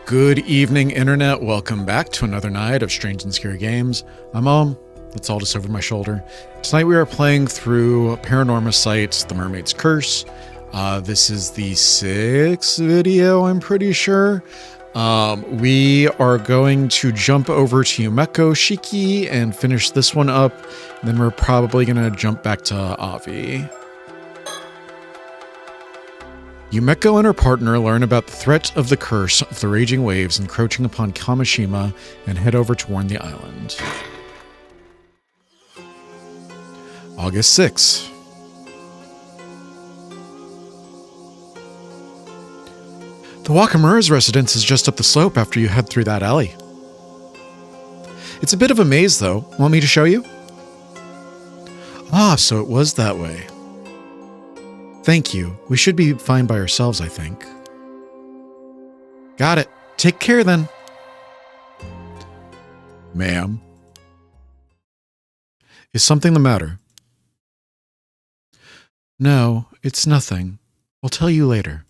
Good evening, Internet. Welcome back to another night of Strange and Scary Games. I'm Om. That's all just over my shoulder. Tonight we are playing through Paranormasight's The Mermaid's Curse. This is the 6th video, I'm pretty sure. We are going to jump over to Yumeko Shiki and finish this one up. Then we're probably going to jump back to Avi. Yumeko and her partner learn about the threat of the curse of the raging waves encroaching upon Kamishima and head over to warn the island. August 6. The Wakamura's residence is just up the slope after you head through that alley. It's a bit of a maze, though. Want me to show you? Ah, so it was that way. Thank you. We should be fine by ourselves, I think. Got it. Take care, then. Ma'am. Is something the matter? No, it's nothing. I'll tell you later.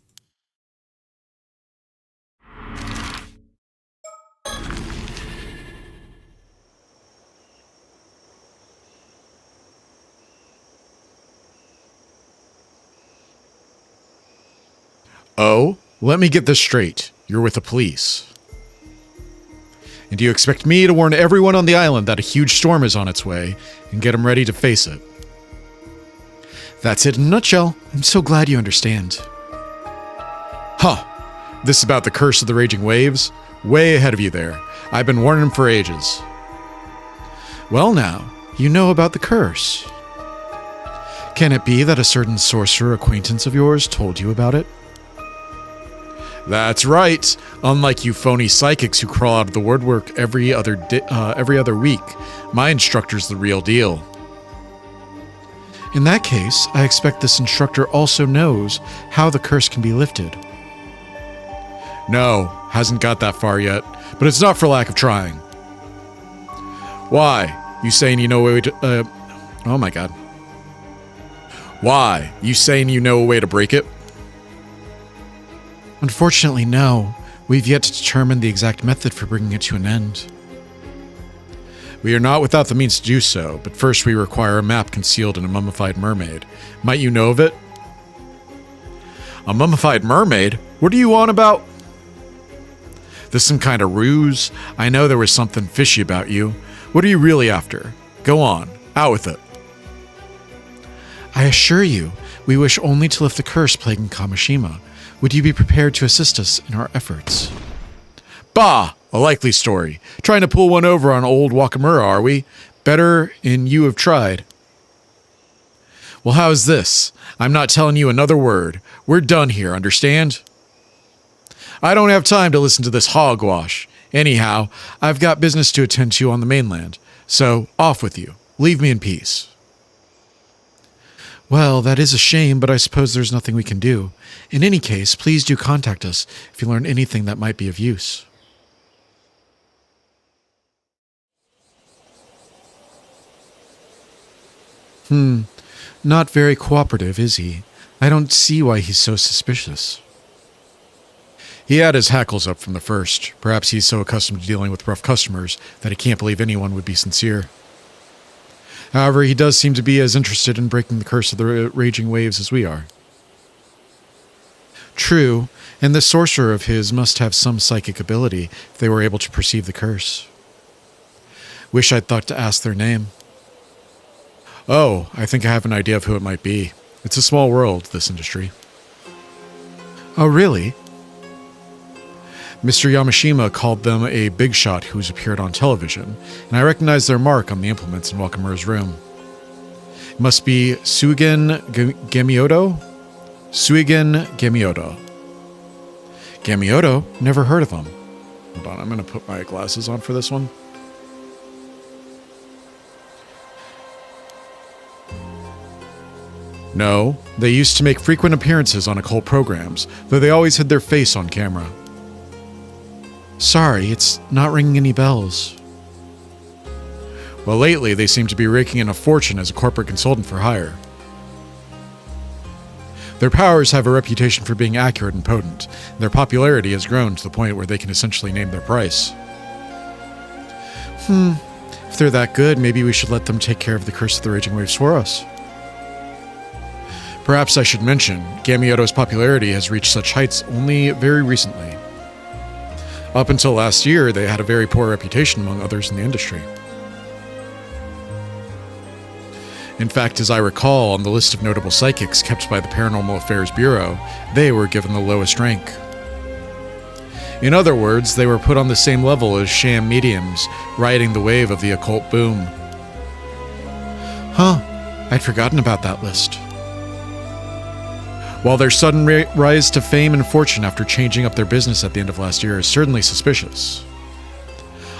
Oh, let me get this straight. You're with the police. And do you expect me to warn everyone on the island that a huge storm is on its way and get them ready to face it? That's it in a nutshell. I'm so glad you understand. Huh. This about the curse of the raging waves? Way ahead of you there. I've been warning them for ages. Well now, you know about the curse. Can it be that a certain sorcerer acquaintance of yours told you about it? That's right. Unlike you phony psychics who crawl out of the woodwork every other week, my instructor's the real deal. In that case, I expect this instructor also knows how the curse can be lifted. No, hasn't got that far yet, but it's not for lack of trying. Why? You saying you know a way to... oh my god. Why? You saying you know a way to break it? Unfortunately, no. We've yet to determine the exact method for bringing it to an end. We are not without the means to do so, but first we require a map concealed in a mummified mermaid. Might you know of it? A mummified mermaid? What are you on about? This some kind of ruse? I know there was something fishy about you. What are you really after? Go on, out with it. I assure you, we wish only to lift the curse plaguing Kamishima. Would you be prepared to assist us in our efforts? Bah! A likely story. Trying to pull one over on old Wakamura, are we? Better in you have tried. Well, how's this? I'm not telling you another word. We're done here, understand? I don't have time to listen to this hogwash. Anyhow, I've got business to attend to on the mainland. So, off with you. Leave me in peace. Well, that is a shame, but I suppose there's nothing we can do. In any case, please do contact us if you learn anything that might be of use. Not very cooperative, is he? I don't see why he's so suspicious. He had his hackles up from the first. Perhaps he's so accustomed to dealing with rough customers that he can't believe anyone would be sincere. However, he does seem to be as interested in breaking the curse of the raging waves as we are. True, and this sorcerer of his must have some psychic ability if they were able to perceive the curse. Wish I'd thought to ask their name. Oh, I think I have an idea of who it might be. It's a small world, this industry. Oh, really? Mr. Yamashima called them a big shot who's appeared on television, and I recognize their mark on the implements in Wakamura's room. It must be Suigen Gemioto? Suigen Gemioto. Gemioto? Never heard of them. Hold on, I'm going to put my glasses on for this one. No, they used to make frequent appearances on occult programs, though they always hid their face on camera. Sorry, it's not ringing any bells. Well, lately they seem to be raking in a fortune as a corporate consultant for hire. Their powers have a reputation for being accurate and potent. Their popularity has grown to the point where they can essentially name their price. If they're that good, maybe we should let them take care of the curse of the raging waves for us. Perhaps I should mention, Gamioto's popularity has reached such heights only very recently. Up until last year, they had a very poor reputation among others in the industry. In fact, as I recall, on the list of notable psychics kept by the Paranormal Affairs Bureau, they were given the lowest rank. In other words, they were put on the same level as sham mediums, riding the wave of the occult boom. I'd forgotten about that list. While their sudden rise to fame and fortune after changing up their business at the end of last year is certainly suspicious,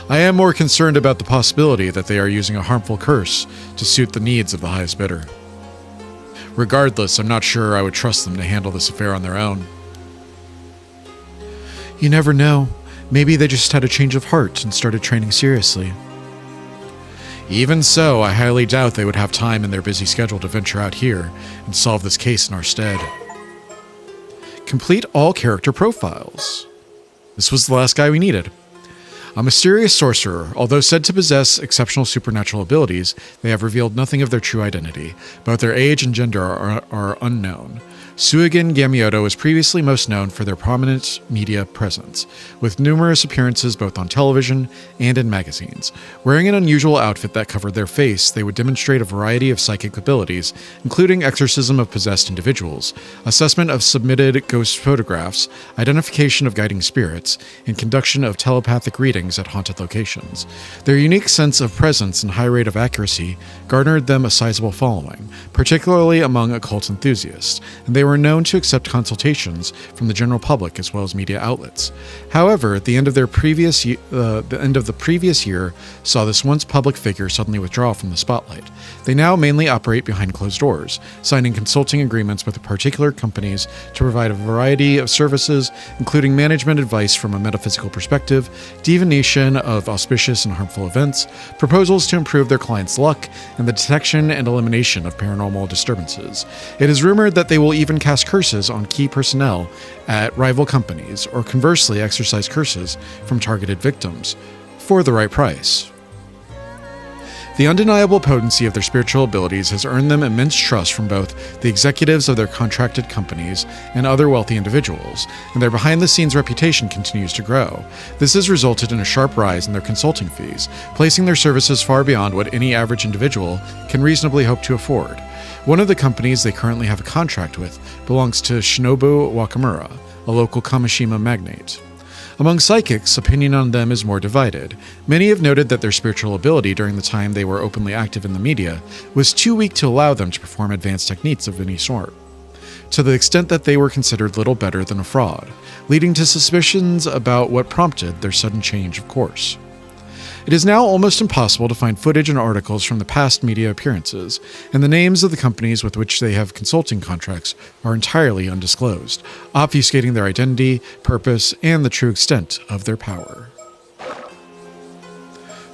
I am more concerned about the possibility that they are using a harmful curse to suit the needs of the highest bidder. Regardless, I'm not sure I would trust them to handle this affair on their own. You never know. Maybe they just had a change of heart and started training seriously. Even so, I highly doubt they would have time in their busy schedule to venture out here and solve this case in our stead. Complete all character profiles. This was the last guy we needed. A mysterious sorcerer, although said to possess exceptional supernatural abilities, they have revealed nothing of their true identity. Both their age and gender are unknown. Suigen Gamioto was previously most known for their prominent media presence, with numerous appearances both on television and in magazines. Wearing an unusual outfit that covered their face, they would demonstrate a variety of psychic abilities, including exorcism of possessed individuals, assessment of submitted ghost photographs, identification of guiding spirits, and conduction of telepathic readings at haunted locations. Their unique sense of presence and high rate of accuracy garnered them a sizable following, particularly among occult enthusiasts, and they were known to accept consultations from the general public as well as media outlets. However, the end of the previous year saw this once public figure suddenly withdraw from the spotlight. They now mainly operate behind closed doors, signing consulting agreements with particular companies to provide a variety of services, including management advice from a metaphysical perspective, divination of auspicious and harmful events, proposals to improve their clients' luck, and the detection and elimination of paranormal disturbances. It is rumored that they will even cast curses on key personnel at rival companies, or conversely exercise curses from targeted victims, for the right price. The undeniable potency of their spiritual abilities has earned them immense trust from both the executives of their contracted companies and other wealthy individuals, and their behind-the-scenes reputation continues to grow. This has resulted in a sharp rise in their consulting fees, placing their services far beyond what any average individual can reasonably hope to afford. One of the companies they currently have a contract with belongs to Shinobu Wakamura, a local Kamishima magnate. Among psychics, opinion on them is more divided. Many have noted that their spiritual ability during the time they were openly active in the media was too weak to allow them to perform advanced techniques of any sort, to the extent that they were considered little better than a fraud, leading to suspicions about what prompted their sudden change of course. It is now almost impossible to find footage and articles from the past media appearances, and the names of the companies with which they have consulting contracts are entirely undisclosed, obfuscating their identity, purpose, and the true extent of their power.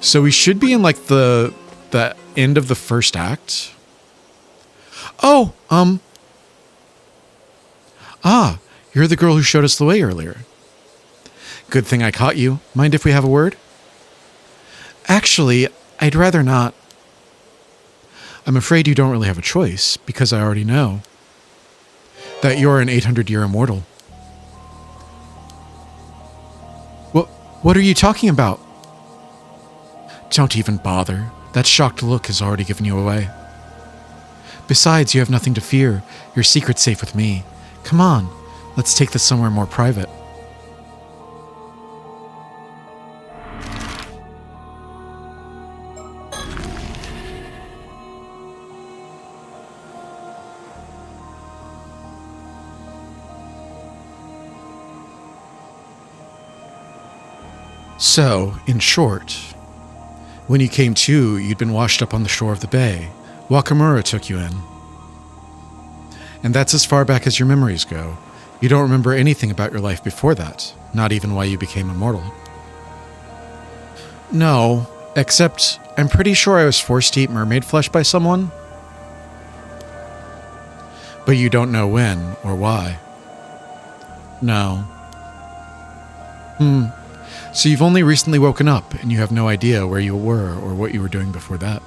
So we should be in like the end of the first act. Oh, you're the girl who showed us the way earlier. Good thing I caught you. Mind if we have a word? Actually, I'd rather not. I'm afraid you don't really have a choice, because I already know that you're an 800-year immortal. What are you talking about? Don't even bother. That shocked look has already given you away. Besides, you have nothing to fear. Your secret's safe with me. Come on, let's take this somewhere more private. So, in short, when you came to, you'd been washed up on the shore of the bay. Wakamura took you in. And that's as far back as your memories go. You don't remember anything about your life before that, not even why you became immortal. No, except I'm pretty sure I was forced to eat mermaid flesh by someone. But you don't know when or why. No. So you've only recently woken up, and you have no idea where you were or what you were doing before that.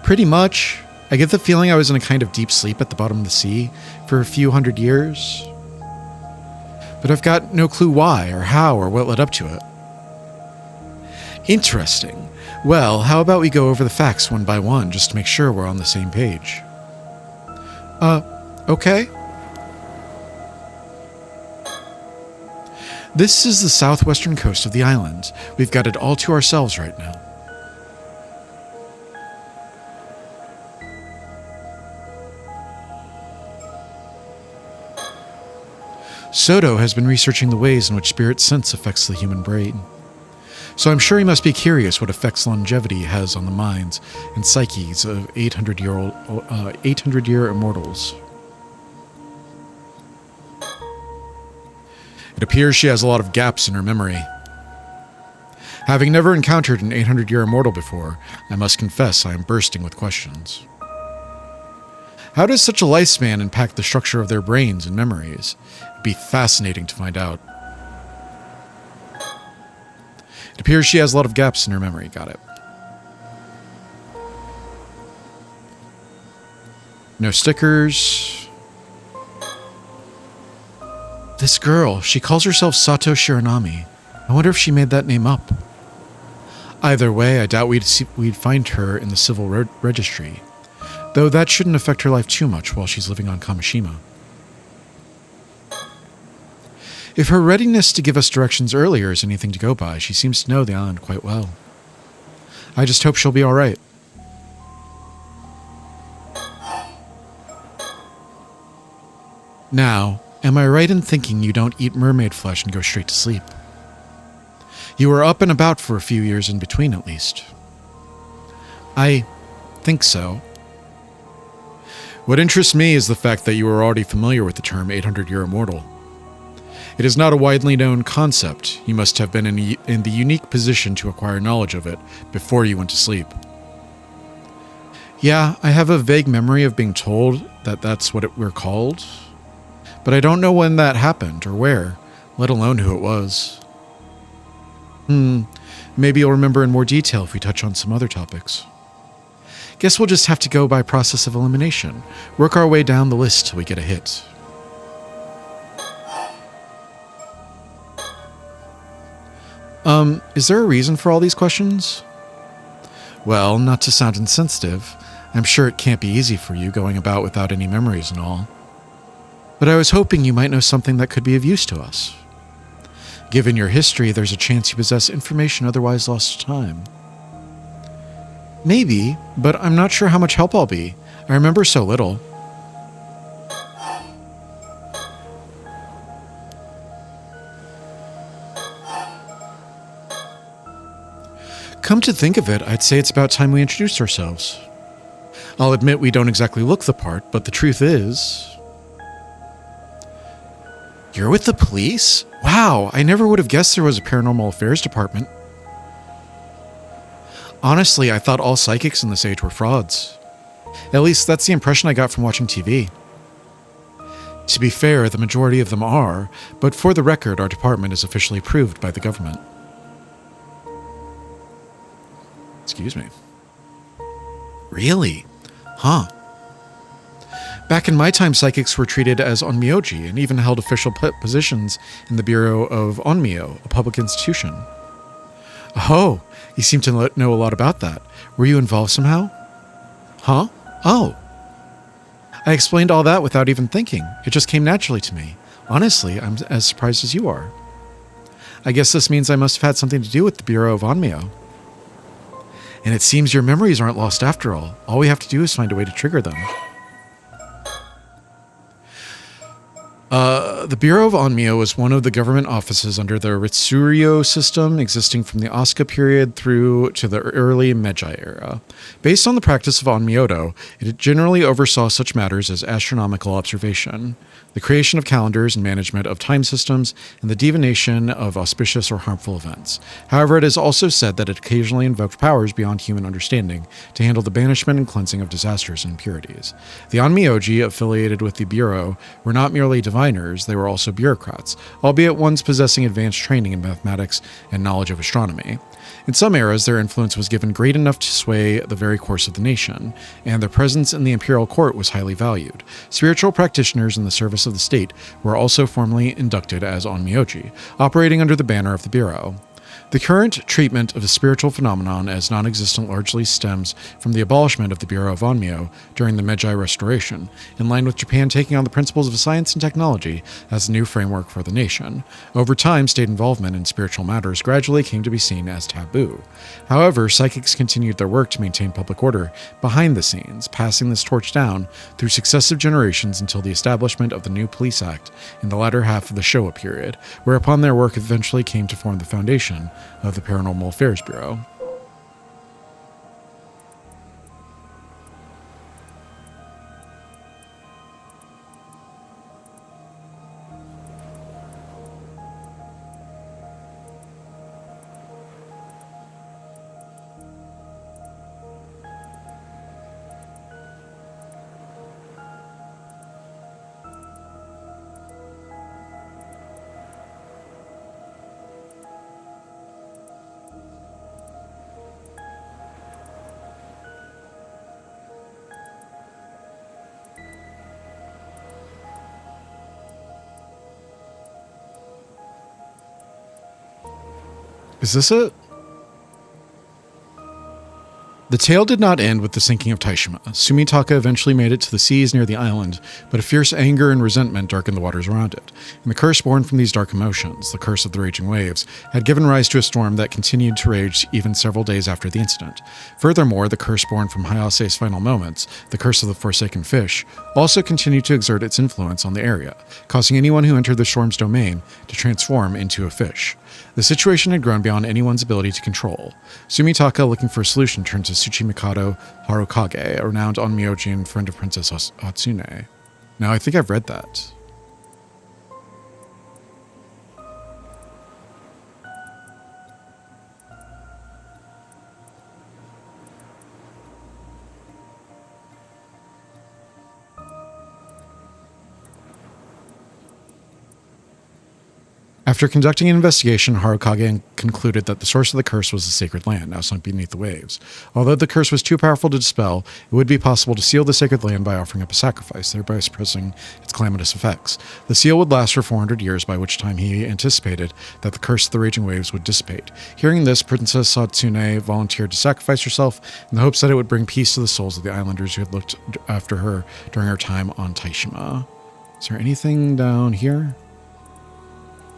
Pretty much. I get the feeling I was in a kind of deep sleep at the bottom of the sea for a few hundred years. But I've got no clue why or how or what led up to it. Interesting. Well, how about we go over the facts one by one just to make sure we're on the same page? Okay. This is the southwestern coast of the island. We've got it all to ourselves right now. Soto has been researching the ways in which spirit sense affects the human brain. So I'm sure he must be curious what effects longevity has on the minds and psyches of 800-year immortals. It appears she has a lot of gaps in her memory. Having never encountered an 800-year immortal before, I must confess I am bursting with questions. How does such a lifespan impact the structure of their brains and memories? It'd be fascinating to find out. It appears she has a lot of gaps in her memory. Got it. No stickers. This girl, she calls herself Sato Shiranami. I wonder if she made that name up. Either way, I doubt we'd find her in the civil registry. Though that shouldn't affect her life too much while she's living on Kamishima. If her readiness to give us directions earlier is anything to go by, she seems to know the island quite well. I just hope she'll be alright. Now, am I right in thinking you don't eat mermaid flesh and go straight to sleep? You were up and about for a few years in between, at least. I think so. What interests me is the fact that you are already familiar with the term 800-year immortal. It is not a widely known concept. You must have been in the unique position to acquire knowledge of it before you went to sleep. Yeah, I have a vague memory of being told that that's what we're called, but I don't know when that happened or where, let alone who it was. Maybe you'll remember in more detail if we touch on some other topics. Guess we'll just have to go by process of elimination. Work our way down the list till we get a hit. Is there a reason for all these questions? Well, not to sound insensitive, I'm sure it can't be easy for you going about without any memories and all. But I was hoping you might know something that could be of use to us. Given your history, there's a chance you possess information otherwise lost to time. Maybe, but I'm not sure how much help I'll be. I remember so little. Come to think of it, I'd say it's about time we introduced ourselves. I'll admit we don't exactly look the part, but the truth is... You're with the police? Wow, I never would have guessed there was a paranormal affairs department. Honestly, I thought all psychics in this age were frauds. At least that's the impression I got from watching TV. To be fair, the majority of them are, but for the record, our department is officially approved by the government. Excuse me. Really? Huh. Back in my time, psychics were treated as onmyoji and even held official positions in the Bureau of Onmyo, a public institution. Oh, you seem to know a lot about that. Were you involved somehow? Huh? Oh. I explained all that without even thinking. It just came naturally to me. Honestly, I'm as surprised as you are. I guess this means I must have had something to do with the Bureau of Onmyo. And it seems your memories aren't lost after all. All we have to do is find a way to trigger them. The Bureau of Onmyo is one of the government offices under the Ritsuryo system existing from the Asuka period through to the early Meiji era. Based on the practice of Onmyodo, it generally oversaw such matters as astronomical observation. the creation of calendars and management of time systems, and the divination of auspicious or harmful events. However, it is also said that it occasionally invoked powers beyond human understanding to handle the banishment and cleansing of disasters and impurities. The Onmyoji affiliated with the Bureau were not merely diviners, they were also bureaucrats, albeit ones possessing advanced training in mathematics and knowledge of astronomy. In some eras, their influence was given great enough to sway the very course of the nation, and their presence in the imperial court was highly valued. Spiritual practitioners in the service of the state were also formally inducted as Onmyoji, operating under the banner of the Bureau. The current treatment of the spiritual phenomenon as non-existent largely stems from the abolishment of the Bureau of Onmyo during the Meiji Restoration, in line with Japan taking on the principles of science and technology as the new framework for the nation. Over time, state involvement in spiritual matters gradually came to be seen as taboo. However, psychics continued their work to maintain public order behind the scenes, passing this torch down through successive generations until the establishment of the new Police Act in the latter half of the Showa period, whereupon their work eventually came to form the foundation of the Paranormal Affairs Bureau. Is this it? The tale did not end with the sinking of Taishima. Sumitaka eventually made it to the seas near the island, but a fierce anger and resentment darkened the waters around it. And the curse born from these dark emotions, the curse of the raging waves, had given rise to a storm that continued to rage even several days after the incident. Furthermore, the curse born from Hayase's final moments, the curse of the forsaken fish, also continued to exert its influence on the area, causing anyone who entered the storm's domain to transform into a fish. The situation had grown beyond anyone's ability to control. Sumitaka, looking for a solution, turned to Tsuchimikado Harukage, a renowned Onmyoji and friend of Princess Hatsune. Now, I think I've read that. After conducting an investigation, Harukage concluded that the source of the curse was the sacred land, now sunk beneath the waves. Although the curse was too powerful to dispel, it would be possible to seal the sacred land by offering up a sacrifice, thereby suppressing its calamitous effects. The seal would last for 400 years, by which time he anticipated that the curse of the raging waves would dissipate. Hearing this, Princess Hatsune volunteered to sacrifice herself in the hopes that it would bring peace to the souls of the islanders who had looked after her during her time on Taishima. Is there anything down here?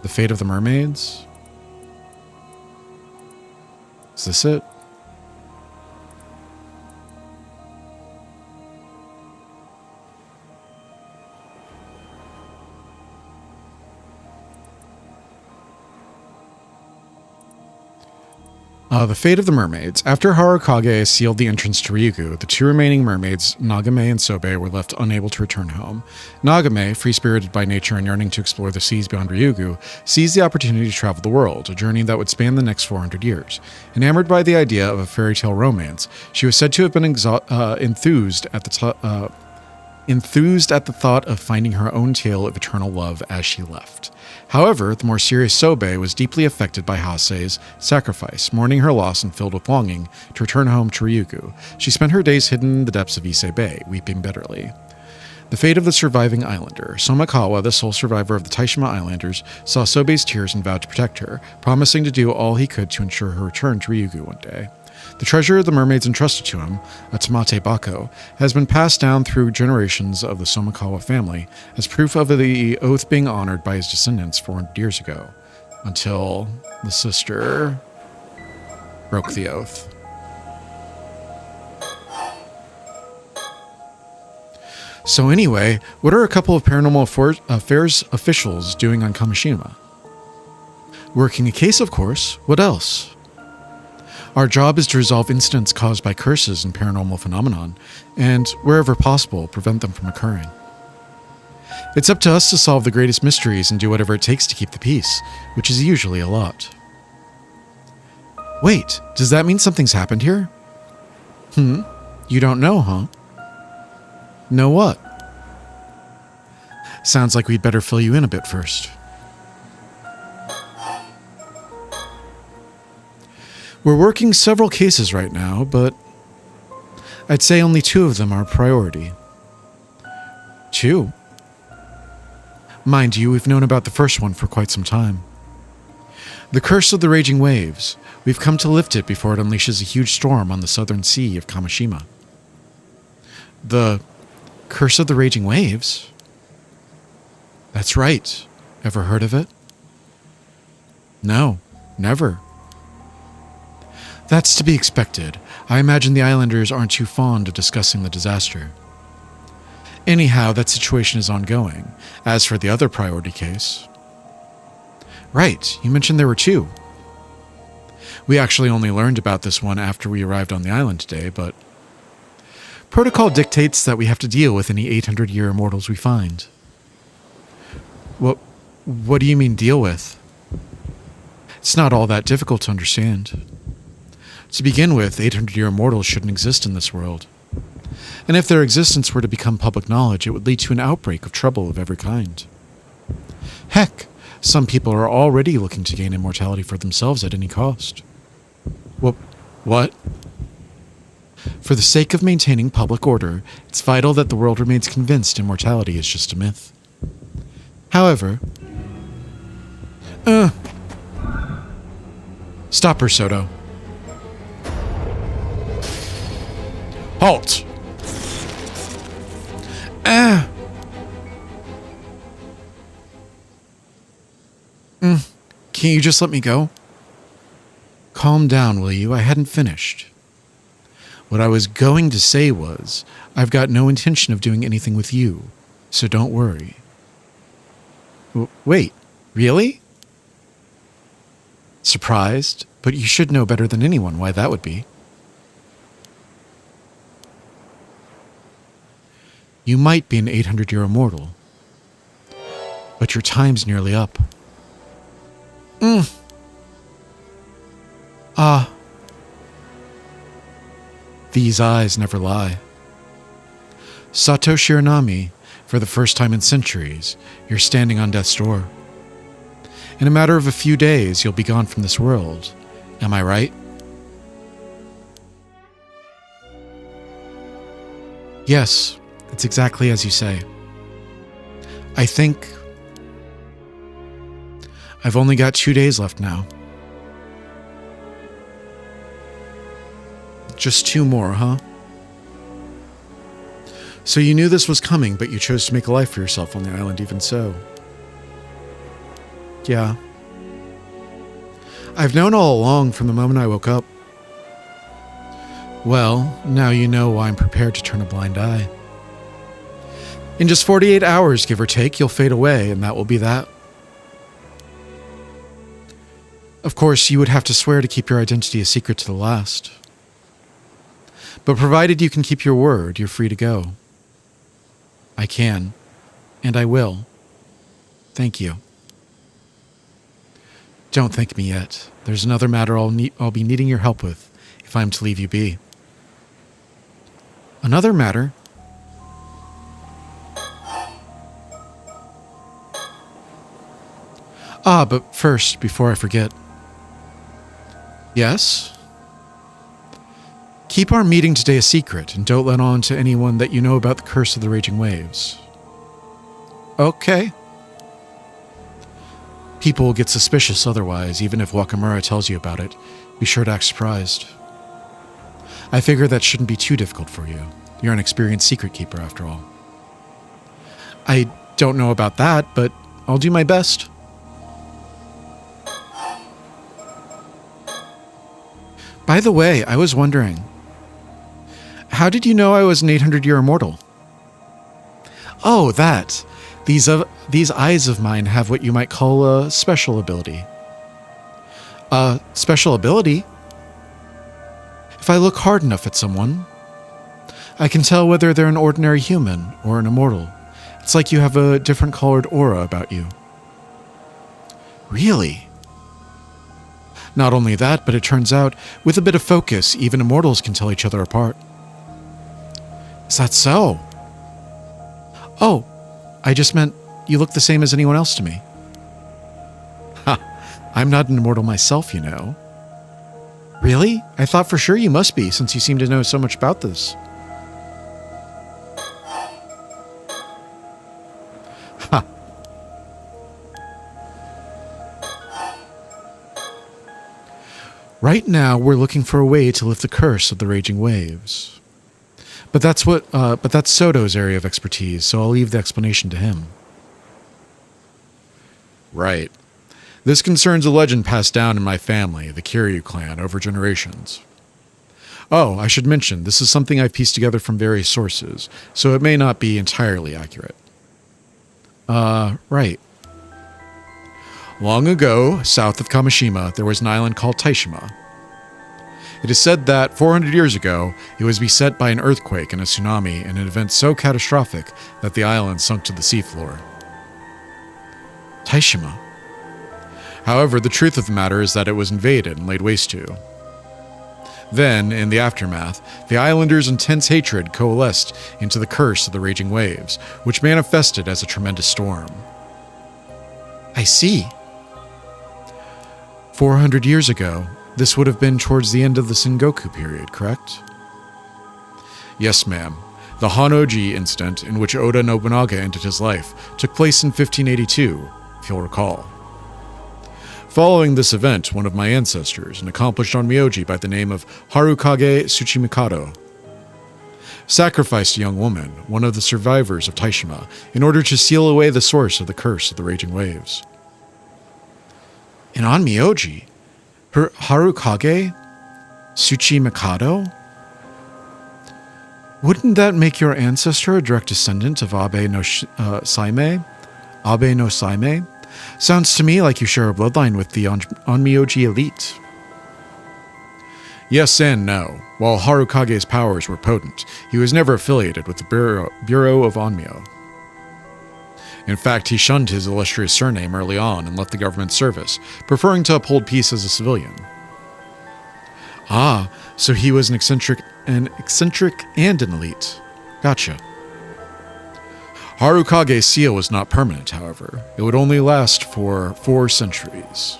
The fate of the mermaids? Is this it? The fate of the mermaids. After Harukage sealed the entrance to Ryugu, the two remaining mermaids, Nagame and Sobe, were left unable to return home. Nagame, free-spirited by nature and yearning to explore the seas beyond Ryugu, seized the opportunity to travel the world, a journey that would span the next 400 years. Enamored by the idea of a fairy tale romance, she was said to have been enthused at the thought of finding her own tale of eternal love as she left. However, the more serious Sobe was deeply affected by Hase's sacrifice, mourning her loss and filled with longing to return home to Ryugu. She spent her days hidden in the depths of Ise Bay, weeping bitterly. The fate of the surviving islander. Somakawa, the sole survivor of the Taishima Islanders, saw Sobe's tears and vowed to protect her, promising to do all he could to ensure her return to Ryugu one day. The treasure the mermaids entrusted to him, a tamate bako, has been passed down through generations of the Somakawa family as proof of the oath being honored by his descendants 400 years ago, until the sister broke the oath. So anyway, what are a couple of Paranormal Affairs officials doing on Kamishima? Working a case, of course. What else? Our job is to resolve incidents caused by curses and paranormal phenomenon, and, wherever possible, prevent them from occurring. It's up to us to solve the greatest mysteries and do whatever it takes to keep the peace, which is usually a lot. Wait, does that mean something's happened here? You don't know, huh? Know what? Sounds like we'd better fill you in a bit first. We're working several cases right now, but I'd say only 2 of them are priority. 2? Mind you, we've known about the first one for quite some time. The Curse of the Raging Waves. We've come to lift it before it unleashes a huge storm on the southern sea of Kamishima. The Curse of the Raging Waves? That's right. Ever heard of it? No, never. That's to be expected. I imagine the islanders aren't too fond of discussing the disaster. Anyhow, that situation is ongoing. As for the other priority case... Right, you mentioned there were 2. We actually only learned about this one after we arrived on the island today, but... Protocol dictates that we have to deal with any 800-year immortals we find. What do you mean, deal with? It's not all that difficult to understand. To begin with, 800-year immortals shouldn't exist in this world. And if their existence were to become public knowledge, it would lead to an outbreak of trouble of every kind. Heck, some people are already looking to gain immortality for themselves at any cost. What? For the sake of maintaining public order, it's vital that the world remains convinced immortality is just a myth. However... Stop her, Soto. Halt! Can't you just let me go? Calm down, will you? I hadn't finished. What I was going to say was, I've got no intention of doing anything with you, so don't worry. Wait, really? Surprised? But you should know better than anyone why that would be. You might be an 800-year immortal, but your time's nearly up. These eyes never lie. Sato Shiranami, for the first time in centuries, you're standing on death's door. In a matter of a few days, you'll be gone from this world. Am I right? Yes, it's exactly as you say. I think I've only got 2 days left now. Just 2 more, huh? So you knew this was coming, but you chose to make a life for yourself on the island even so. Yeah. I've known all along from the moment I woke up. Well, now you know why I'm prepared to turn a blind eye. In just 48 hours, give or take, you'll fade away, and that will be that. Of course, you would have to swear to keep your identity a secret to the last. But provided you can keep your word, you're free to go. I can, and I will. Thank you. Don't thank me yet. There's another matter I'll be needing your help with if I'm to leave you be. Another matter? But first, before I forget. Yes? Keep our meeting today a secret, and don't let on to anyone that you know about the Curse of the Raging Waves. Okay. People will get suspicious otherwise, even if Wakamura tells you about it. Be sure to act surprised. I figure that shouldn't be too difficult for you. You're an experienced secret keeper, after all. I don't know about that, but I'll do my best. By the way, I was wondering, how did you know I was an 800-year immortal? Oh, that. These eyes of mine have what you might call a special ability. A special ability? If I look hard enough at someone, I can tell whether they're an ordinary human or an immortal. It's like you have a different colored aura about you. Really? Not only that, but it turns out, with a bit of focus, even immortals can tell each other apart. Is that so? Oh, I just meant you look the same as anyone else to me. Ha, I'm not an immortal myself, you know. Really? I thought for sure you must be, since you seem to know so much about this. Ha. Right now, we're looking for a way to lift the curse of the raging waves. But that's Soto's area of expertise, so I'll leave the explanation to him. Right. This concerns a legend passed down in my family, the Kiryu clan, over generations. Oh, I should mention, this is something I've pieced together from various sources, so it may not be entirely accurate. Right. Long ago, south of Kamishima, there was an island called Taishima. It is said that 400 years ago, it was beset by an earthquake and a tsunami in an event so catastrophic that the island sunk to the seafloor. Taishima. However, the truth of the matter is that it was invaded and laid waste to. Then, in the aftermath, the islanders' intense hatred coalesced into the curse of the raging waves, which manifested as a tremendous storm. I see. 400 years ago, this would have been towards the end of the Sengoku period, correct? Yes, ma'am. The Hanoji incident, in which Oda Nobunaga ended his life, took place in 1582, if you'll recall. Following this event, one of my ancestors, an accomplished onmyoji by the name of Harukage Tsuchimikado, sacrificed a young woman, one of the survivors of Taishima, in order to seal away the source of the curse of the raging waves. An onmyoji? Harukage Tsuchimikado? Wouldn't that make your ancestor a direct descendant of Abe no Saime? Abe no Saime? Sounds to me like you share a bloodline with the onmyoji elite. Yes and no. While Harukage's powers were potent, he was never affiliated with the Bureau of Onmyo. In fact, he shunned his illustrious surname early on and left the government service, preferring to uphold peace as a civilian. Ah, so he was an eccentric and an elite. Gotcha. Harukage's seal was not permanent, however. It would only last for 4 centuries.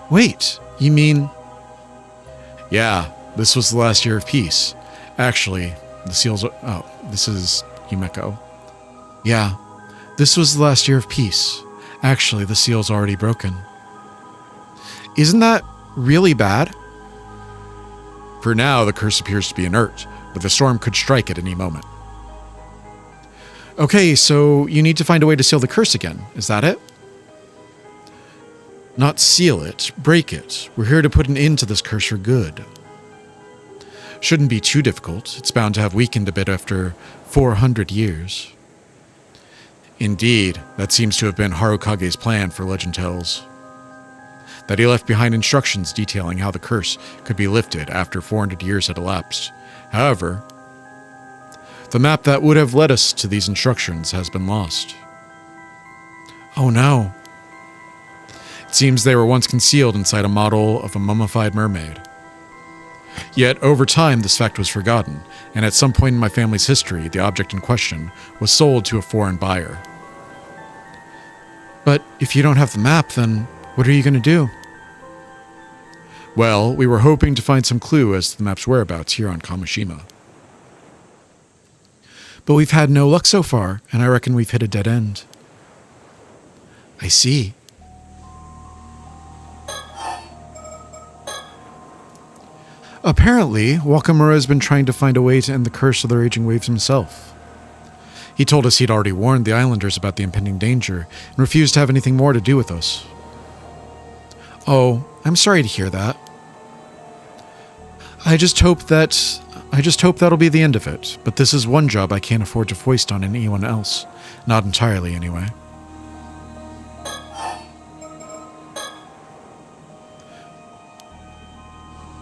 Wait, you mean... Yeah, this was the last year of peace. Actually, the seals... Oh, this is Yumeko. Yeah, this was the last year of peace. Actually, the seal's already broken. Isn't that really bad? For now, the curse appears to be inert, but the storm could strike at any moment. Okay, so you need to find a way to seal the curse again. Is that it? Not seal it, break it. We're here to put an end to this curse for good. Shouldn't be too difficult. It's bound to have weakened a bit after 400 years. Indeed, that seems to have been Harukage's plan, for legend tells. That he left behind instructions detailing how the curse could be lifted after 400 years had elapsed. However, the map that would have led us to these instructions has been lost. Oh no. It seems they were once concealed inside a model of a mummified mermaid. Yet, over time, this fact was forgotten, and at some point in my family's history, the object in question was sold to a foreign buyer. But if you don't have the map, then what are you going to do? Well, we were hoping to find some clue as to the map's whereabouts here on Kamishima. But we've had no luck so far, and I reckon we've hit a dead end. I see. Apparently, Wakamura has been trying to find a way to end the curse of the raging waves himself. He told us he'd already warned the islanders about the impending danger and refused to have anything more to do with us. Oh, I'm sorry to hear that. I just hope that'll be the end of it, but this is one job I can't afford to foist on anyone else. Not entirely, anyway.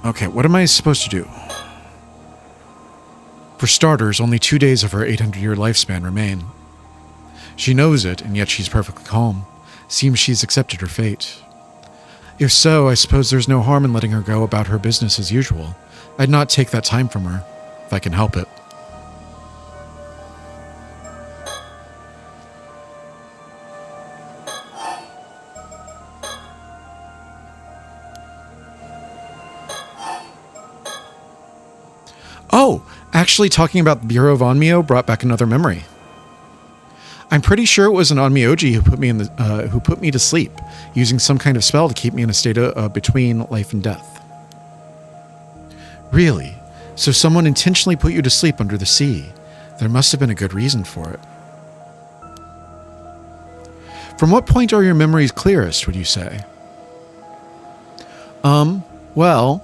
Okay, what am I supposed to do? For starters, only 2 days of her 800-year lifespan remain. She knows it, and yet she's perfectly calm. Seems she's accepted her fate. If so, I suppose there's no harm in letting her go about her business as usual. I'd not take that time from her, if I can help it. Oh, actually talking about the Bureau of Onmyo brought back another memory. I'm pretty sure it was an Onmyoji who put me to sleep, using some kind of spell to keep me in a state of between life and death. Really? So someone intentionally put you to sleep under the sea. There must have been a good reason for it. From what point are your memories clearest, would you say? Well,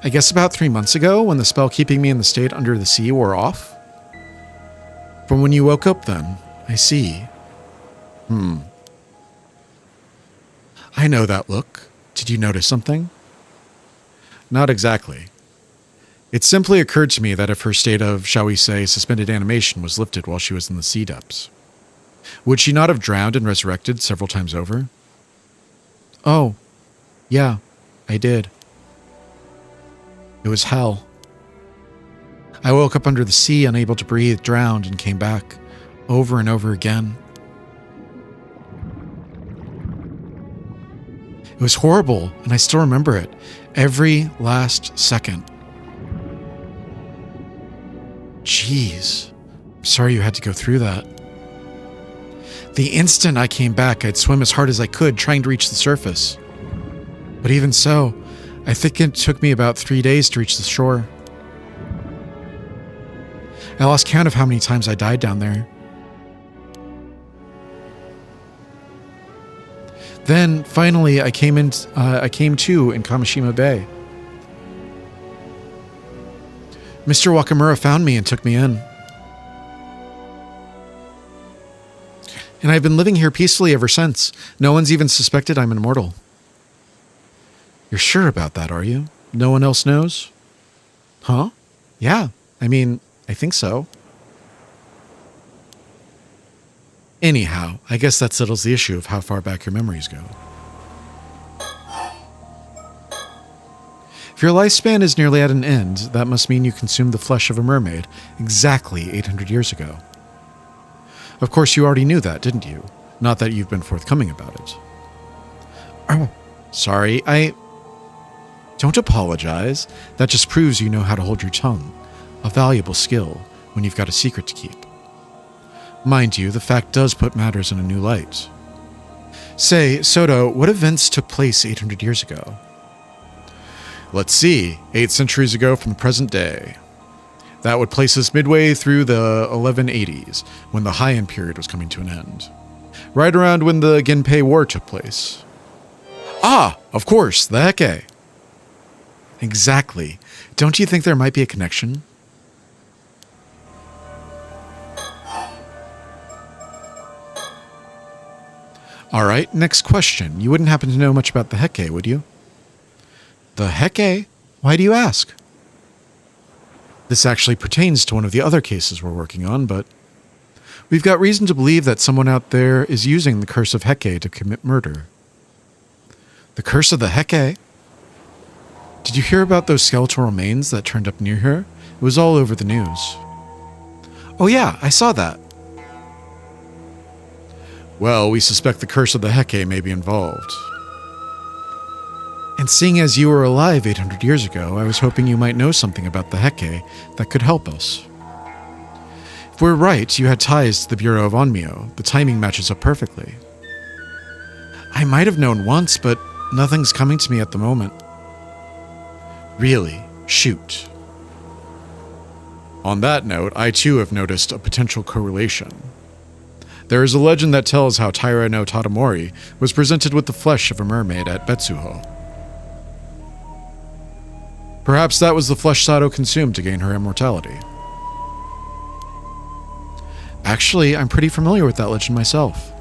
I guess about 3 months ago, when the spell keeping me in the state under the sea wore off. From when you woke up then, I see. I know that look. Did you notice something? Not exactly. It simply occurred to me that if her state of, shall we say, suspended animation was lifted while she was in the sea depths, would she not have drowned and resurrected several times over? Oh, yeah, I did. It was hell. I woke up under the sea, unable to breathe, drowned, and came back, over and over again. It was horrible, and I still remember it, every last second. Jeez, I'm sorry you had to go through that. The instant I came back, I'd swim as hard as I could, trying to reach the surface. But even so, I think it took me about 3 days to reach the shore. I lost count of how many times I died down there. Then, finally, I came to in Kamishima Bay. Mr. Wakamura found me and took me in. And I've been living here peacefully ever since. No one's even suspected I'm immortal. You're sure about that, are you? No one else knows? Huh? Yeah, I think so. Anyhow, I guess that settles the issue of how far back your memories go. If your lifespan is nearly at an end, that must mean you consumed the flesh of a mermaid exactly 800 years ago. Of course, you already knew that, didn't you? Not that you've been forthcoming about it. Oh, sorry, Don't apologize. That just proves you know how to hold your tongue. A valuable skill when you've got a secret to keep. Mind you, the fact does put matters in a new light. Say, Soto, what events took place 800 years ago? Let's see, 8 centuries ago from the present day. That would place us midway through the 1180s, when the Heian period was coming to an end. Right around when the Genpei War took place. Ah, of course, the Heike. Exactly. Don't you think there might be a connection? Alright, next question. You wouldn't happen to know much about the Heike, would you? The Heike? Why do you ask? This actually pertains to one of the other cases we're working on, but we've got reason to believe that someone out there is using the curse of Heike to commit murder. The curse of the Heike? Did you hear about those skeletal remains that turned up near here? It was all over the news. Oh yeah, I saw that. Well, we suspect the curse of the Heike may be involved. And seeing as you were alive 800 years ago, I was hoping you might know something about the Heike that could help us. If we're right, you had ties to the Bureau of Onmyo. The timing matches up perfectly. I might have known once, but nothing's coming to me at the moment. Really? Shoot. On that note, I too have noticed a potential correlation. There is a legend that tells how Taira no Tatamori was presented with the flesh of a mermaid at Betsuho. Perhaps that was the flesh Sato consumed to gain her immortality. Actually, I'm pretty familiar with that legend myself.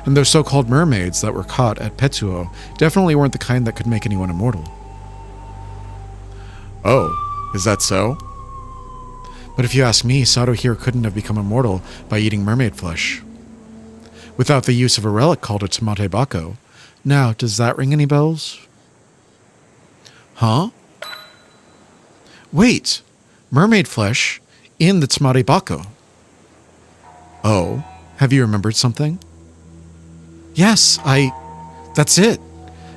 And those so-called mermaids that were caught at Petsuo definitely weren't the kind that could make anyone immortal. Oh, is that so? But if you ask me, Sato here couldn't have become immortal by eating mermaid flesh. Without the use of a relic called a Tamate Bako. Now, does that ring any bells? Huh? Wait! Mermaid flesh in the Tamate Bako. Oh, have you remembered something? Yes, that's it.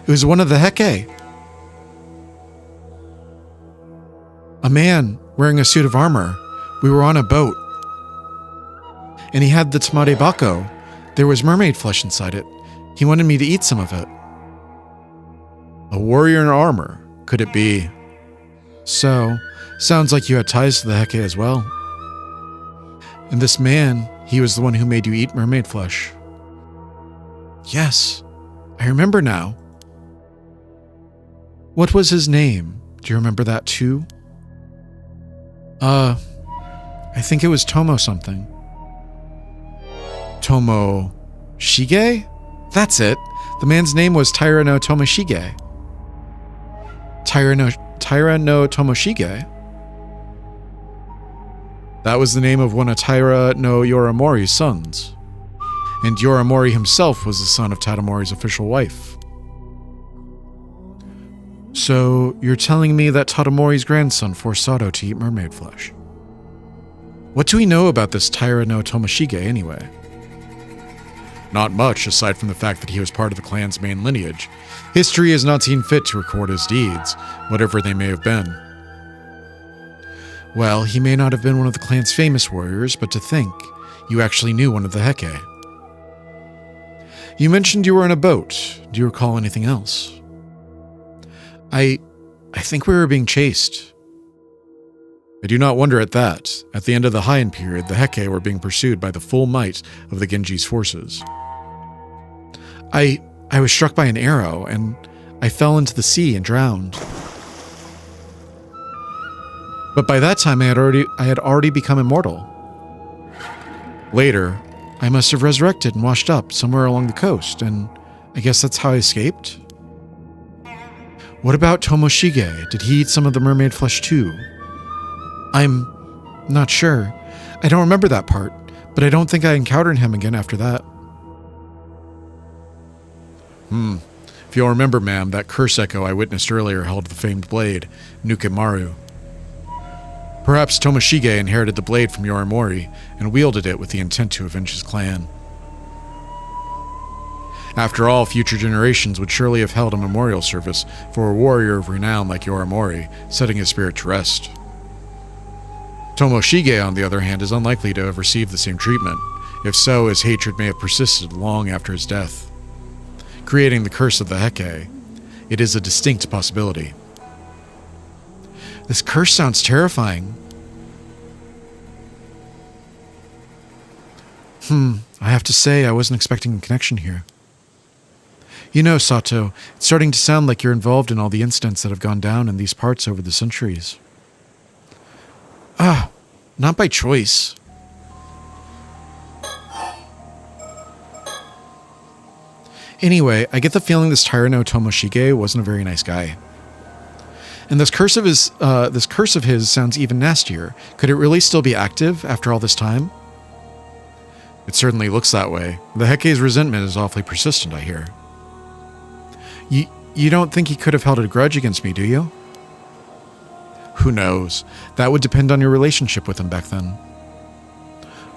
It was one of the Heke. A man wearing a suit of armor. We were on a boat. And he had the Tamate Bako. There was mermaid flesh inside it. He wanted me to eat some of it. A warrior in armor. Could it be? So, sounds like you had ties to the Heke as well. And this man, he was the one who made you eat mermaid flesh. Yes, I remember now. What was his name? Do you remember that too? I think it was Tomo something. Tomo Shige? That's it. The man's name was Taira no Tomoshige. Taira no Tomoshige? That was the name of one of Taira no Yoramori's sons. And Yoramori himself was the son of Tadamori's official wife. So, you're telling me that Tadamori's grandson forced Sato to eat mermaid flesh. What do we know about this Taira no Tomoshige anyway? Not much, aside from the fact that he was part of the clan's main lineage. History has not seen fit to record his deeds, whatever they may have been. Well, he may not have been one of the clan's famous warriors, but to think, you actually knew one of the Heke. You mentioned you were in a boat. Do you recall anything else? I think we were being chased. I do not wonder at that. At the end of the Heian period, the Heke were being pursued by the full might of the Genji's forces. I was struck by an arrow, and I fell into the sea and drowned. But by that time, I had already become immortal. Later, I must have resurrected and washed up somewhere along the coast, and I guess that's how I escaped? What about Tomoshige? Did he eat some of the mermaid flesh too? I'm not sure. I don't remember that part, but I don't think I encountered him again after that. If you'll remember, ma'am, that curse echo I witnessed earlier held the famed blade, Nukemaru. Perhaps Tomoshige inherited the blade from Yoramori and wielded it with the intent to avenge his clan. After all, future generations would surely have held a memorial service for a warrior of renown like Yoramori, setting his spirit to rest. Tomoshige, on the other hand, is unlikely to have received the same treatment. If so, his hatred may have persisted long after his death, creating the curse of the Heke. It is a distinct possibility. This curse sounds terrifying. I have to say, I wasn't expecting a connection here. You know, Sato, it's starting to sound like you're involved in all the incidents that have gone down in these parts over the centuries. Not by choice. Anyway, I get the feeling this Taira no Tomoshige wasn't a very nice guy. And this curse of his sounds even nastier. Could it really still be active after all this time? It certainly looks that way. The Heke's resentment is awfully persistent, I hear. You don't think he could have held a grudge against me, do you? Who knows? That would depend on your relationship with him back then.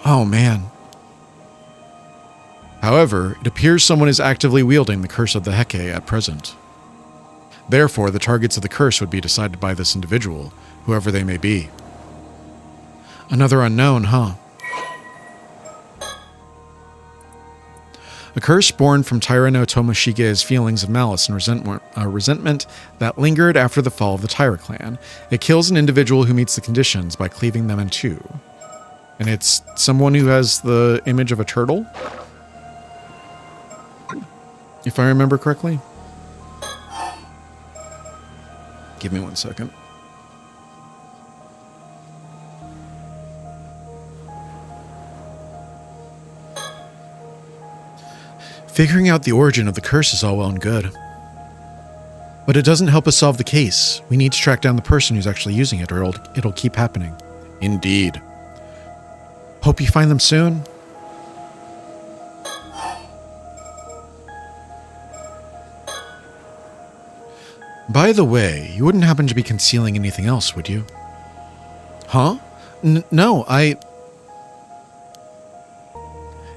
Oh, man. However, it appears someone is actively wielding the curse of the Heke at present. Therefore, the targets of the curse would be decided by this individual, whoever they may be. Another unknown, huh? A curse born from Taira no Tomoshige's feelings of malice and resentment that lingered after the fall of the Taira clan. It kills an individual who meets the conditions by cleaving them in two. And it's someone who has the image of a turtle? If I remember correctly. Give me 1 second. Figuring out the origin of the curse is all well and good. But it doesn't help us solve the case. We need to track down the person who's actually using it, or it'll keep happening. Indeed. Hope you find them soon. By the way, you wouldn't happen to be concealing anything else, would you? Huh? No,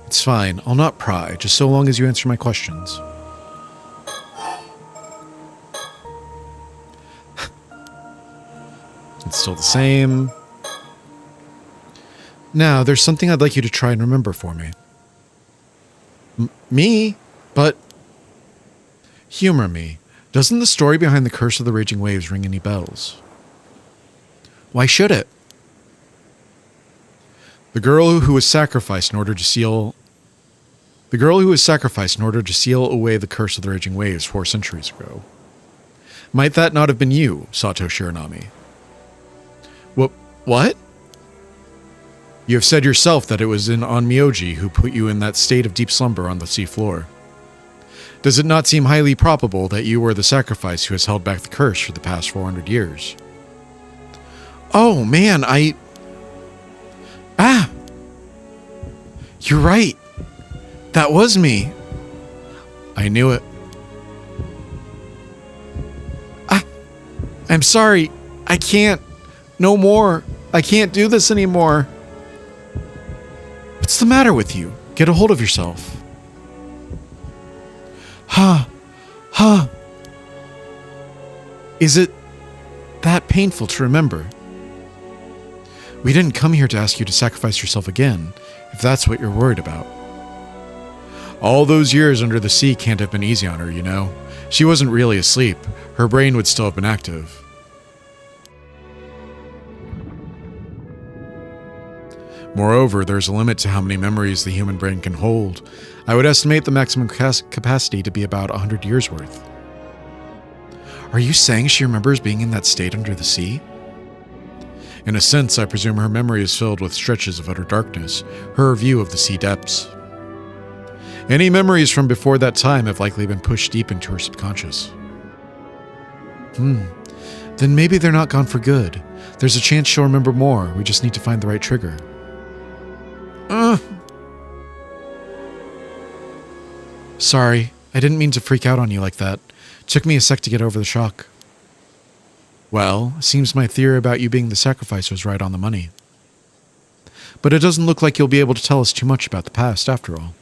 It's fine. I'll not pry, just so long as you answer my questions. It's still the same. Now, there's something I'd like you to try and remember for me. Me? But... Humor me. Doesn't the story behind the Curse of the Raging Waves ring any bells? Why should it? The girl who was sacrificed in order to seal away the Curse of the Raging Waves 4 centuries ago. Might that not have been you, Sato Shiranami? What? You have said yourself that it was Onmyoji who put you in that state of deep slumber on the sea floor. Does it not seem highly probable that you were the sacrifice who has held back the curse for the past 400 years? Oh, man, You're right. That was me. I knew it. I'm sorry. I can't. No more. I can't do this anymore. What's the matter with you? Get a hold of yourself. Is it that painful to remember? We didn't come here to ask you to sacrifice yourself again, if that's what you're worried about. All those years under the sea can't have been easy on her, you know. She wasn't really asleep. Her brain would still have been active. Moreover, there's a limit to how many memories the human brain can hold. I would estimate the maximum capacity to be about 100 years worth. Are you saying she remembers being in that state under the sea? In a sense, I presume her memory is filled with stretches of utter darkness, her view of the sea depths. Any memories from before that time have likely been pushed deep into her subconscious. Then maybe they're not gone for good. There's a chance she'll remember more. We just need to find the right trigger. Sorry, I didn't mean to freak out on you like that. Took me a sec to get over the shock. Well, seems my theory about you being the sacrifice was right on the money. But it doesn't look like you'll be able to tell us too much about the past, after all.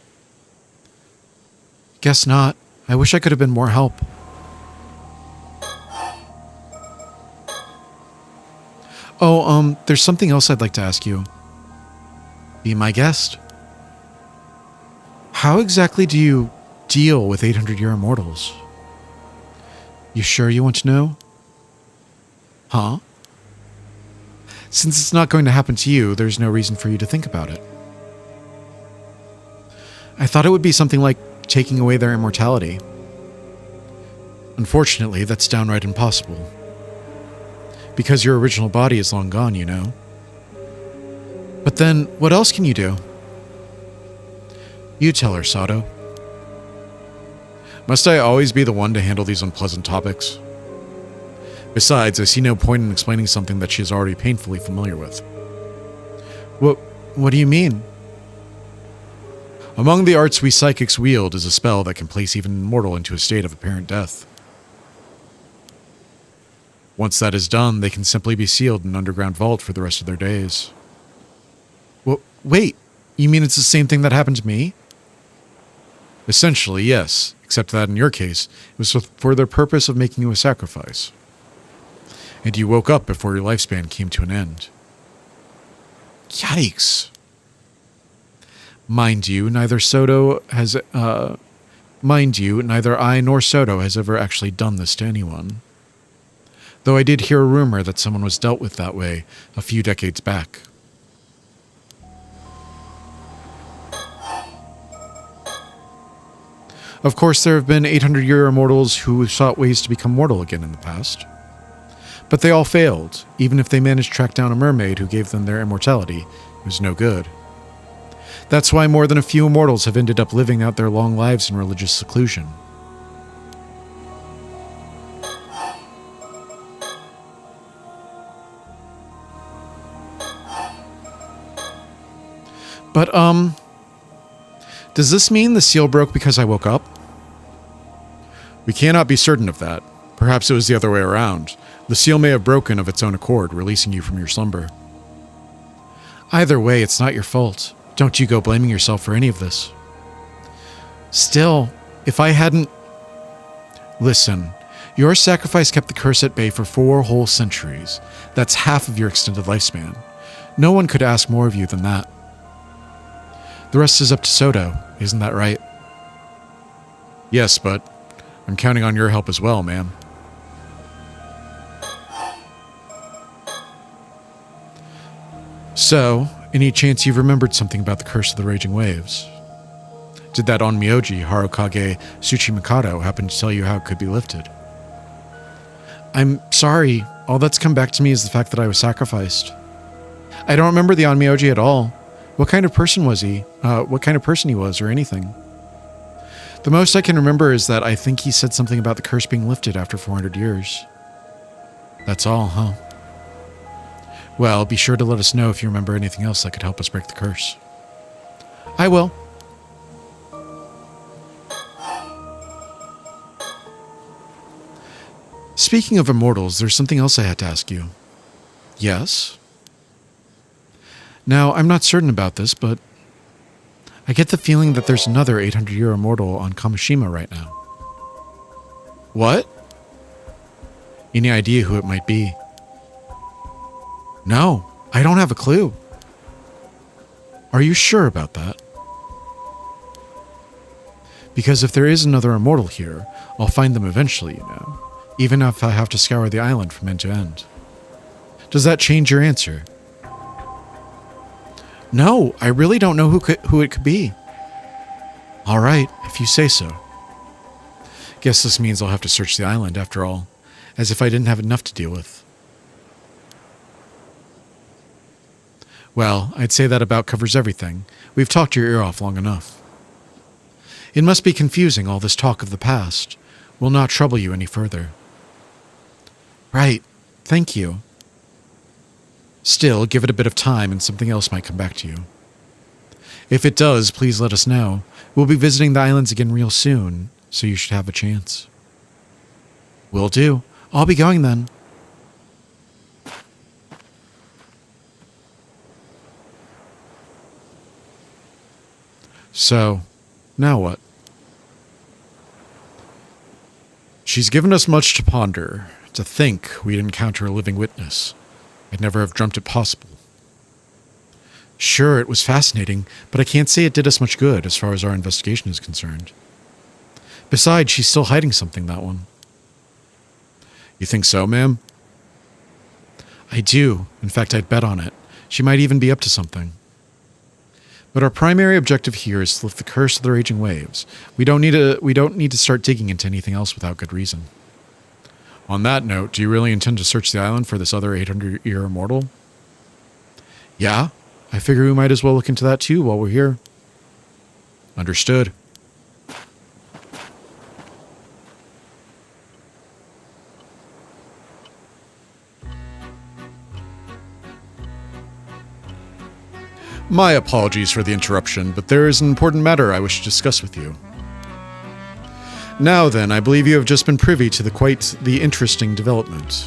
Guess not. I wish I could have been more help. There's something else I'd like to ask you. Be my guest. How exactly do you deal with 800-year immortals? You sure you want to know? Huh? Since it's not going to happen to you, there's no reason for you to think about it. I thought it would be something like taking away their immortality. Unfortunately, that's downright impossible. Because your original body is long gone, you know. But then, what else can you do? You tell her, Sato. Must I always be the one to handle these unpleasant topics? Besides, I see no point in explaining something that she is already painfully familiar with. What do you mean? Among the arts we psychics wield is a spell that can place even an immortal into a state of apparent death. Once that is done, they can simply be sealed in an underground vault for the rest of their days. Wait, you mean it's the same thing that happened to me? Essentially, yes, except that in your case, it was for the purpose of making you a sacrifice. And you woke up before your lifespan came to an end. Yikes. Mind you, neither I nor Soto has ever actually done this to anyone. Though I did hear a rumor that someone was dealt with that way a few decades back. Of course, there have been 800-year immortals who have sought ways to become mortal again in the past. But they all failed. Even if they managed to track down a mermaid who gave them their immortality, it was no good. That's why more than a few immortals have ended up living out their long lives in religious seclusion. But, does this mean the seal broke because I woke up? We cannot be certain of that. Perhaps it was the other way around. The seal may have broken of its own accord, releasing you from your slumber. Either way, it's not your fault. Don't you go blaming yourself for any of this. Still, if I hadn't... Listen, your sacrifice kept the curse at bay for 4 whole centuries. That's half of your extended lifespan. No one could ask more of you than that. The rest is up to Soto, isn't that right? Yes, but I'm counting on your help as well, ma'am. So, any chance you've remembered something about the Curse of the Raging Waves? Did that Onmyoji Harukage Tsuchimikado happen to tell you how it could be lifted? I'm sorry, all that's come back to me is the fact that I was sacrificed. I don't remember the Onmyoji at all. What kind of person was he? What kind of person he was, or anything. The most I can remember is that I think he said something about the curse being lifted after 400 years. That's all, huh? Well, be sure to let us know if you remember anything else that could help us break the curse. I will. Speaking of immortals, there's something else I had to ask you. Yes? Now, I'm not certain about this, but I get the feeling that there's another 800-year immortal on Kamishima right now. What? Any idea who it might be? No, I don't have a clue. Are you sure about that? Because if there is another immortal here, I'll find them eventually, you know, even if I have to scour the island from end to end. Does that change your answer? No, I really don't know who it could be. All right, if you say so. Guess this means I'll have to search the island after all, as if I didn't have enough to deal with. Well, I'd say that about covers everything. We've talked your ear off long enough. It must be confusing, all this talk of the past. We'll not trouble you any further. Right, thank you. Still, give it a bit of time and something else might come back to you. If it does, please let us know. We'll be visiting the islands again real soon, so you should have a chance. Will do. I'll be going then. So, now what? She's given us much to ponder. To think we'd encounter a living witness. I'd never have dreamt it possible. Sure, it was fascinating, but I can't say it did us much good as far as our investigation is concerned. Besides, she's still hiding something, that one. You think so, ma'am? I do. In fact, I'd bet on it. She might even be up to something. But our primary objective here is to lift the curse of the raging waves. We don't need to start digging into anything else without good reason. On that note, do you really intend to search the island for this other 800-year immortal? Yeah, I figure we might as well look into that too while we're here. Understood. My apologies for the interruption, but there is an important matter I wish to discuss with you. Now then, I believe you have just been privy to quite the interesting development.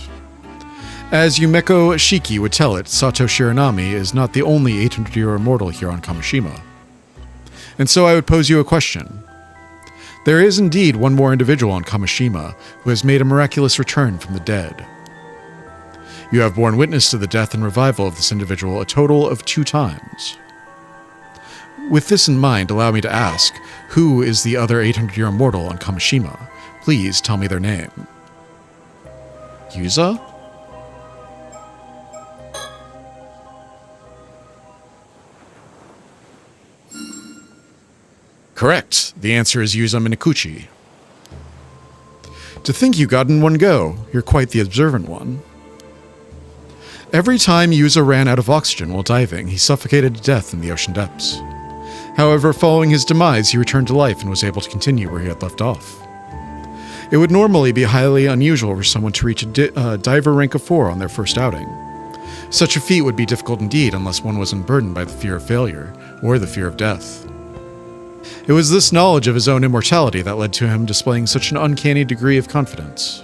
As Yumeko Shiki would tell it, Sato Shiranami is not the only 800-year immortal here on Kamishima. And so I would pose you a question. There is indeed one more individual on Kamishima who has made a miraculous return from the dead. You have borne witness to the death and revival of this individual a total of 2 times. With this in mind, allow me to ask, who is the other 800-year immortal on Kamishima? Please tell me their name. Yuza? Correct. The answer is Yuza Minakuchi. To think you got in one go. You're quite the observant one. Every time Yuza ran out of oxygen while diving, he suffocated to death in the ocean depths. However, following his demise, he returned to life and was able to continue where he had left off. It would normally be highly unusual for someone to reach a diver rank of 4 on their first outing. Such a feat would be difficult indeed unless one was unburdened by the fear of failure, or the fear of death. It was this knowledge of his own immortality that led to him displaying such an uncanny degree of confidence.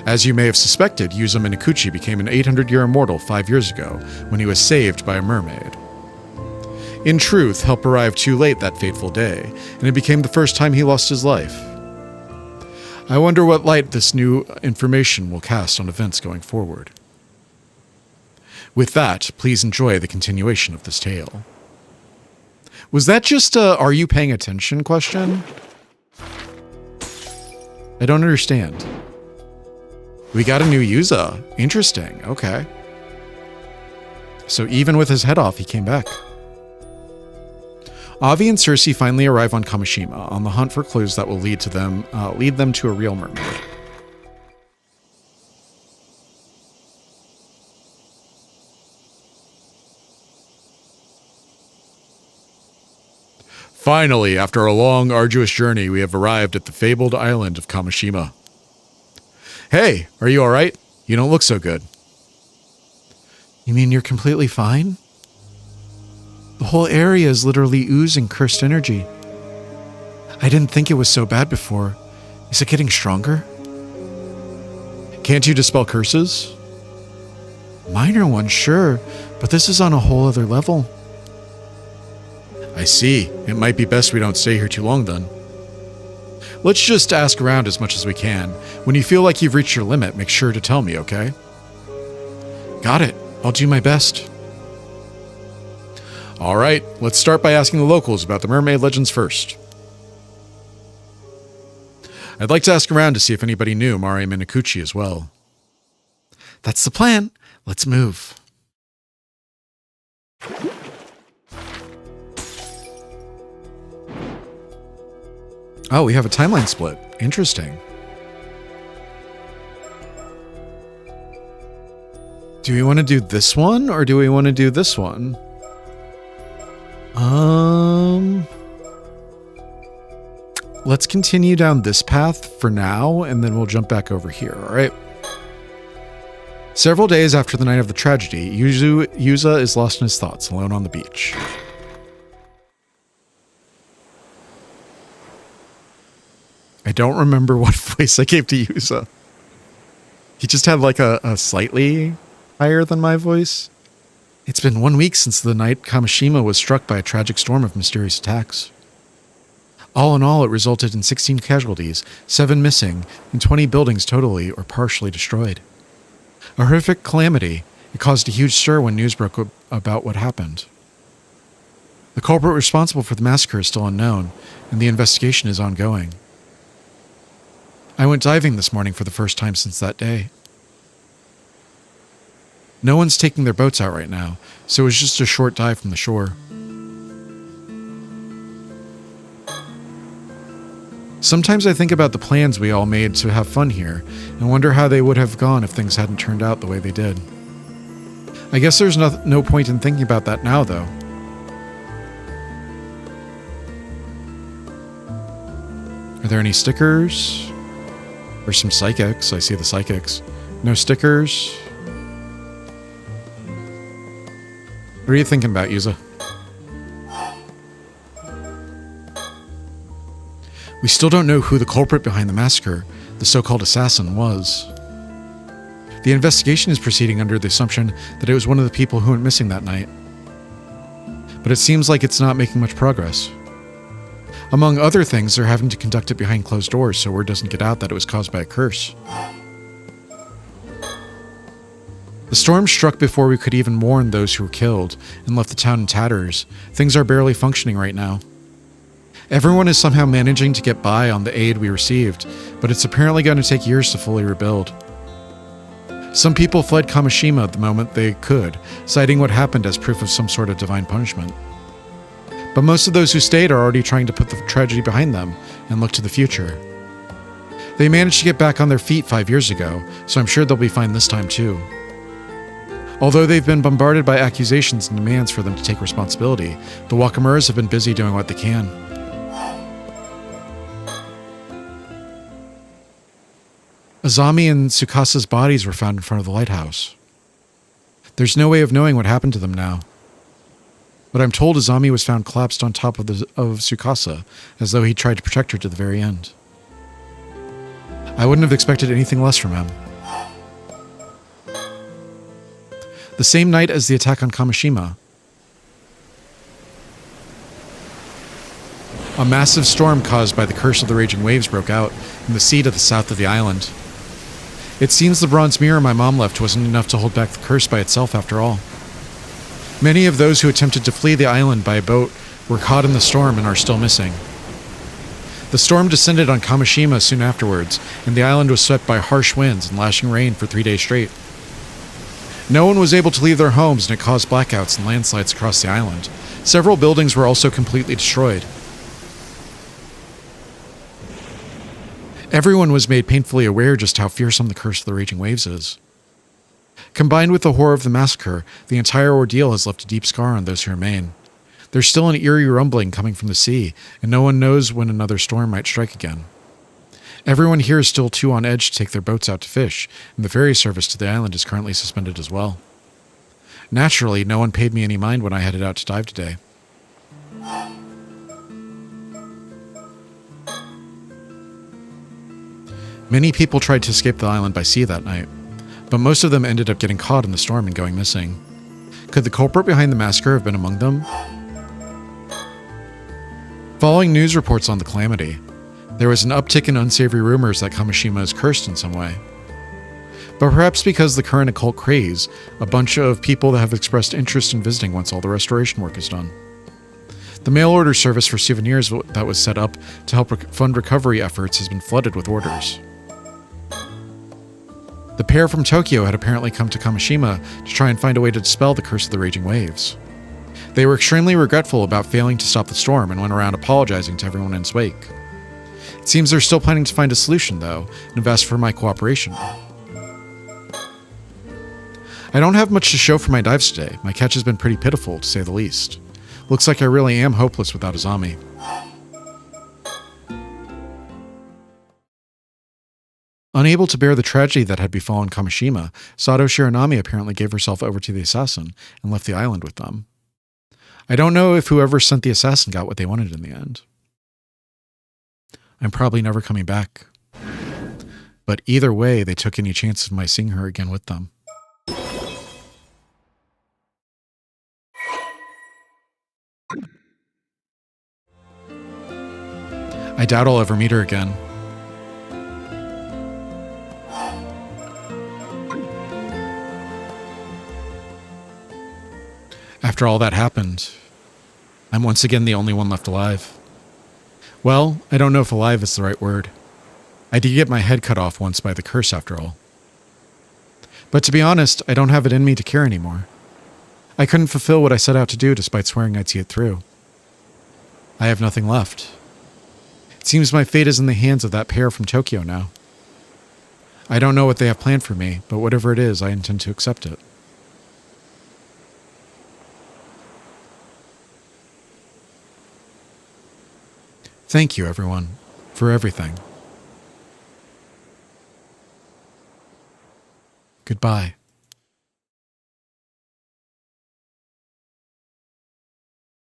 As you may have suspected, Yuzo Minakuchi became an 800-year immortal 5 years ago when he was saved by a mermaid. In truth, help arrived too late that fateful day, and it became the first time he lost his life. I wonder what light this new information will cast on events going forward. With that, please enjoy the continuation of this tale. Was that just a "are you paying attention" question? I don't understand. We got a new Yuza. Interesting. Okay. So even with his head off, he came back. Avi and Cersei finally arrive on Kamishima on the hunt for clues that will lead them to a real mermaid. Finally, after a long, arduous journey, we have arrived at the fabled island of Kamishima. Hey, are you all right? You don't look so good. You mean you're completely fine? The whole area is literally oozing cursed energy. I didn't think it was so bad before. Is it getting stronger? Can't you dispel curses? Minor ones, sure, but this is on a whole other level. I see. It might be best we don't stay here too long then. Let's just ask around as much as we can. When you feel like you've reached your limit, make sure to tell me, okay? Got it. I'll do my best. All right, let's start by asking the locals about the mermaid legends first. I'd like to ask around to see if anybody knew Mari Minakuchi as well. That's the plan. Let's move. Oh, we have a timeline split. Interesting. Do we want to do this one or do we want to do this one? Let's continue down this path for now, and then we'll jump back over here, all right? Several days after the night of the tragedy, Yuza is lost in his thoughts, alone on the beach. I don't remember what voice I gave to Yuza. He just had like a slightly higher than my voice. It's been 1 week since the night Kamishima was struck by a tragic storm of mysterious attacks. All in all, it resulted in 16 casualties, 7 missing, and 20 buildings totally or partially destroyed. A horrific calamity. It caused a huge stir when news broke about what happened. The culprit responsible for the massacre is still unknown, and the investigation is ongoing. I went diving this morning for the first time since that day. No one's taking their boats out right now, so it was just a short dive from the shore. Sometimes I think about the plans we all made to have fun here, and wonder how they would have gone if things hadn't turned out the way they did. I guess there's no point in thinking about that now, though. Are there any stickers? There's some psychics. I see the psychics. No stickers. What are you thinking about, Yuza? We still don't know who the culprit behind the massacre, the so-called assassin, was. The investigation is proceeding under the assumption that it was one of the people who went missing that night. But it seems like it's not making much progress. Among other things, they're having to conduct it behind closed doors so word doesn't get out that it was caused by a curse. The storm struck before we could even mourn those who were killed and left the town in tatters. Things are barely functioning right now. Everyone is somehow managing to get by on the aid we received, but it's apparently going to take years to fully rebuild. Some people fled Kamishima the moment they could, citing what happened as proof of some sort of divine punishment. But most of those who stayed are already trying to put the tragedy behind them and look to the future. They managed to get back on their feet 5 years ago, so I'm sure they'll be fine this time too. Although they've been bombarded by accusations and demands for them to take responsibility, the Wakamuras have been busy doing what they can. Azami and Tsukasa's bodies were found in front of the lighthouse. There's no way of knowing what happened to them now. But I'm told Azami was found collapsed on top of Tsukasa, as though he tried to protect her to the very end. I wouldn't have expected anything less from him. The same night as the attack on Kamishima, a massive storm caused by the curse of the raging waves broke out in the sea to the south of the island. It seems the bronze mirror my mom left wasn't enough to hold back the curse by itself after all. Many of those who attempted to flee the island by boat were caught in the storm and are still missing. The storm descended on Kamishima soon afterwards, and the island was swept by harsh winds and lashing rain for 3 days straight. No one was able to leave their homes, and it caused blackouts and landslides across the island. Several buildings were also completely destroyed. Everyone was made painfully aware just how fearsome the curse of the raging waves is. Combined with the horror of the massacre, the entire ordeal has left a deep scar on those who remain. There's still an eerie rumbling coming from the sea, and no one knows when another storm might strike again. Everyone here is still too on edge to take their boats out to fish, and the ferry service to the island is currently suspended as well. Naturally, no one paid me any mind when I headed out to dive today. Many people tried to escape the island by sea that night, but most of them ended up getting caught in the storm and going missing. Could the culprit behind the massacre have been among them? Following news reports on the calamity, there was an uptick in unsavory rumors that Kamishima is cursed in some way. But perhaps because of the current occult craze, a bunch of people that have expressed interest in visiting once all the restoration work is done. The mail order service for souvenirs that was set up to help fund recovery efforts has been flooded with orders. The pair from Tokyo had apparently come to Kamishima to try and find a way to dispel the curse of the raging waves. They were extremely regretful about failing to stop the storm and went around apologizing to everyone in its wake. It seems they're still planning to find a solution, though, and have asked for my cooperation. I don't have much to show for my dives today. My catch has been pretty pitiful, to say the least. Looks like I really am hopeless without Azami. Unable to bear the tragedy that had befallen Kamishima, Sato Shiranami apparently gave herself over to the assassin and left the island with them. I don't know if whoever sent the assassin got what they wanted in the end. I'm probably never coming back. But either way, they took any chance of my seeing her again with them. I doubt I'll ever meet her again. After all that happened, I'm once again the only one left alive. Well, I don't know if alive is the right word. I did get my head cut off once by the curse after all. But to be honest, I don't have it in me to care anymore. I couldn't fulfill what I set out to do despite swearing I'd see it through. I have nothing left. It seems my fate is in the hands of that pair from Tokyo now. I don't know what they have planned for me, but whatever it is, I intend to accept it. Thank you, everyone, for everything. Goodbye.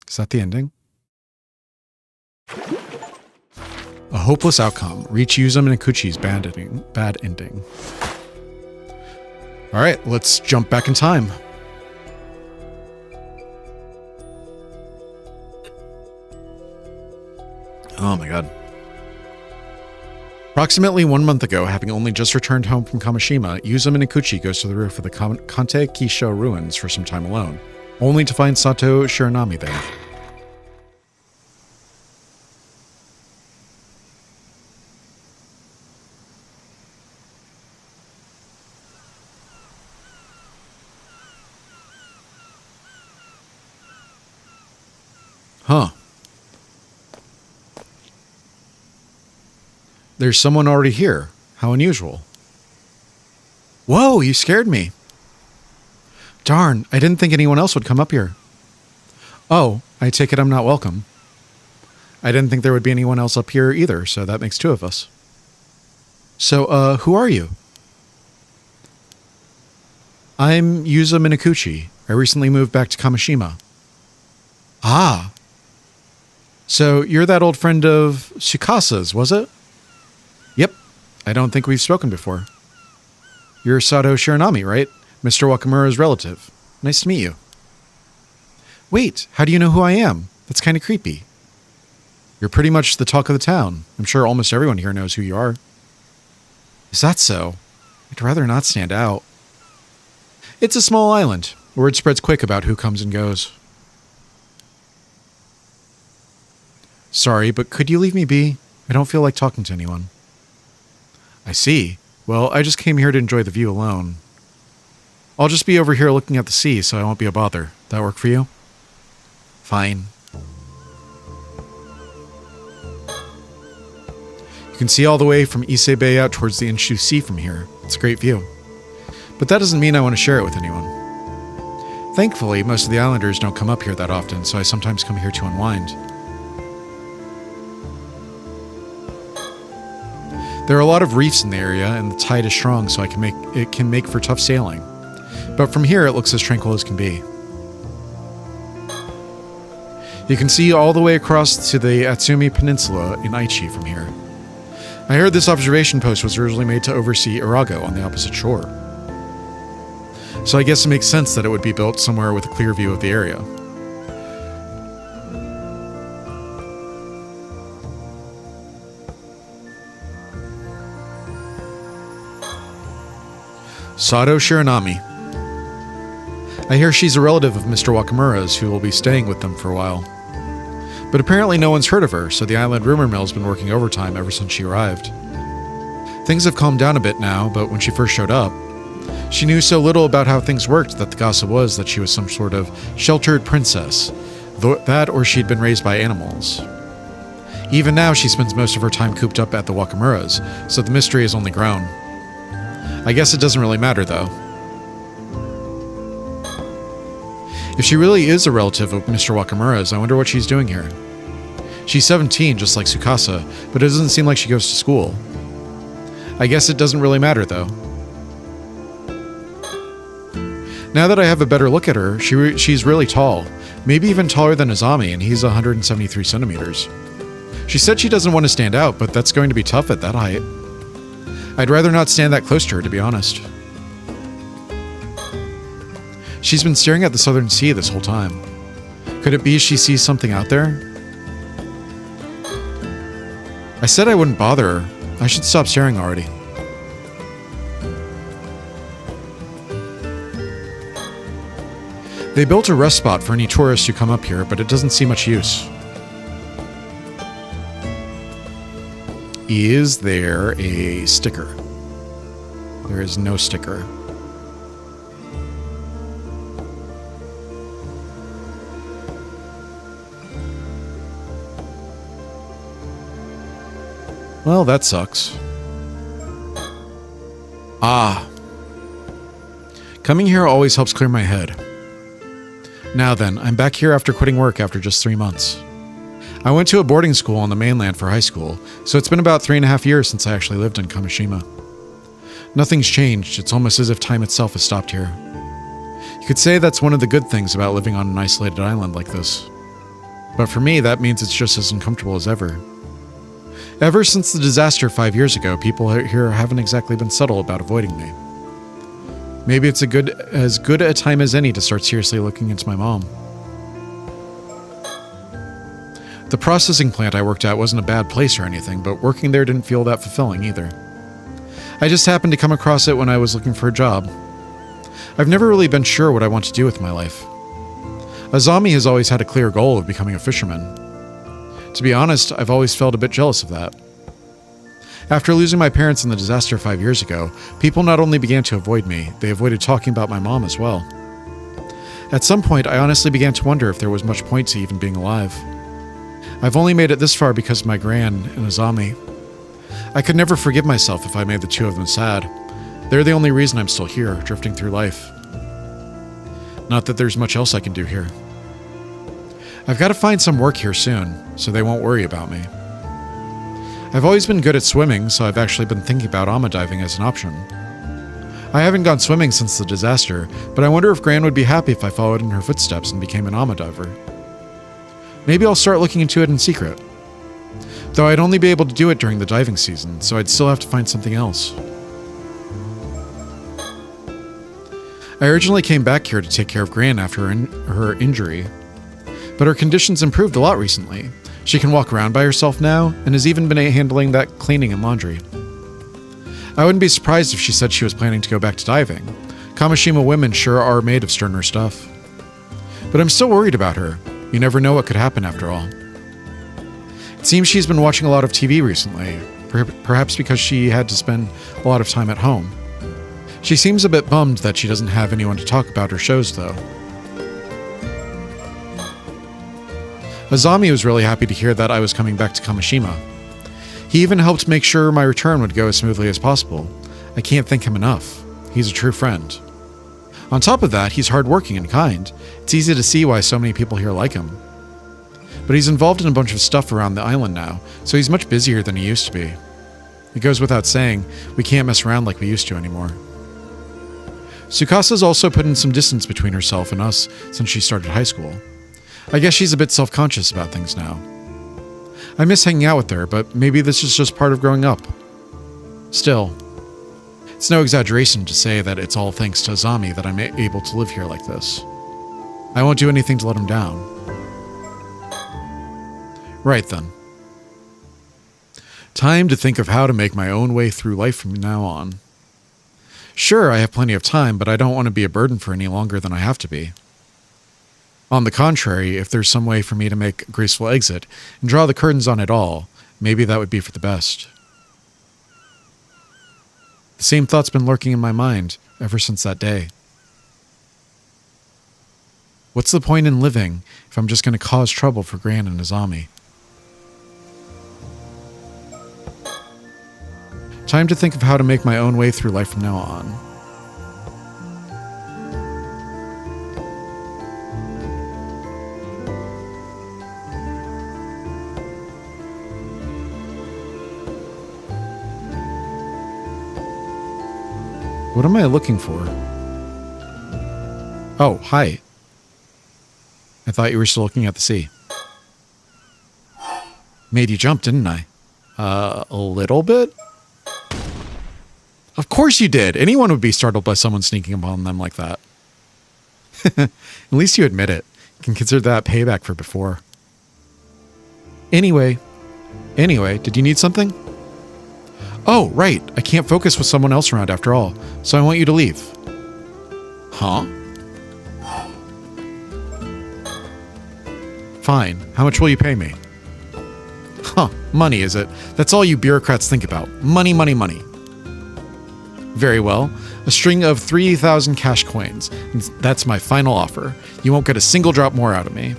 Is that the ending? A hopeless outcome. Reach Yuzum and Ikuchi's bad ending. Alright, let's jump back in time. Oh my god. Approximately 1 month ago, having only just returned home from Kamishima, Yuzum and Ikuchi goes to the roof of the Kante Kisho ruins for some time alone, only to find Sato Shiranami there. Huh. There's someone already here. How unusual. Whoa, you scared me. Darn, I didn't think anyone else would come up here. Oh, I take it I'm not welcome. I didn't think there would be anyone else up here either, so that makes two of us. So, who are you? I'm Yuza Minakuchi. I recently moved back to Kamishima. Ah. So you're that old friend of Sukasa's, was it? Yep. I don't think we've spoken before. You're Sato Shiranami, right? Mr. Wakamura's relative. Nice to meet you. Wait, how do you know who I am? That's kind of creepy. You're pretty much the talk of the town. I'm sure almost everyone here knows who you are. Is that so? I'd rather not stand out. It's a small island. Word spreads quick about who comes and goes. Sorry, but could you leave me be? I don't feel like talking to anyone. I see. Well, I just came here to enjoy the view alone. I'll just be over here looking at the sea, so I won't be a bother. That work for you? Fine. You can see all the way from Ise Bay out towards the Inshu Sea from here. It's a great view. But that doesn't mean I want to share it with anyone. Thankfully, most of the islanders don't come up here that often, so I sometimes come here to unwind. There are a lot of reefs in the area, and the tide is strong, so it can make for tough sailing. But from here, it looks as tranquil as can be. You can see all the way across to the Atsumi Peninsula in Aichi from here. I heard this observation post was originally made to oversee Urago on the opposite shore. So I guess it makes sense that it would be built somewhere with a clear view of the area. Sato Shiranami. I hear she's a relative of Mr. Wakamura's who will be staying with them for a while. But apparently no one's heard of her, so the island rumor mill's been working overtime ever since she arrived. Things have calmed down a bit now, but when she first showed up, she knew so little about how things worked that the gossip was that she was some sort of sheltered princess, that or she'd been raised by animals. Even now she spends most of her time cooped up at the Wakamura's, so the mystery has only grown. I guess it doesn't really matter, though. If she really is a relative of Mr. Wakamura's, I wonder what she's doing here. She's 17, just like Tsukasa, but it doesn't seem like she goes to school. I guess it doesn't really matter, though. Now that I have a better look at her, she's really tall, maybe even taller than Azami, and he's 173 centimeters. She said she doesn't want to stand out, but that's going to be tough at that height. I'd rather not stand that close to her, to be honest. She's been staring at the southern sea this whole time. Could it be she sees something out there? I said I wouldn't bother her. I should stop staring already. They built a rest spot for any tourists who come up here, but it doesn't see much use. Is there a sticker? There is no sticker. Well, that sucks. Ah. Coming here always helps clear my head. Now then, I'm back here after quitting work after just 3 months. I went to a boarding school on the mainland for high school, so it's been about 3.5 years since I actually lived in Kamishima. Nothing's changed. It's almost as if time itself has stopped here. You could say that's one of the good things about living on an isolated island like this. But for me, that means it's just as uncomfortable as ever. Ever since the disaster 5 years ago, people here haven't exactly been subtle about avoiding me. Maybe it's as good a time as any to start seriously looking into my mom. The processing plant I worked at wasn't a bad place or anything, but working there didn't feel that fulfilling either. I just happened to come across it when I was looking for a job. I've never really been sure what I want to do with my life. Azami has always had a clear goal of becoming a fisherman. To be honest, I've always felt a bit jealous of that. After losing my parents in the disaster 5 years ago, people not only began to avoid me, they avoided talking about my mom as well. At some point, I honestly began to wonder if there was much point to even being alive. I've only made it this far because of my gran and Azami. I could never forgive myself if I made the two of them sad. They're the only reason I'm still here, drifting through life. Not that there's much else I can do here. I've got to find some work here soon, so they won't worry about me. I've always been good at swimming, so I've actually been thinking about ama diving as an option. I haven't gone swimming since the disaster, but I wonder if Gran would be happy if I followed in her footsteps and became an ama diver. Maybe I'll start looking into it in secret. Though I'd only be able to do it during the diving season, so I'd still have to find something else. I originally came back here to take care of Gran after her injury, but her condition's improved a lot recently. She can walk around by herself now, and has even been handling that cleaning and laundry. I wouldn't be surprised if she said she was planning to go back to diving. Kamishima women sure are made of sterner stuff. But I'm still worried about her. You never know what could happen after all. It seems she's been watching a lot of TV recently, perhaps because she had to spend a lot of time at home. She seems a bit bummed that she doesn't have anyone to talk about her shows, though. Azami was really happy to hear that I was coming back to Kamishima. He even helped make sure my return would go as smoothly as possible. I can't thank him enough. He's a true friend. On top of that, he's hardworking and kind. It's easy to see why so many people here like him. But he's involved in a bunch of stuff around the island now, so he's much busier than he used to be. It goes without saying, we can't mess around like we used to anymore. Tsukasa's also put in some distance between herself and us since she started high school. I guess she's a bit self-conscious about things now. I miss hanging out with her, but maybe this is just part of growing up. Still, it's no exaggeration to say that it's all thanks to Azami that I'm able to live here like this. I won't do anything to let him down. Right then. Time to think of how to make my own way through life from now on. Sure, I have plenty of time, but I don't want to be a burden for any longer than I have to be. On the contrary, if there's some way for me to make a graceful exit and draw the curtains on it all, maybe that would be for the best. The same thought's been lurking in my mind ever since that day. What's the point in living if I'm just going to cause trouble for Gran and Azami? Time to think of how to make my own way through life from now on. What am I looking for? Oh, hi. I thought you were still looking at the sea. Made you jump, didn't I? A little bit? Of course you did. Anyone would be startled by someone sneaking upon them like that. At least you admit it. You can consider that payback for before. Anyway, did you need something? Oh, right. I can't focus with someone else around after all, so I want you to leave. Huh? Fine. How much will you pay me? Huh. Money, is it? That's all you bureaucrats think about. Money, money, money. Very well. A string of 3,000 cash coins. That's my final offer. You won't get a single drop more out of me.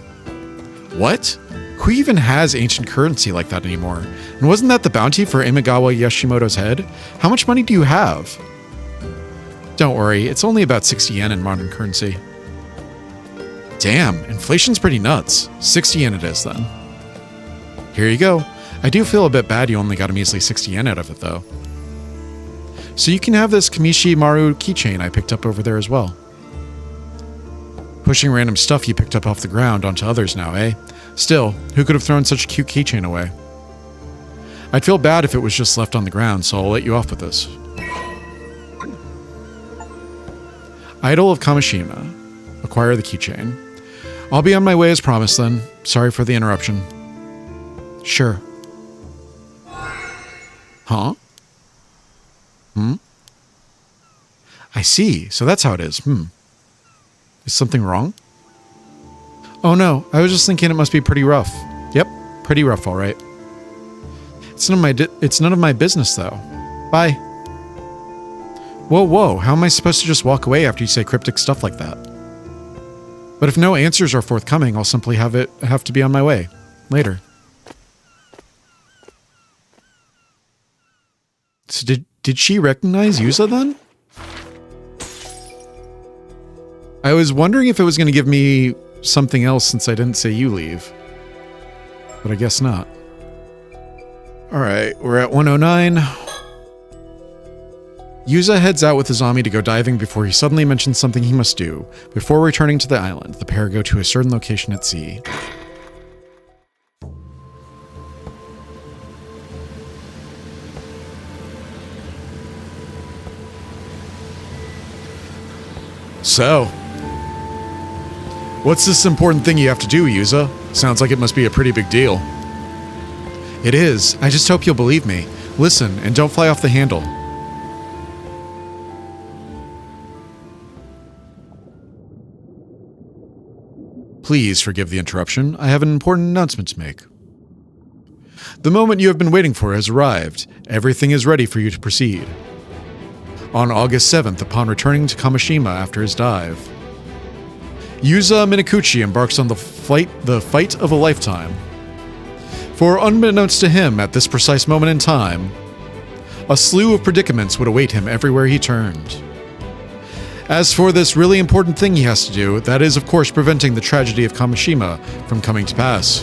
What? Who even has ancient currency like that anymore? And wasn't that the bounty for Imagawa Yoshimoto's head? How much money do you have? Don't worry, it's only about 60 yen in modern currency. Damn, inflation's pretty nuts. 60 yen it is then. Here you go. I do feel a bit bad you only got a measly 60 yen out of it though. So you can have this Kamishi Maru keychain I picked up over there as well. Pushing random stuff you picked up off the ground onto others now, eh? Still, who could have thrown such a cute keychain away? I'd feel bad if it was just left on the ground, so I'll let you off with this. Idol of Kamishima. Acquire the keychain. I'll be on my way as promised then. Sorry for the interruption. Sure. Huh? I see. So that's how it is. Is something wrong? Oh no, I was just thinking it must be pretty rough. Yep, pretty rough, all right. It's none of my business, though. Bye. Whoa, how am I supposed to just walk away after you say cryptic stuff like that? But if no answers are forthcoming, I'll simply have to be on my way. Later. So did she recognize Yuza then? I was wondering if it was going to give me something else since I didn't say you leave. But I guess not. Alright, we're at 109. Yuza heads out with Azami to go diving before he suddenly mentions something he must do. Before returning to the island, the pair go to a certain location at sea. So, what's this important thing you have to do, Yuza? Sounds like it must be a pretty big deal. It is. I just hope you'll believe me. Listen, and don't fly off the handle. Please forgive the interruption. I have an important announcement to make. The moment you have been waiting for has arrived. Everything is ready for you to proceed. On August 7th, upon returning to Kamishima after his dive, Yuza Minakuchi embarks on the fight of a lifetime. For unbeknownst to him at this precise moment in time, a slew of predicaments would await him everywhere he turned. As for this really important thing he has to do, that is of course preventing the tragedy of Kamishima from coming to pass.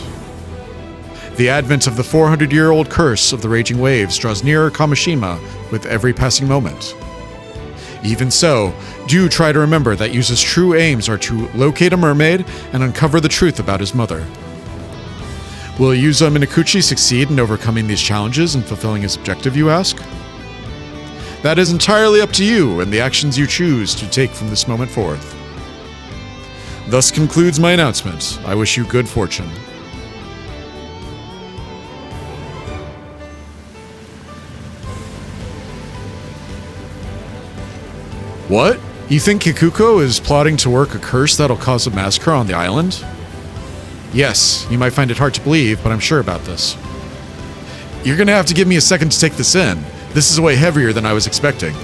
The advent of the 400-year-old curse of the raging waves draws nearer Kamishima with every passing moment. Even so, do try to remember that Yuza's true aims are to locate a mermaid and uncover the truth about his mother. Will Yuza Minakuchi succeed in overcoming these challenges and fulfilling his objective, you ask? That is entirely up to you and the actions you choose to take from this moment forth. Thus concludes my announcement. I wish you good fortune. What? You think Kikuko is plotting to work a curse that'll cause a massacre on the island? Yes, you might find it hard to believe, but I'm sure about this. You're gonna have to give me a second to take this in. This is way heavier than I was expecting.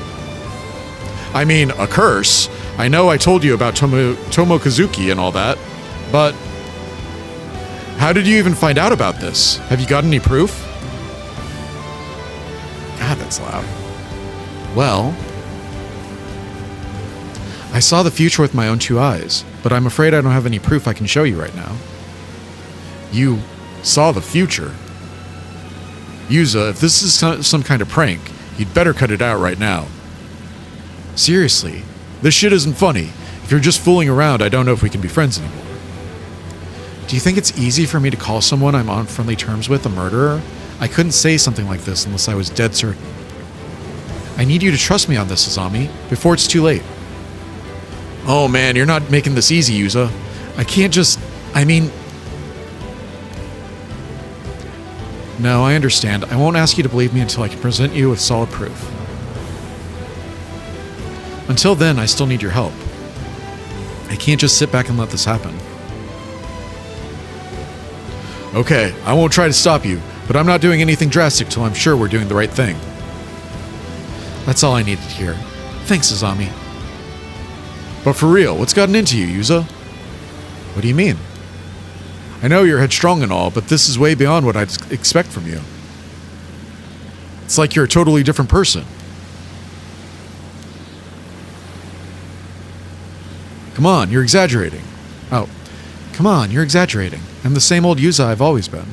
I mean, a curse. I know I told you about Tomokazuki and all that, but how did you even find out about this? Have you got any proof? God, that's loud. Well, I saw the future with my own two eyes, but I'm afraid I don't have any proof I can show you right now. You saw the future? Yuza, if this is some kind of prank, you'd better cut it out right now. Seriously, this shit isn't funny. If you're just fooling around, I don't know if we can be friends anymore. Do you think it's easy for me to call someone I'm on friendly terms with a murderer? I couldn't say something like this unless I was dead certain. I need you to trust me on this, Azami, before it's too late. Oh man, you're not making this easy, Yuza. I can't just... No, I understand. I won't ask you to believe me until I can present you with solid proof. Until then, I still need your help. I can't just sit back and let this happen. Okay, I won't try to stop you, but I'm not doing anything drastic till I'm sure we're doing the right thing. That's all I needed to hear. Thanks, Azami. But for real, what's gotten into you, Yuza? What do you mean? I know you're headstrong and all, but this is way beyond what I'd expect from you. It's like you're a totally different person. Come on, you're exaggerating. Oh, come on, you're exaggerating. I'm the same old Yuza I've always been.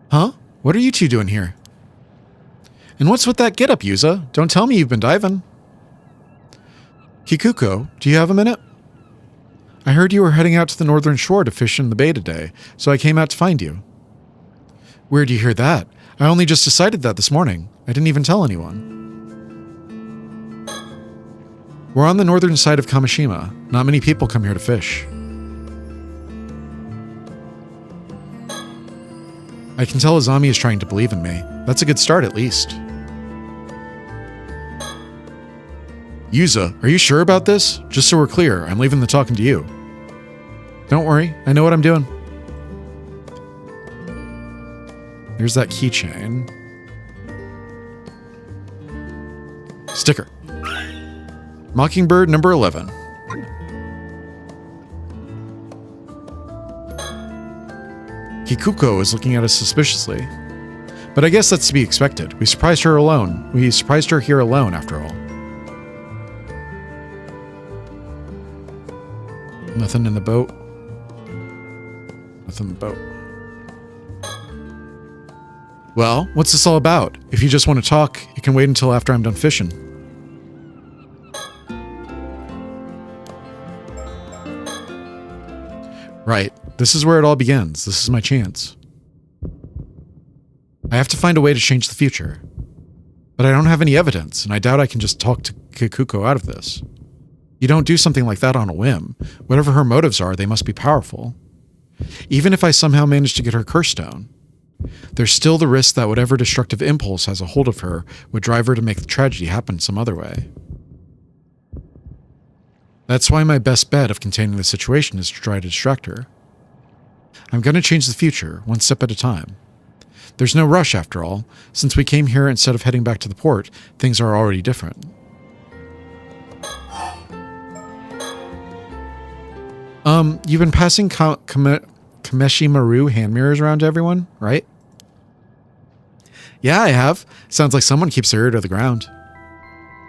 Huh? What are you two doing here? And what's with that getup, Yuza? Don't tell me you've been diving. Kikuko, do you have a minute? I heard you were heading out to the northern shore to fish in the bay today, so I came out to find you. Where'd you hear that? I only just decided that this morning. I didn't even tell anyone. We're on the northern side of Kamishima. Not many people come here to fish. I can tell Azami is trying to believe in me. That's a good start, at least. Yuza, are you sure about this? Just so we're clear, I'm leaving the talking to you. Don't worry, I know what I'm doing. Here's that keychain. Sticker. Mockingbird number 11. Kikuko is looking at us suspiciously. But I guess that's to be expected. We surprised her alone. We surprised her here alone, after all. Nothing in the boat. Nothing in the boat. Well, what's this all about? If you just want to talk, you can wait until after I'm done fishing. Right. This is where it all begins. This is my chance. I have to find a way to change the future. But I don't have any evidence, and I doubt I can just talk to Kikuko out of this. You don't do something like that on a whim. Whatever her motives are, they must be powerful. Even if I somehow manage to get her curse down, there's still the risk that whatever destructive impulse has a hold of her would drive her to make the tragedy happen some other way. That's why my best bet of containing the situation is to try to distract her. I'm going to change the future, one step at a time. There's no rush, after all. Since we came here instead of heading back to the port, things are already different. You've been passing Kameshi Maru hand mirrors around to everyone, right? Yeah, I have. Sounds like someone keeps their ear to the ground.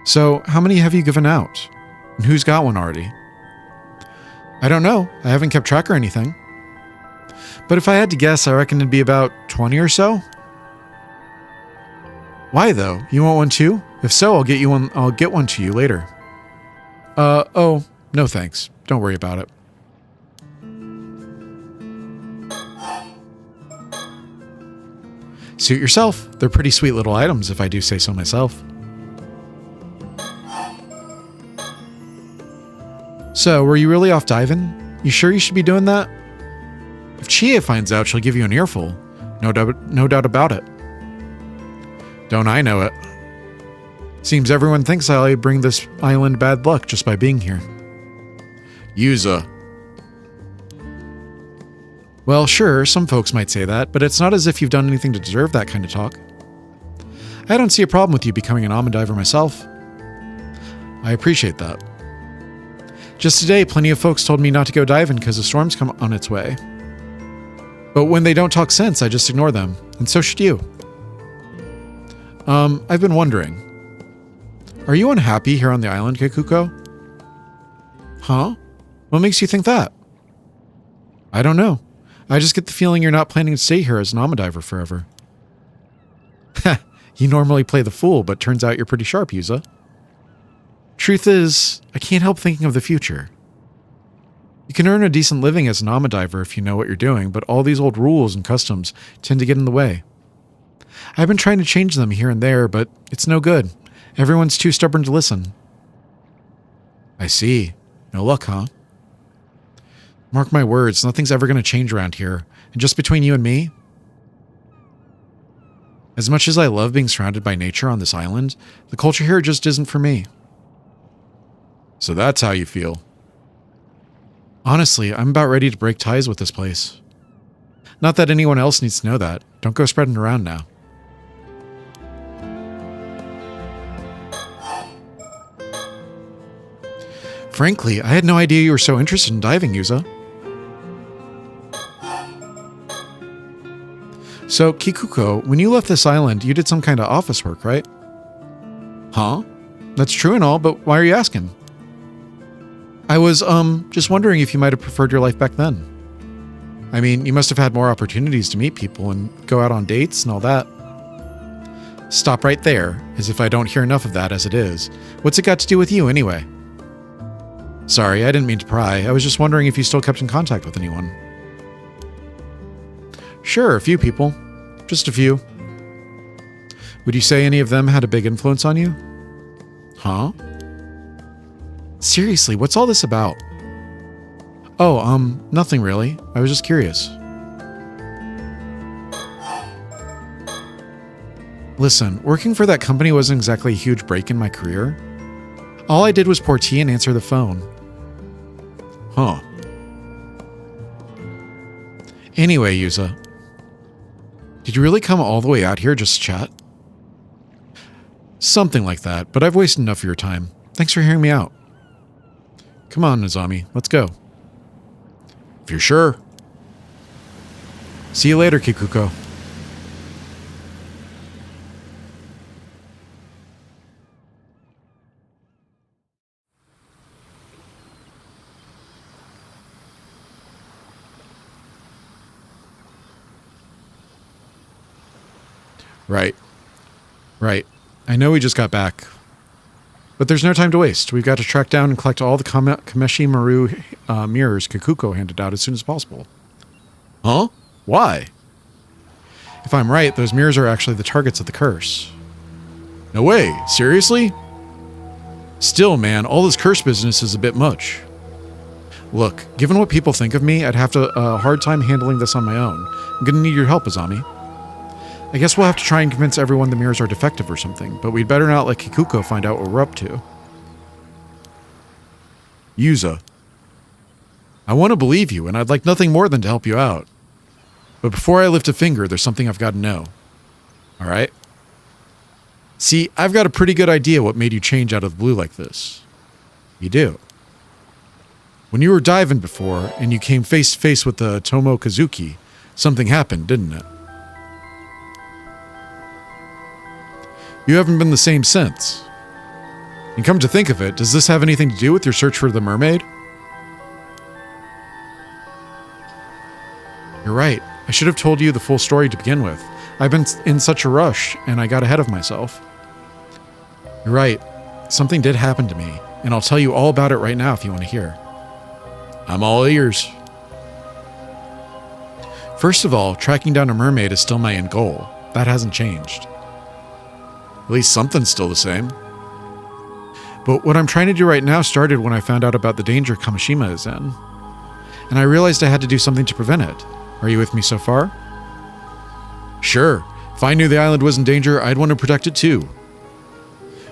So, how many have you given out? And who's got one already? I don't know. I haven't kept track or anything. But if I had to guess, I reckon it'd be about 20 or so. Why, though? You want one too? If so, I'll get one to you later. Oh, no thanks. Don't worry about it. Suit yourself. They're pretty sweet little items, if I do say so myself. So, were you really off diving? You sure you should be doing that? If Chia finds out, she'll give you an earful. No doubt about it. Don't I know it? Seems everyone thinks I bring this island bad luck just by being here. Yuza. Well, sure, some folks might say that, but it's not as if you've done anything to deserve that kind of talk. I don't see a problem with you becoming an almond diver myself. I appreciate that. Just today, plenty of folks told me not to go diving because a storm's come on its way. But when they don't talk sense, I just ignore them, and so should you. I've been wondering. Are you unhappy here on the island, Kikuko? Huh? What makes you think that? I don't know. I just get the feeling you're not planning to stay here as an almond diver forever. Heh, you normally play the fool, but turns out you're pretty sharp, Yuza. Truth is, I can't help thinking of the future. You can earn a decent living as an almond diver if you know what you're doing, but all these old rules and customs tend to get in the way. I've been trying to change them here and there, but it's no good. Everyone's too stubborn to listen. I see. No luck, huh? Mark my words, nothing's ever going to change around here. And just between you and me, as much as I love being surrounded by nature on this island, the culture here just isn't for me. So that's how you feel. Honestly, I'm about ready to break ties with this place. Not that anyone else needs to know that. Don't go spreading it around now. Frankly, I had no idea you were so interested in diving, Yuza. So, Kikuko, when you left this island, you did some kind of office work, right? Huh? That's true and all, but why are you asking? I was, just wondering if you might have preferred your life back then. I mean, you must have had more opportunities to meet people and go out on dates and all that. Stop right there, as if I don't hear enough of that as it is. What's it got to do with you, anyway? Sorry, I didn't mean to pry. I was just wondering if you still kept in contact with anyone. Sure, a few people. Just a few. Would you say any of them had a big influence on you? Huh? Seriously, what's all this about? Oh, nothing really. I was just curious. Listen, working for that company wasn't exactly a huge break in my career. All I did was pour tea and answer the phone. Huh. Anyway, Yuza. Did you really come all the way out here just to chat? Something like that, but I've wasted enough of your time. Thanks for hearing me out. Come on, Nozomi, let's go. If you're sure. See you later, Kikuko. Right. I know we just got back. But there's no time to waste. We've got to track down and collect all the Kameshi Maru mirrors Kikuko handed out as soon as possible. Huh? Why? If I'm right, those mirrors are actually the targets of the curse. No way. Seriously? Still, man, all this curse business is a bit much. Look, given what people think of me, I'd have a hard time handling this on my own. I'm gonna need your help, Azami. I guess we'll have to try and convince everyone the mirrors are defective or something, but we'd better not let Kikuko find out what we're up to. Yuza. I want to believe you, and I'd like nothing more than to help you out. But before I lift a finger, there's something I've got to know. Alright? See, I've got a pretty good idea what made you change out of the blue like this. You do. When you were diving before, and you came face to face with the Tomo Kazuki, something happened, didn't it? You haven't been the same since. And come to think of it, does this have anything to do with your search for the mermaid? You're right. I should have told you the full story to begin with. I've been in such a rush, and I got ahead of myself. You're right. Something did happen to me, and I'll tell you all about it right now if you want to hear. I'm all ears. First of all, tracking down a mermaid is still my end goal. That hasn't changed. At least something's still the same. But what I'm trying to do right now started when I found out about the danger Kamishima is in. And I realized I had to do something to prevent it. Are you with me so far? Sure. If I knew the island was in danger, I'd want to protect it too.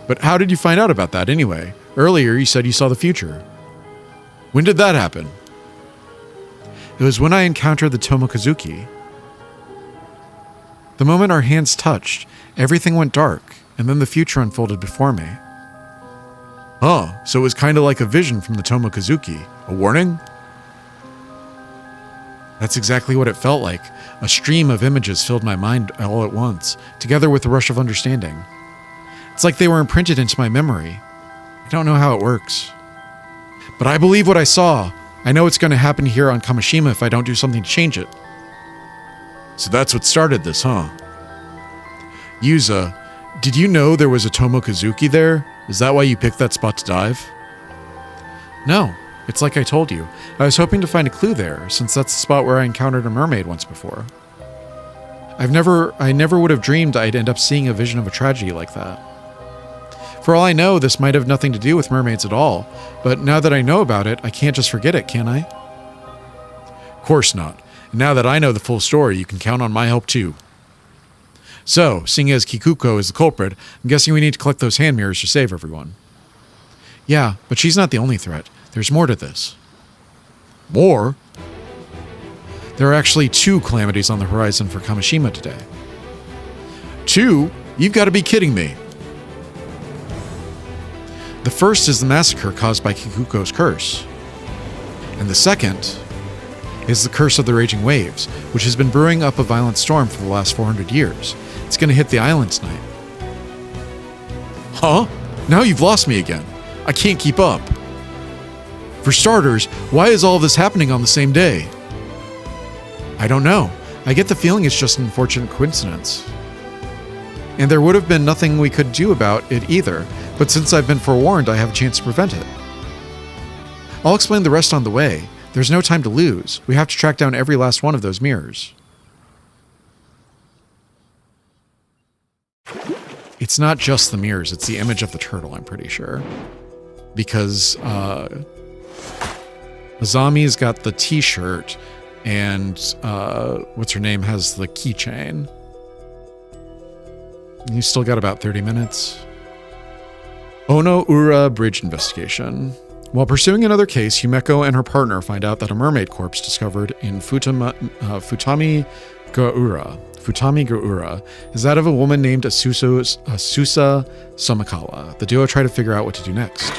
But how did you find out about that anyway? Earlier you said you saw the future. When did that happen? It was when I encountered the Tomo Kazuki. The moment our hands touched, everything went dark, and then the future unfolded before me. Oh, so it was kind of like a vision from the Tomo Kazuki. A warning? That's exactly what it felt like. A stream of images filled my mind all at once, together with a rush of understanding. It's like they were imprinted into my memory. I don't know how it works. But I believe what I saw. I know it's going to happen here on Kamishima if I don't do something to change it. So that's what started this, huh? Yuza, did you know there was a Tomo Kazuki there? Is that why you picked that spot to dive? No, it's like I told you. I was hoping to find a clue there, since that's the spot where I encountered a mermaid once before. I never would have dreamed I'd end up seeing a vision of a tragedy like that. For all I know, this might have nothing to do with mermaids at all, but now that I know about it, I can't just forget it, can I? Of course not. And now that I know the full story, you can count on my help too. So, seeing as Kikuko is the culprit, I'm guessing we need to collect those hand mirrors to save everyone. Yeah, but she's not the only threat. There's more to this. More? There are actually 2 calamities on the horizon for Kamishima today. 2? You've got to be kidding me. The first is the massacre caused by Kikuko's curse. And the second is the curse of the raging waves, which has been brewing up a violent storm for the last 400 years. It's going to hit the island tonight. Huh? Now you've lost me again. I can't keep up. For starters, why is all of this happening on the same day? I don't know. I get the feeling it's just an unfortunate coincidence. And there would have been nothing we could do about it either, but since I've been forewarned, I have a chance to prevent it. I'll explain the rest on the way. There's no time to lose. We have to track down every last one of those mirrors. It's not just the mirrors, it's the image of the turtle, I'm pretty sure. Because Azami's got the t-shirt, and what's her name has the keychain. You still got about 30 minutes. Ono-ura Bridge Investigation. While pursuing another case, Himeko and her partner find out that a mermaid corpse discovered in Futami Gaura is that of a woman named Asusa Somakawa. The duo try to figure out what to do next.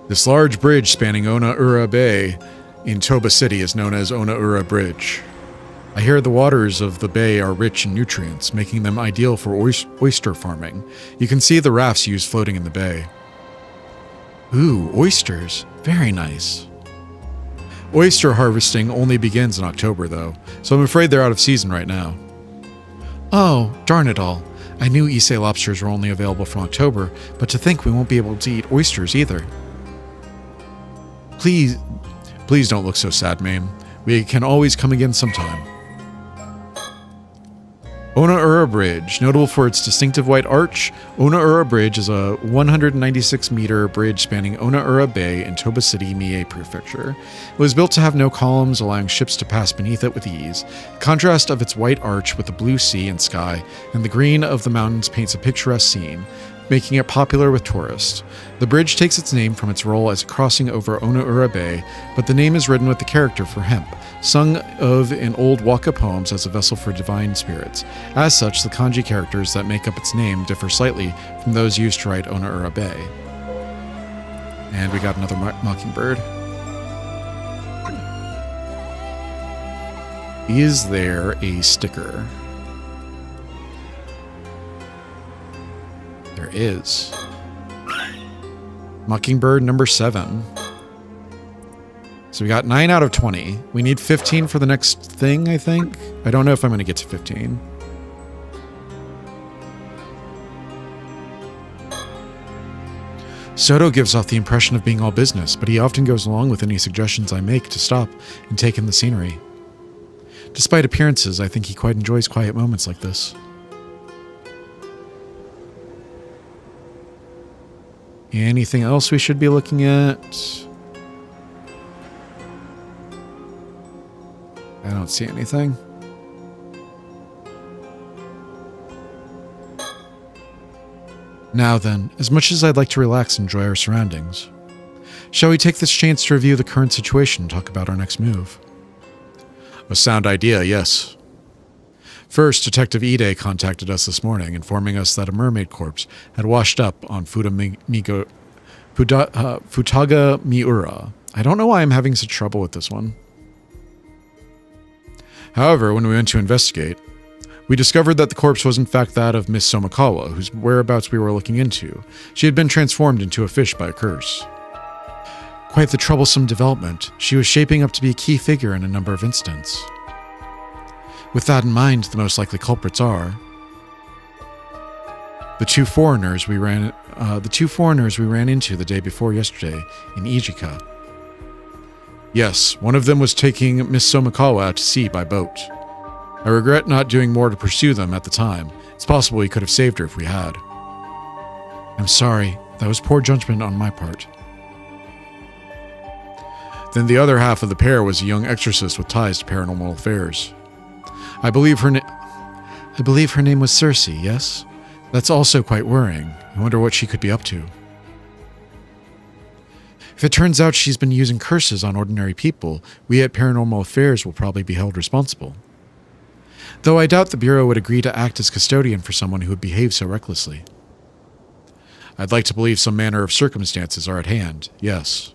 This large bridge spanning Ono-ura Bay in Toba City is known as Ono-ura Bridge. I hear the waters of the bay are rich in nutrients, making them ideal for oyster farming. You can see the rafts used floating in the bay. Ooh, oysters. Very nice. Oyster harvesting only begins in October, though, so I'm afraid they're out of season right now. Oh, darn it all. I knew Issei lobsters were only available from October, but to think we won't be able to eat oysters either. Please don't look so sad, Mame. We can always come again sometime. Onaura Bridge. Notable for its distinctive white arch, Onaura Bridge is a 196-meter bridge spanning Onaura Bay in Toba City, Mie Prefecture. It was built to have no columns, allowing ships to pass beneath it with ease. The contrast of its white arch with the blue sea and sky and the green of the mountains paints a picturesque scene, making it popular with tourists. The bridge takes its name from its role as a crossing over Onaura Bay, but the name is written with the character for hemp, sung of in old waka poems as a vessel for divine spirits. As such, the kanji characters that make up its name differ slightly from those used to write Onaura Bay. And we got another mockingbird. Is there a sticker? There is. Mockingbird number 7. So we got 9 out of 20. We need 15 for the next thing, I think. I don't know if I'm going to get to 15. Soto gives off the impression of being all business, but he often goes along with any suggestions I make to stop and take in the scenery. Despite appearances, I think he quite enjoys quiet moments like this. Anything else we should be looking at? I don't see anything. Now then, as much as I'd like to relax and enjoy our surroundings, shall we take this chance to review the current situation and talk about our next move? A sound idea, yes. First, Detective Ide contacted us this morning, informing us that a mermaid corpse had washed up on Futaga Miura. I don't know why I'm having such trouble with this one. However, when we went to investigate, we discovered that the corpse was in fact that of Miss Somakawa, whose whereabouts we were looking into. She had been transformed into a fish by a curse. Quite the troublesome development. She was shaping up to be a key figure in a number of incidents. With that in mind, the most likely culprits are the two foreigners we ran into the day before yesterday in Ijika. Yes, one of them was taking Miss Somakawa out to sea by boat. I regret not doing more to pursue them at the time. It's possible we could have saved her if we had. I'm sorry, that was poor judgment on my part. Then the other half of the pair was a young exorcist with ties to paranormal affairs. I believe her name was Circe, yes? That's also quite worrying. I wonder what she could be up to. If it turns out she's been using curses on ordinary people, we at Paranormal Affairs will probably be held responsible. Though I doubt the Bureau would agree to act as custodian for someone who would behave so recklessly. I'd like to believe some manner of circumstances are at hand, yes.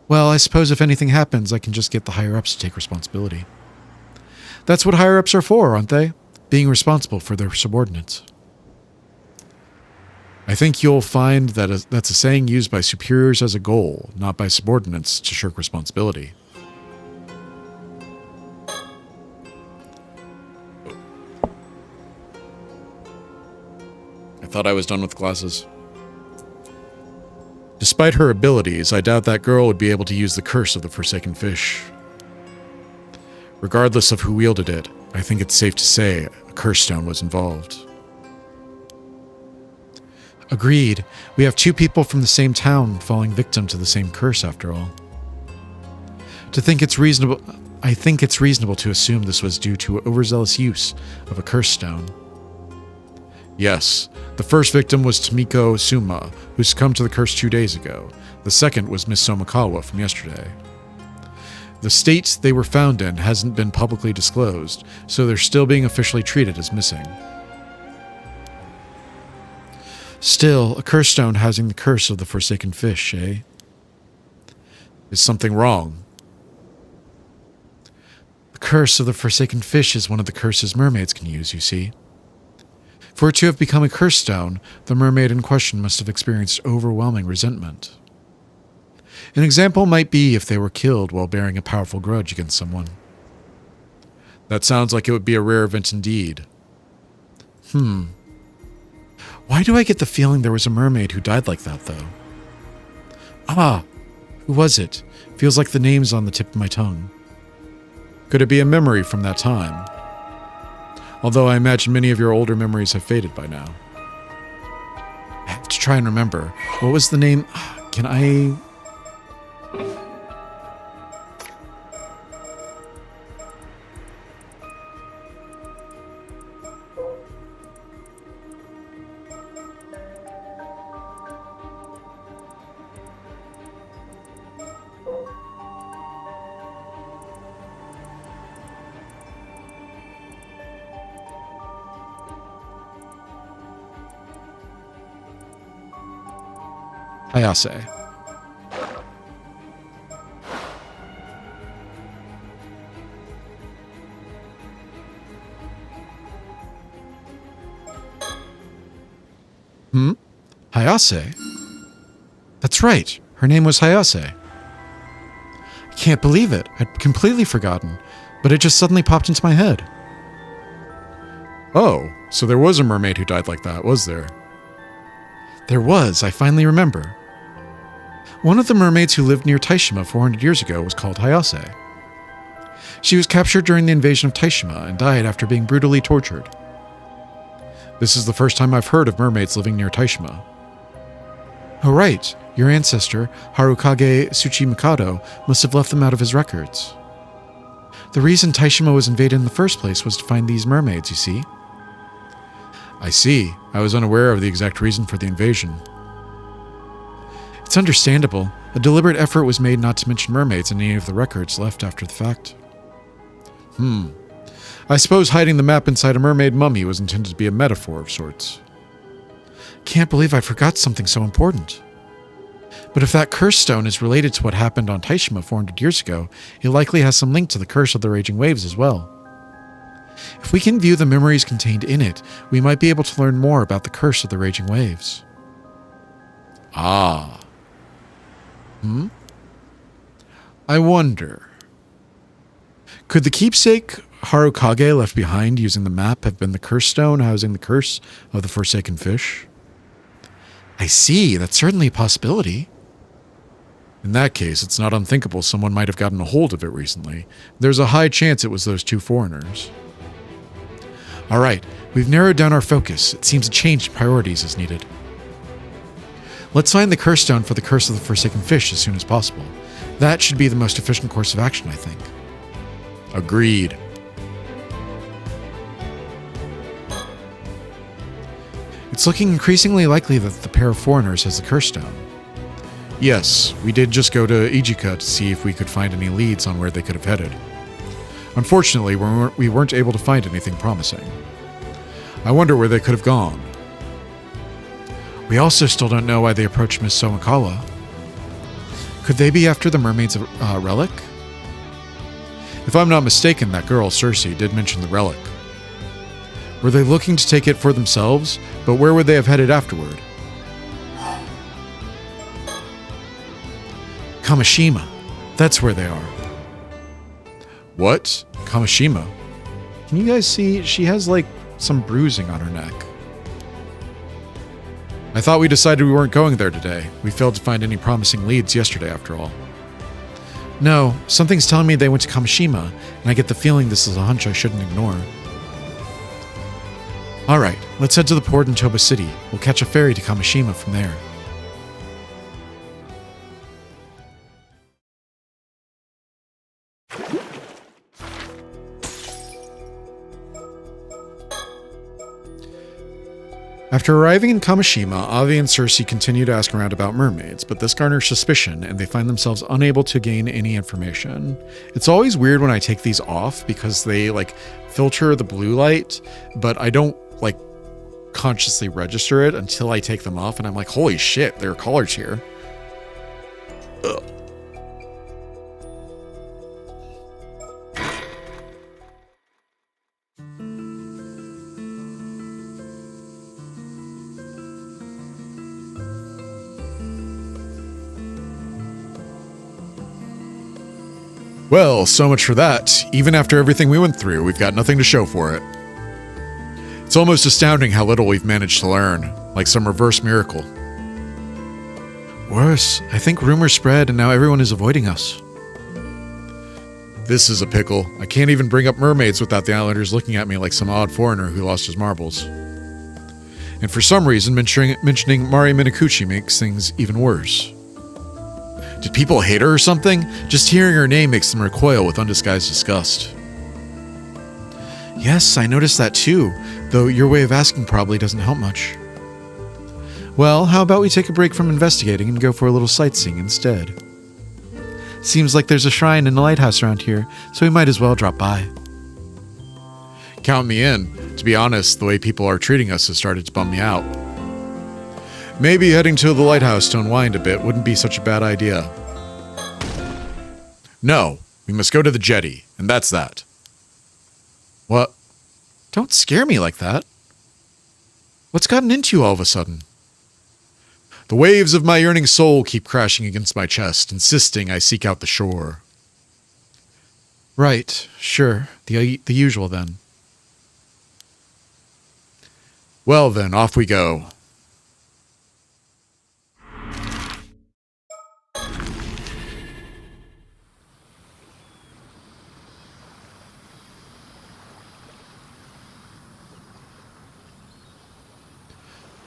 Well, I suppose if anything happens, I can just get the higher-ups to take responsibility. That's what higher-ups are for, aren't they? Being responsible for their subordinates. I think you'll find that that's a saying used by superiors as a goal, not by subordinates to shirk responsibility. I thought I was done with classes. Despite her abilities, I doubt that girl would be able to use the curse of the Forsaken Fish. Regardless of who wielded it, I think it's safe to say a curse stone was involved. Agreed. We have two people from the same town falling victim to the same curse after all. I think it's reasonable to assume this was due to overzealous use of a curse stone. Yes, the first victim was Tomiko Suma, who succumbed to the curse 2 days ago. The second was Miss Somakawa from yesterday. The state they were found in hasn't been publicly disclosed, so they're still being officially treated as missing. Still, a curse stone housing the curse of the Forsaken Fish, eh? Is something wrong? The curse of the Forsaken Fish is one of the curses mermaids can use, you see. For it to have become a curse stone, the mermaid in question must have experienced overwhelming resentment. An example might be if they were killed while bearing a powerful grudge against someone. That sounds like it would be a rare event indeed. Why do I get the feeling there was a mermaid who died like that, though? Who was it? Feels like the name's on the tip of my tongue. Could it be a memory from that time? Although I imagine many of your older memories have faded by now. I have to try and remember. What was the name? Can I... Hayase. Hayase? That's right. Her name was Hayase. I can't believe it. I'd completely forgotten, but it just suddenly popped into my head. Oh, so there was a mermaid who died like that, was there? There was. I finally remember. One of the mermaids who lived near Taishima 400 years ago was called Hayase. She was captured during the invasion of Taishima and died after being brutally tortured. This is the first time I've heard of mermaids living near Taishima. Oh right, your ancestor, Harukage Tsuchimikado, must have left them out of his records. The reason Taishima was invaded in the first place was to find these mermaids, you see. I see. I was unaware of the exact reason for the invasion. It's understandable. A deliberate effort was made not to mention mermaids in any of the records left after the fact. I suppose hiding the map inside a mermaid mummy was intended to be a metaphor of sorts. Can't believe I forgot something so important. But if that curse stone is related to what happened on Taishima 400 years ago, it likely has some link to the curse of the raging waves as well. If we can view the memories contained in it, we might be able to learn more about the curse of the raging waves. I wonder... Could the keepsake Harukage left behind using the map have been the curse stone housing the curse of the Forsaken Fish? I see, that's certainly a possibility. In that case, it's not unthinkable someone might have gotten a hold of it recently. There's a high chance it was those two foreigners. Alright, we've narrowed down our focus. It seems a change in priorities is needed. Let's find the curse stone for the curse of the Forsaken Fish as soon as possible. That should be the most efficient course of action, I think. Agreed. It's looking increasingly likely that the pair of foreigners has the curse stone. Yes, we did just go to Ijika to see if we could find any leads on where they could have headed. Unfortunately, we weren't able to find anything promising. I wonder where they could have gone. We also still don't know why they approached Miss Somikawa. Could they be after the mermaid's relic? If I'm not mistaken, that girl, Cersei, did mention the relic. Were they looking to take it for themselves, but where would they have headed afterward? Kamishima. That's where they are. What? Kamishima? Can you guys see? She has, like, some bruising on her neck. I thought we decided we weren't going there today. We failed to find any promising leads yesterday, after all. No, something's telling me they went to Kamishima, and I get the feeling this is a hunch I shouldn't ignore. Alright, let's head to the port in Toba City. We'll catch a ferry to Kamishima from there. After arriving in Kamishima, Avi and Cersei continue to ask around about mermaids, but this garners suspicion and they find themselves unable to gain any information. It's always weird when I take these off because they, like, filter the blue light, but I don't, like, consciously register it until I take them off and I'm like, holy shit, there are colors here. Ugh. Well, so much for that. Even after everything we went through, we've got nothing to show for it. It's almost astounding how little we've managed to learn, like some reverse miracle. Worse, I think rumors spread and now everyone is avoiding us. This is a pickle. I can't even bring up mermaids without the islanders looking at me like some odd foreigner who lost his marbles. And for some reason, mentioning Mari Minakuchi makes things even worse. Did people hate her or something? Just hearing her name makes them recoil with undisguised disgust. Yes, I noticed that too, though your way of asking probably doesn't help much. Well, how about we take a break from investigating and go for a little sightseeing instead? Seems like there's a shrine and a lighthouse around here, so we might as well drop by. Count me in. To be honest, the way people are treating us has started to bum me out. Maybe heading to the lighthouse to unwind a bit wouldn't be such a bad idea. No, we must go to the jetty, and that's that. What? Don't scare me like that. What's gotten into you all of a sudden? The waves of my yearning soul keep crashing against my chest, insisting I seek out the shore. Right, sure, the usual then. Well then, off we go.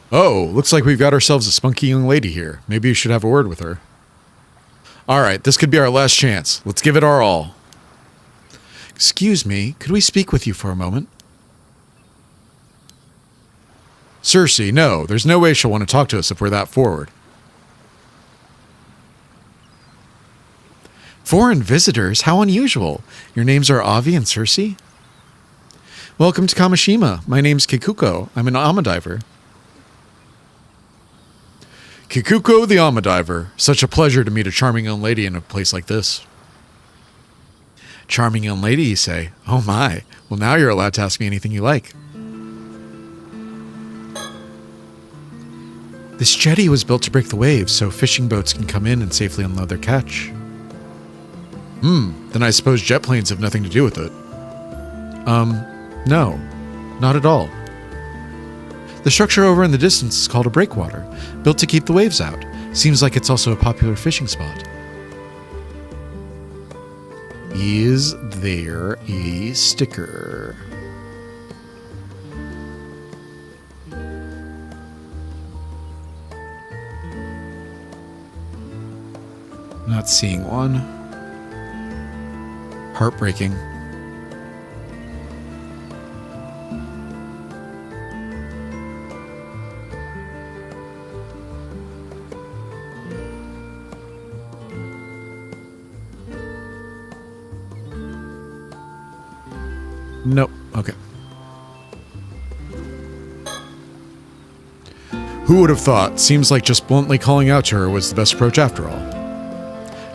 Oh, looks like we've got ourselves a spunky young lady here. Maybe you should have a word with her. Alright, this could be our last chance. Let's give it our all. Excuse me, could we speak with you for a moment? Circe, no, there's no way she'll want to talk to us if we're that forward. Foreign visitors? How unusual. Your names are Avi and Circe? Welcome to Kamishima. My name's Kikuko. I'm an Amadiver. Kikuko the Amadiver. Such a pleasure to meet a charming young lady in a place like this. Charming young lady, you say? Oh my. Well, now you're allowed to ask me anything you like. This jetty was built to break the waves so fishing boats can come in and safely unload their catch. Then I suppose jet planes have nothing to do with it. No. Not at all. The structure over in the distance is called a breakwater, built to keep the waves out. Seems like it's also a popular fishing spot. Is there a sticker? Not seeing one. Heartbreaking. Nope. Okay. Who would have thought? Seems like just bluntly calling out to her was the best approach after all.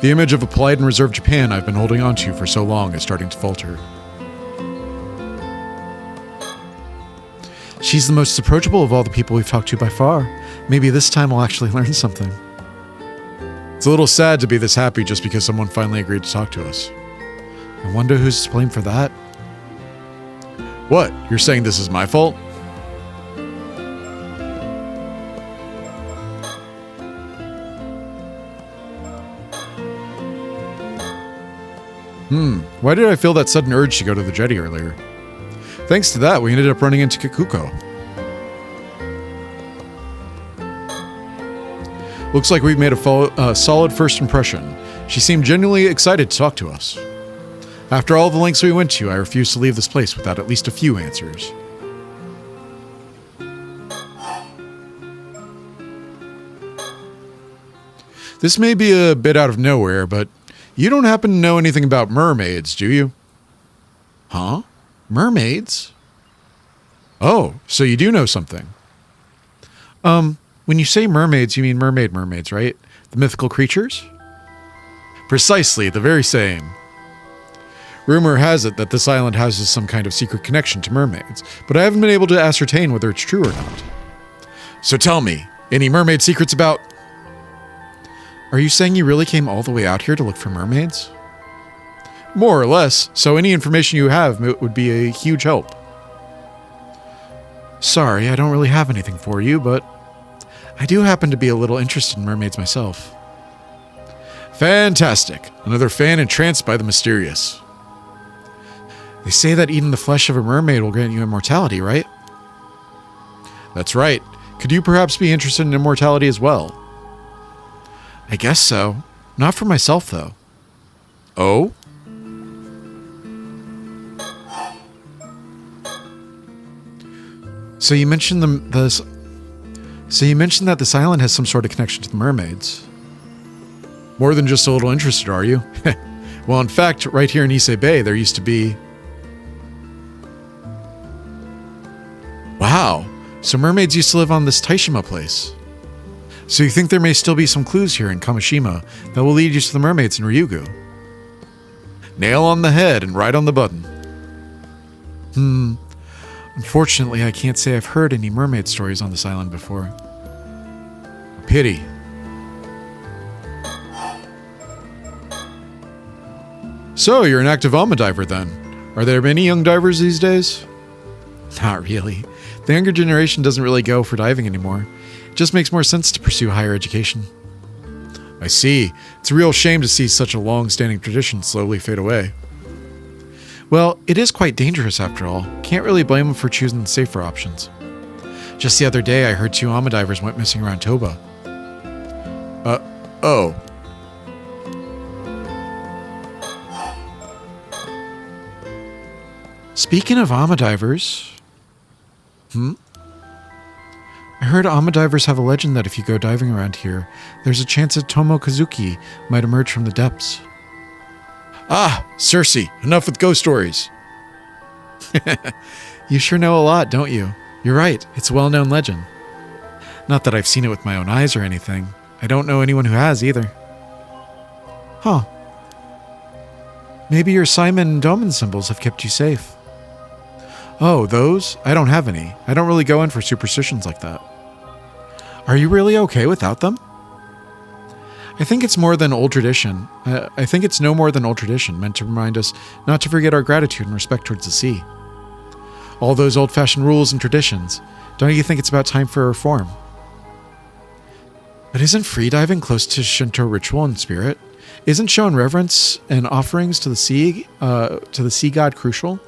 The image of a polite and reserved Japan I've been holding on to for so long is starting to falter. She's the most approachable of all the people we've talked to by far. Maybe this time we'll actually learn something. It's a little sad to be this happy just because someone finally agreed to talk to us. I wonder who's to blame for that. What? You're saying this is my fault? Why did I feel that sudden urge to go to the jetty earlier? Thanks to that, we ended up running into Kikuko. Looks like we've made a solid first impression. She seemed genuinely excited to talk to us. After all the lengths we went to, I refused to leave this place without at least a few answers. This may be a bit out of nowhere, but you don't happen to know anything about mermaids, do you? Huh? Mermaids? Oh, so you do know something. When you say mermaids, you mean mermaids, right? The mythical creatures? Precisely, the very same. Rumor has it that this island houses some kind of secret connection to mermaids, but I haven't been able to ascertain whether it's true or not. So tell me, any mermaid secrets about... Are you saying you really came all the way out here to look for mermaids? More or less, so any information you have would be a huge help. Sorry, I don't really have anything for you, but I do happen to be a little interested in mermaids myself. Fantastic. Another fan entranced by the mysterious. They say that eating the flesh of a mermaid will grant you immortality, right? That's right. Could you perhaps be interested in immortality as well? I guess so. Not for myself, though. Oh? So you mentioned that this island has some sort of connection to the mermaids. More than just a little interested, are you? Well, in fact, right here in Issei Bay, there used to be... Wow. So mermaids used to live on this Taishima place. So you think there may still be some clues here in Kamishima that will lead you to the mermaids in Ryugu? Nail on the head and right on the button. Unfortunately, I can't say I've heard any mermaid stories on this island before. Pity. So, you're an active alma diver then. Are there many young divers these days? Not really. The younger generation doesn't really go for diving anymore. It just makes more sense to pursue higher education. I see. It's a real shame to see such a long-standing tradition slowly fade away. Well, it is quite dangerous after all. Can't really blame them for choosing the safer options. Just the other day, I heard 2 alma divers went missing around Toba. Oh. Speaking of alma divers... I heard alma divers have a legend that if you go diving around here, there's a chance that Tomo Kazuki might emerge from the depths. Ah, Circe, enough with ghost stories. You sure know a lot, don't you? You're right, it's a well-known legend. Not that I've seen it with my own eyes or anything. I don't know anyone who has either. Huh. Maybe your Simon and Doman symbols have kept you safe. Oh, those? I don't have any. I don't really go in for superstitions like that. Are you really okay without them? I think it's more than old tradition. I think it's no more than old tradition, meant to remind us not to forget our gratitude and respect towards the sea. All those old-fashioned rules and traditions. Don't you think it's about time for a reform? But isn't freediving close to Shinto ritual and spirit? Isn't showing reverence and offerings to the sea god crucial?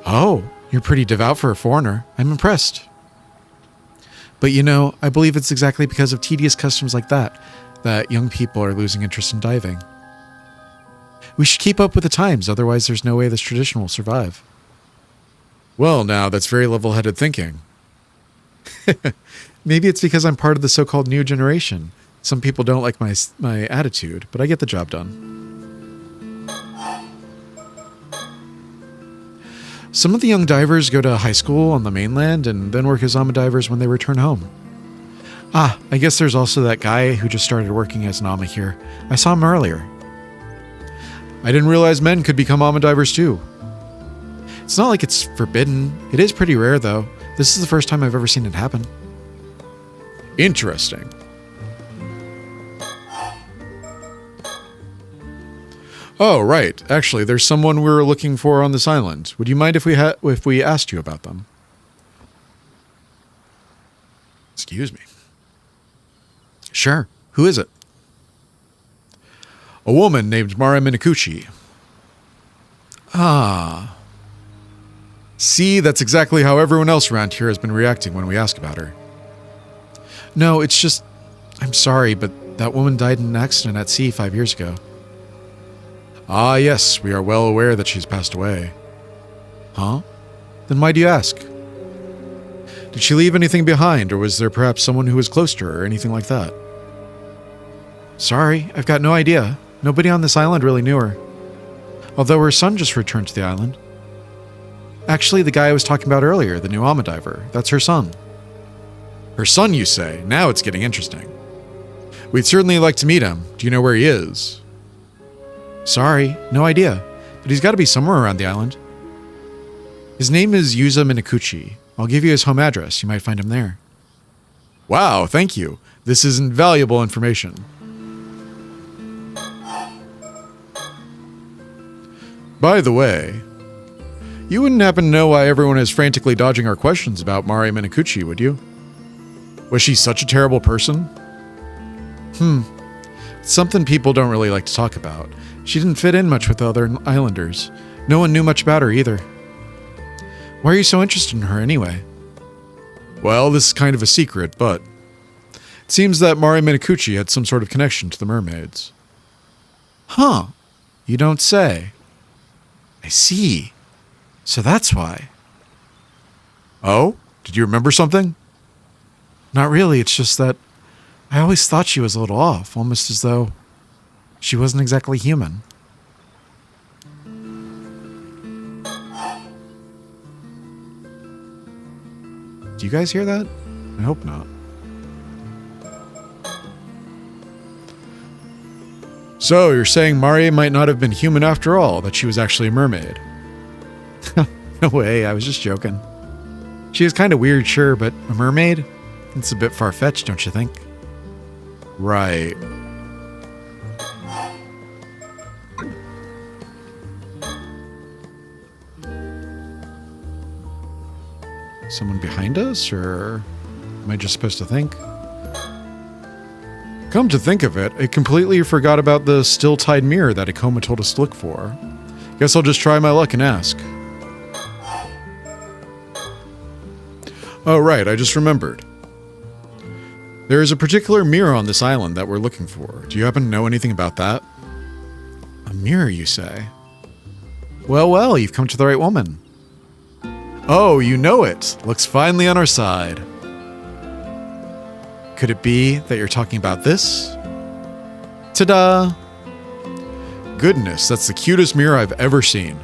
Oh, you're pretty devout for a foreigner. I'm impressed. But you know, I believe it's exactly because of tedious customs like that young people are losing interest in diving. We should keep up with the times, otherwise there's no way this tradition will survive. Well, now, that's very level-headed thinking. Maybe it's because I'm part of the so-called new generation. Some people don't like my attitude, but I get the job done. Some of the young divers go to high school on the mainland and then work as alma divers when they return home. Ah, I guess there's also that guy who just started working as an alma here. I saw him earlier. I didn't realize men could become alma divers too. It's not like it's forbidden. It is pretty rare though. This is the first time I've ever seen it happen. Interesting. Oh, right. Actually, there's someone we're looking for on this island. Would you mind if we asked you about them? Excuse me. Sure. Who is it? A woman named Mara Minakuchi. Ah. See, that's exactly how everyone else around here has been reacting when we ask about her. No, it's just... I'm sorry, but that woman died in an accident at sea 5 years ago. Ah, yes, we are well aware that she's passed away. Huh? Then why do you ask? Did she leave anything behind, or was there perhaps someone who was close to her, or anything like that? Sorry, I've got no idea. Nobody on this island really knew her. Although her son just returned to the island. Actually, the guy I was talking about earlier, the new alma diver, that's her son. Her son, you say? Now it's getting interesting. We'd certainly like to meet him. Do you know where he is? Sorry, no idea. But he's got to be somewhere around the island. His name is Yuza Minakuchi. I'll give you his home address. You might find him there. Wow, thank you. This is invaluable information. By the way, you wouldn't happen to know why everyone is frantically dodging our questions about Mari Minakuchi, would you? Was she such a terrible person? Something people don't really like to talk about. She didn't fit in much with the other islanders. No one knew much about her either. Why are you so interested in her anyway? Well, this is kind of a secret, but it seems that Mari Minakuchi had some sort of connection to the mermaids. Huh. You don't say. I see. So that's why. Oh? Did you remember something? Not really, it's just that I always thought she was a little off, almost as though she wasn't exactly human. Do you guys hear that? I hope not. So, you're saying Mari might not have been human after all, that she was actually a mermaid? No way, I was just joking. She was kind of weird, sure, but a mermaid? It's a bit far-fetched, don't you think? Right. Someone behind us, or am I just supposed to think? Come to think of it, I completely forgot about the still-tied mirror that Ikoma told us to look for. Guess I'll just try my luck and ask. Oh, right, I just remembered. There is a particular mirror on this island that we're looking for. Do you happen to know anything about that? A mirror, you say? Well, you've come to the right woman. Oh, you know it. Looks finally on our side. Could it be that you're talking about this? Ta-da! Goodness, that's the cutest mirror I've ever seen.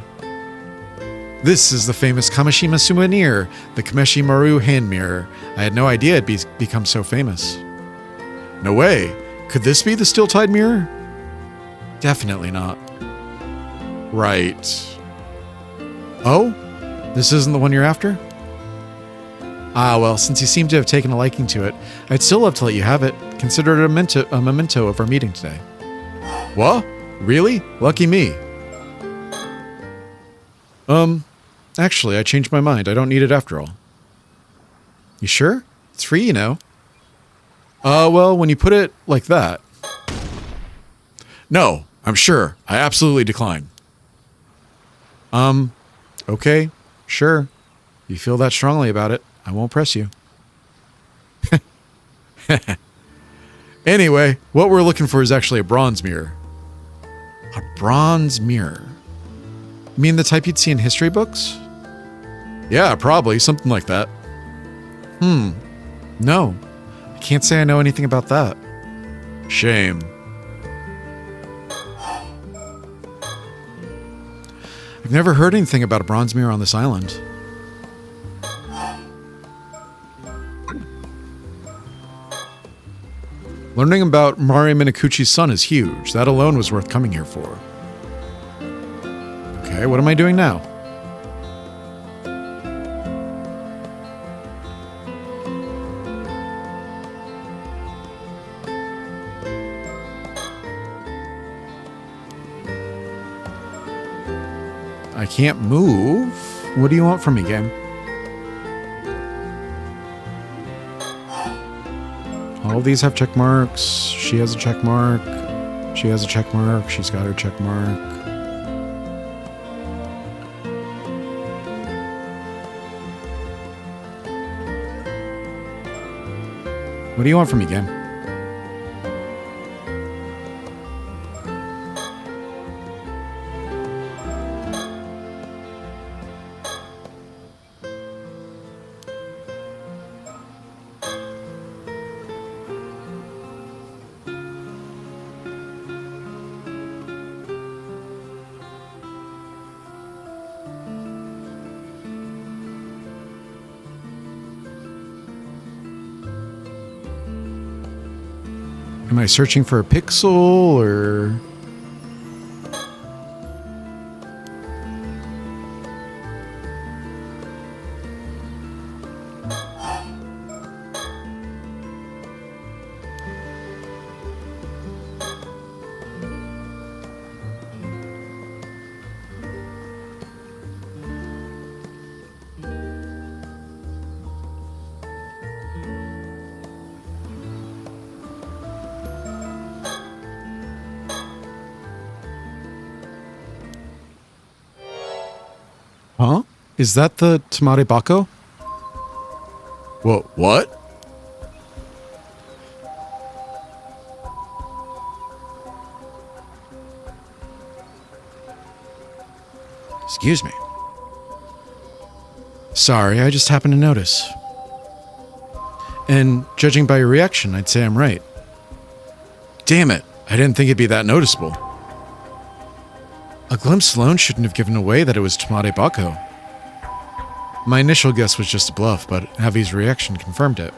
This is the famous Kamishima souvenir, the Kameshi Maru hand mirror. I had no idea it'd become so famous. No way. Could this be the still-tied mirror? Definitely not. Right. Oh? This isn't the one you're after? Ah, well, since you seem to have taken a liking to it, I'd still love to let you have it. Consider it a memento of our meeting today. What? Really? Lucky me. Actually, I changed my mind. I don't need it after all. You sure? It's free, you know. Well, when you put it like that... No, I'm sure. I absolutely decline. Okay, sure. You feel that strongly about it. I won't press you. Anyway, what we're looking for is actually a bronze mirror. A bronze mirror? You mean the type you'd see in history books? Yeah, probably. Something like that. No. I can't say I know anything about that. Shame. I've never heard anything about a bronze mirror on this island. Learning about Mari Minakuchi's son is huge. That alone was worth coming here for. Okay, what am I doing now? I can't move. What do you want from me, game? All of these have check marks. She has a check mark. She has a check mark. She's got her check mark. What do you want from me, game? Am I searching for a pixel, or... Huh? Is that the Tamare Bako? What? Excuse me. Sorry, I just happened to notice. And judging by your reaction, I'd say I'm right. Damn it, I didn't think it'd be that noticeable. A glimpse alone shouldn't have given away that it was Tamare Bako. My initial guess was just a bluff, but Avi's reaction confirmed it.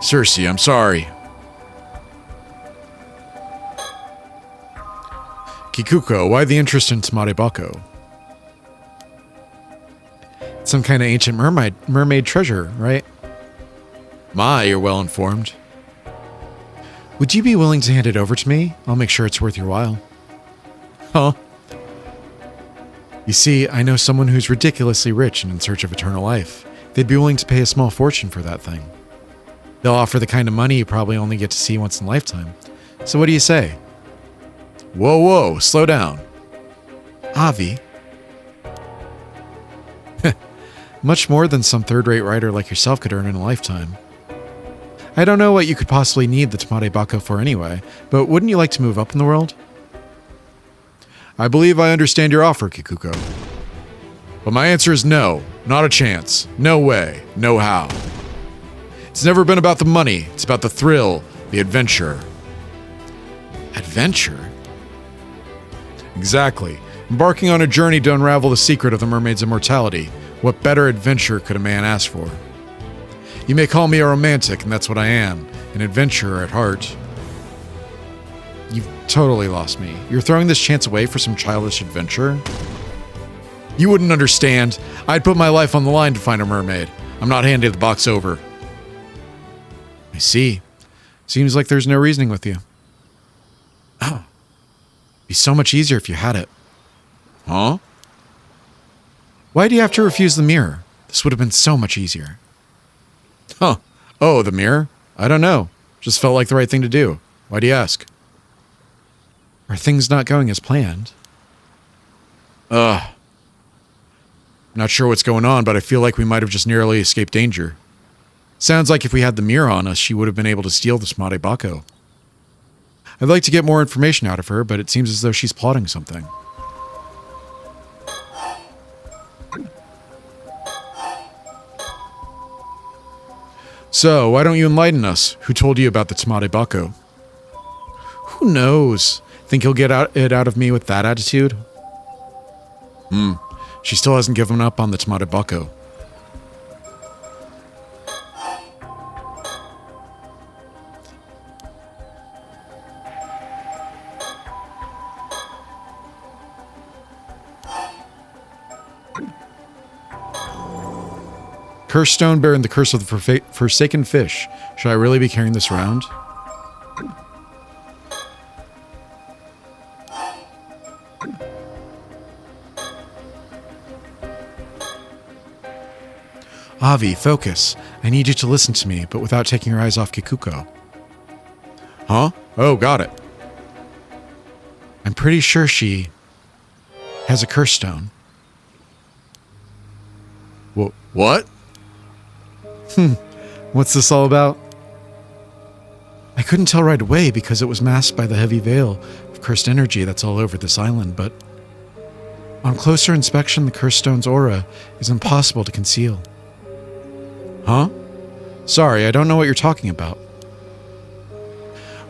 Cersei, I'm sorry. Kikuko, why the interest in Tamare Bako? Some kind of ancient mermaid treasure, right? You're well informed. Would you be willing to hand it over to me? I'll make sure it's worth your while. Huh? You see, I know someone who's ridiculously rich and in search of eternal life. They'd be willing to pay a small fortune for that thing. They'll offer the kind of money you probably only get to see once in a lifetime. So what do you say? Whoa, slow down. Avi. Much more than some third-rate writer like yourself could earn in a lifetime. I don't know what you could possibly need the Tamare Bako for anyway, but wouldn't you like to move up in the world? I believe I understand your offer, Kikuko. But my answer is no, not a chance. No way, no how. It's never been about the money, it's about the thrill, the adventure. Adventure? Exactly. Embarking on a journey to unravel the secret of the mermaid's immortality. What better adventure could a man ask for? You may call me a romantic, and that's what I am. An adventurer at heart. You've totally lost me. You're throwing this chance away for some childish adventure? You wouldn't understand. I'd put my life on the line to find a mermaid. I'm not handing the box over. I see. Seems like there's no reasoning with you. Oh. It'd be so much easier if you had it. Huh? Why do you have to refuse the mirror? This would have been so much easier. Huh. Oh, the mirror? I don't know. Just felt like the right thing to do. Why do you ask? Are things not going as planned? Not sure what's going on, but I feel like we might have just narrowly escaped danger. Sounds like if we had the mirror on us, she would have been able to steal the Tamare Bako. I'd like to get more information out of her, but it seems as though she's plotting something. So, why don't you enlighten us? Who told you about the Tamare Bako? Who knows? Think he'll get it out of me with that attitude? She still hasn't given up on the Tamare Bako. Curse stone bearing the curse of the forsaken fish. Should I really be carrying this around? Avi, focus. I need you to listen to me, but without taking your eyes off Kikuko. Huh? Oh, got it. I'm pretty sure she has a curse stone. What? What's this all about? I couldn't tell right away because it was masked by the heavy veil of cursed energy that's all over this island, but on closer inspection, the cursed stone's aura is impossible to conceal. Huh? Sorry, I don't know what you're talking about.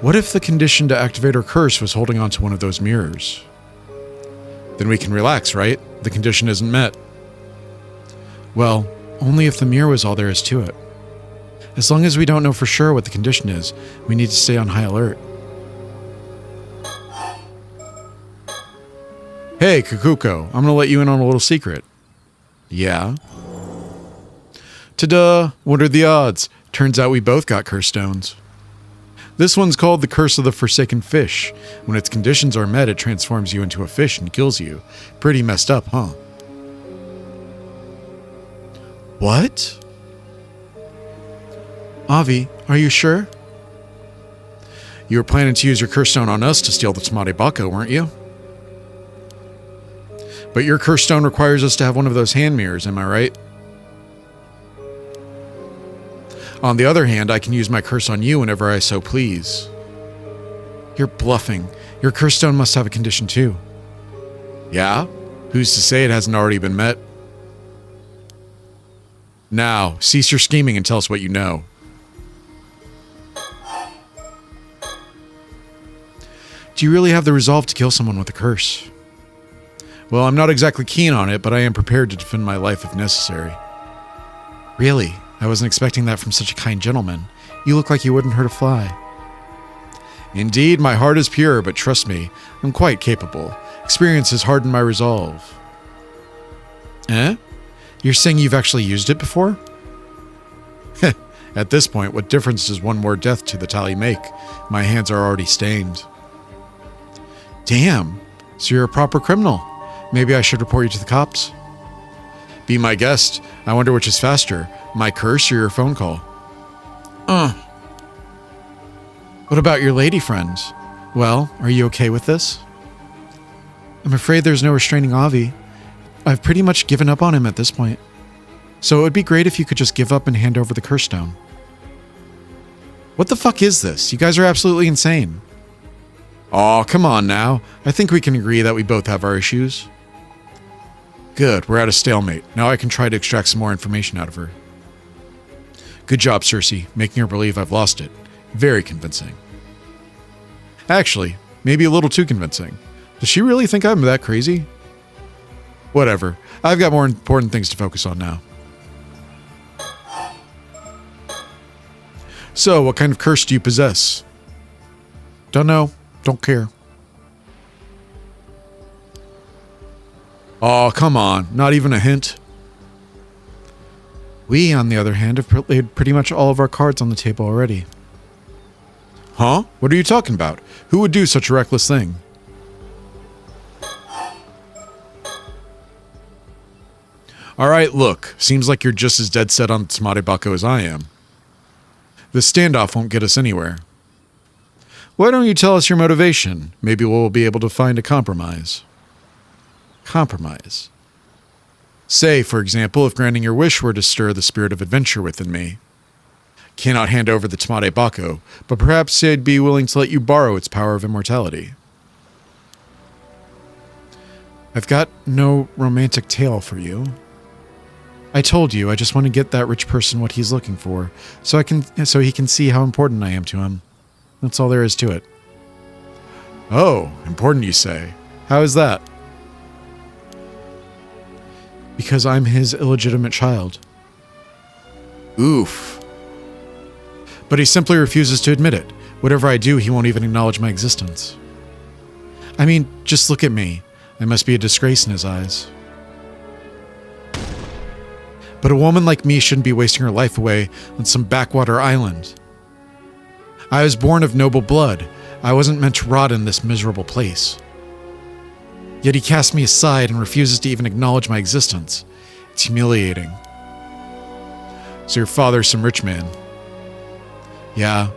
What if the condition to activate her curse was holding onto one of those mirrors? Then we can relax, right? The condition isn't met. Well, only if the mirror was all there is to it. As long as we don't know for sure what the condition is, we need to stay on high alert. Hey, Kikuko, I'm gonna let you in on a little secret. Yeah? Ta-da! What are the odds? Turns out we both got curse stones. This one's called the Curse of the Forsaken Fish. When its conditions are met, it transforms you into a fish and kills you. Pretty messed up, huh? What? Avi, are you sure? You were planning to use your curse stone on us to steal the Tamare Bako, weren't you? But your curse stone requires us to have one of those hand mirrors, am I right? On the other hand, I can use my curse on you whenever I so please. You're bluffing. Your curse stone must have a condition too. Yeah? Who's to say it hasn't already been met? Now, cease your scheming and tell us what you know. Do you really have the resolve to kill someone with a curse? Well, I'm not exactly keen on it, but I am prepared to defend my life if necessary. Really? I wasn't expecting that from such a kind gentleman. You look like you wouldn't hurt a fly. Indeed, my heart is pure, but trust me, I'm quite capable. Experience has hardened my resolve. Eh? You're saying you've actually used it before? At this point, what difference does one more death to the tally make? My hands are already stained. Damn, so you're a proper criminal. Maybe I should report you to the cops. Be my guest. I wonder which is faster, my curse or your phone call. What about your lady friend? Well, are you okay with this? I'm afraid there's no restraining Avi. I've pretty much given up on him at this point. So it would be great if you could just give up and hand over the curse stone. What the fuck is this? You guys are absolutely insane. Aw, come on now. I think we can agree that we both have our issues. Good, we're at a stalemate. Now I can try to extract some more information out of her. Good job, Cersei, making her believe I've lost it. Very convincing. Actually, maybe a little too convincing. Does she really think I'm that crazy? Whatever. I've got more important things to focus on now. So, what kind of curse do you possess? Don't know. Don't care. Oh, come on. Not even a hint. We, on the other hand, have laid pretty much all of our cards on the table already. Huh? What are you talking about? Who would do such a reckless thing? Alright, look. Seems like you're just as dead set on Tsamade Bako as I am. This standoff won't get us anywhere. Why don't you tell us your motivation? Maybe we'll be able to find a compromise. Compromise? Say, for example, if granting your wish were to stir the spirit of adventure within me. Cannot hand over the Tsamade Bako, but perhaps I'd be willing to let you borrow its power of immortality. I've got no romantic tale for you. I told you, I just want to get that rich person what he's looking for, so he can see how important I am to him. That's all there is to it. Oh, important you say. How is that? Because I'm his illegitimate child. Oof. But he simply refuses to admit it. Whatever I do, he won't even acknowledge my existence. I mean, just look at me. I must be a disgrace in his eyes. But a woman like me shouldn't be wasting her life away on some backwater island. I was born of noble blood. I wasn't meant to rot in this miserable place. Yet he casts me aside and refuses to even acknowledge my existence. It's humiliating. So your father's some rich man. Yeah.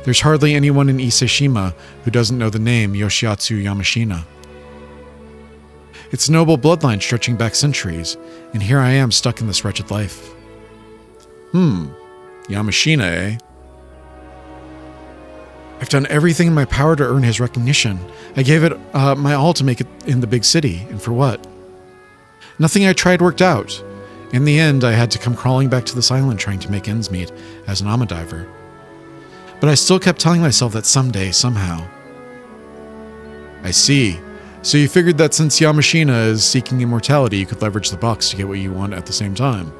There's hardly anyone in Iseshima who doesn't know the name Yoshiatsu Yamashina. It's a noble bloodline stretching back centuries, and here I am stuck in this wretched life. Yamashina, eh? I've done everything in my power to earn his recognition. I gave it my all to make it in the big city, and for what? Nothing I tried worked out. In the end, I had to come crawling back to this island trying to make ends meet as an Amadiver. But I still kept telling myself that someday, somehow. I see. So you figured that since Yamashina is seeking immortality, you could leverage the box to get what you want at the same time.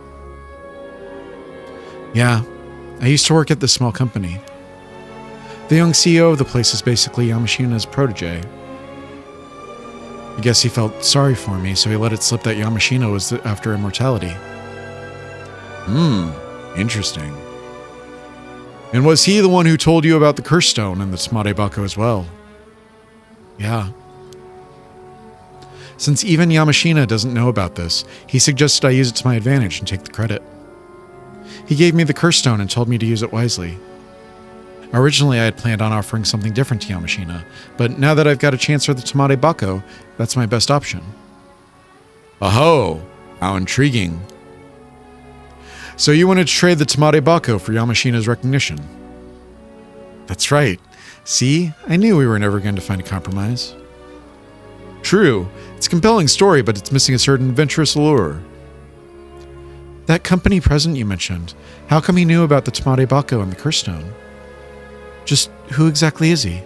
Yeah, I used to work at this small company. The young CEO of the place is basically Yamashina's protege. I guess he felt sorry for me, so he let it slip that Yamashina was after immortality. Interesting. And was he the one who told you about the curse stone and the Tsamade Bako as well? Yeah. Since even Yamashina doesn't know about this, he suggested I use it to my advantage and take the credit. He gave me the curse stone and told me to use it wisely. Originally, I had planned on offering something different to Yamashina, but now that I've got a chance for the Tsamade Bako, that's my best option. Aho, how intriguing. So you wanted to trade the Tamade Bako for Yamashina's recognition? That's right. See, I knew we were never going to find a compromise. True, it's a compelling story, but it's missing a certain adventurous allure. That company president you mentioned, how come he knew about the Tamade Bako and the Curse Stone? Just who exactly is he?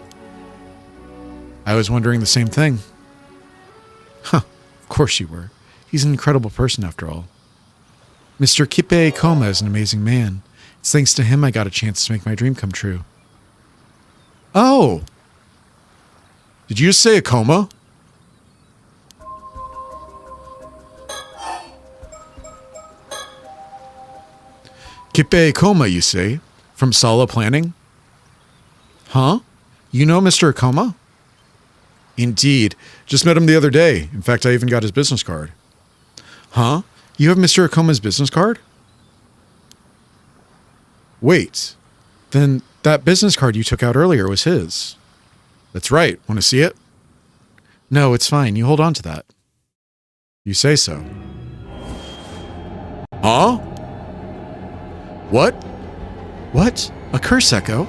I was wondering the same thing. Huh, of course you were. He's an incredible person after all. Mr. Kippe Koma is an amazing man. It's thanks to him I got a chance to make my dream come true. Oh! Did you just say a coma? Kippe Koma, you say? From Sala Planning? Huh? You know Mr. Akoma? Indeed. Just met him the other day. In fact, I even got his business card. Huh? You have Mr. Akoma's business card? Wait. Then that business card you took out earlier was his. That's right. Want to see it? No, it's fine. You hold on to that. You say so. Huh? What? What? A curse echo?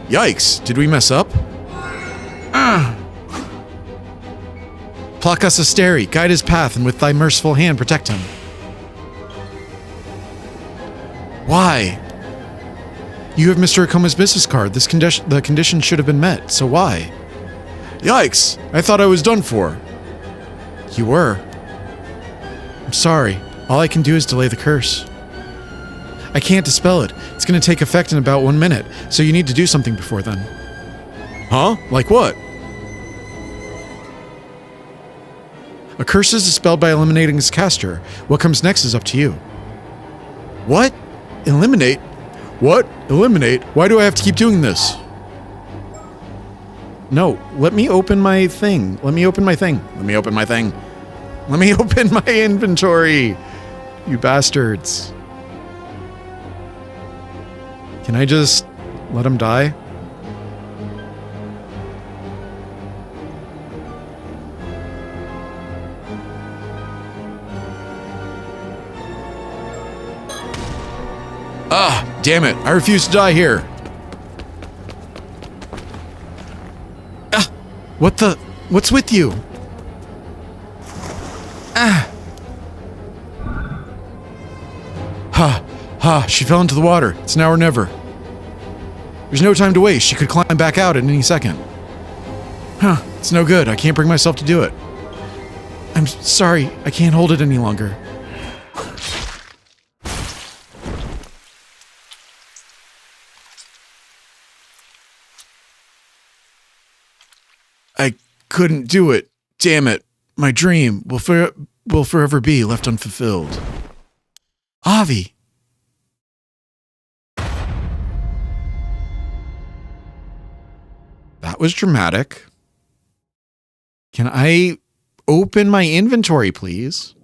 Yikes, did we mess up? Placas Asteri, guide his path, and with thy merciful hand protect him. Why? You have Mr. Akoma's business card. The condition should have been met, so why? Yikes, I thought I was done for. You were. I'm sorry. All I can do is delay the curse. I can't dispel it. It's going to take effect in about 1 minute, so you need to do something before then. Huh? Like what? A curse is dispelled by eliminating its caster. What comes next is up to you. What? Eliminate? What? Eliminate? Why do I have to keep doing this? No, let me open my thing. Let me open my thing. Let me open my thing. Let me open my inventory. You bastards. Can I just let him die? Ah, damn it. I refuse to die here. Ah, what the? What's with you? Ah. Ha, ha, she fell into the water. It's now or never. There's no time to waste. She could climb back out at any second. Huh, it's no good. I can't bring myself to do it. I'm sorry. I can't hold it any longer. I couldn't do it. Damn it. My dream will forever be left unfulfilled. Avi. That was dramatic. Can I open my inventory, please?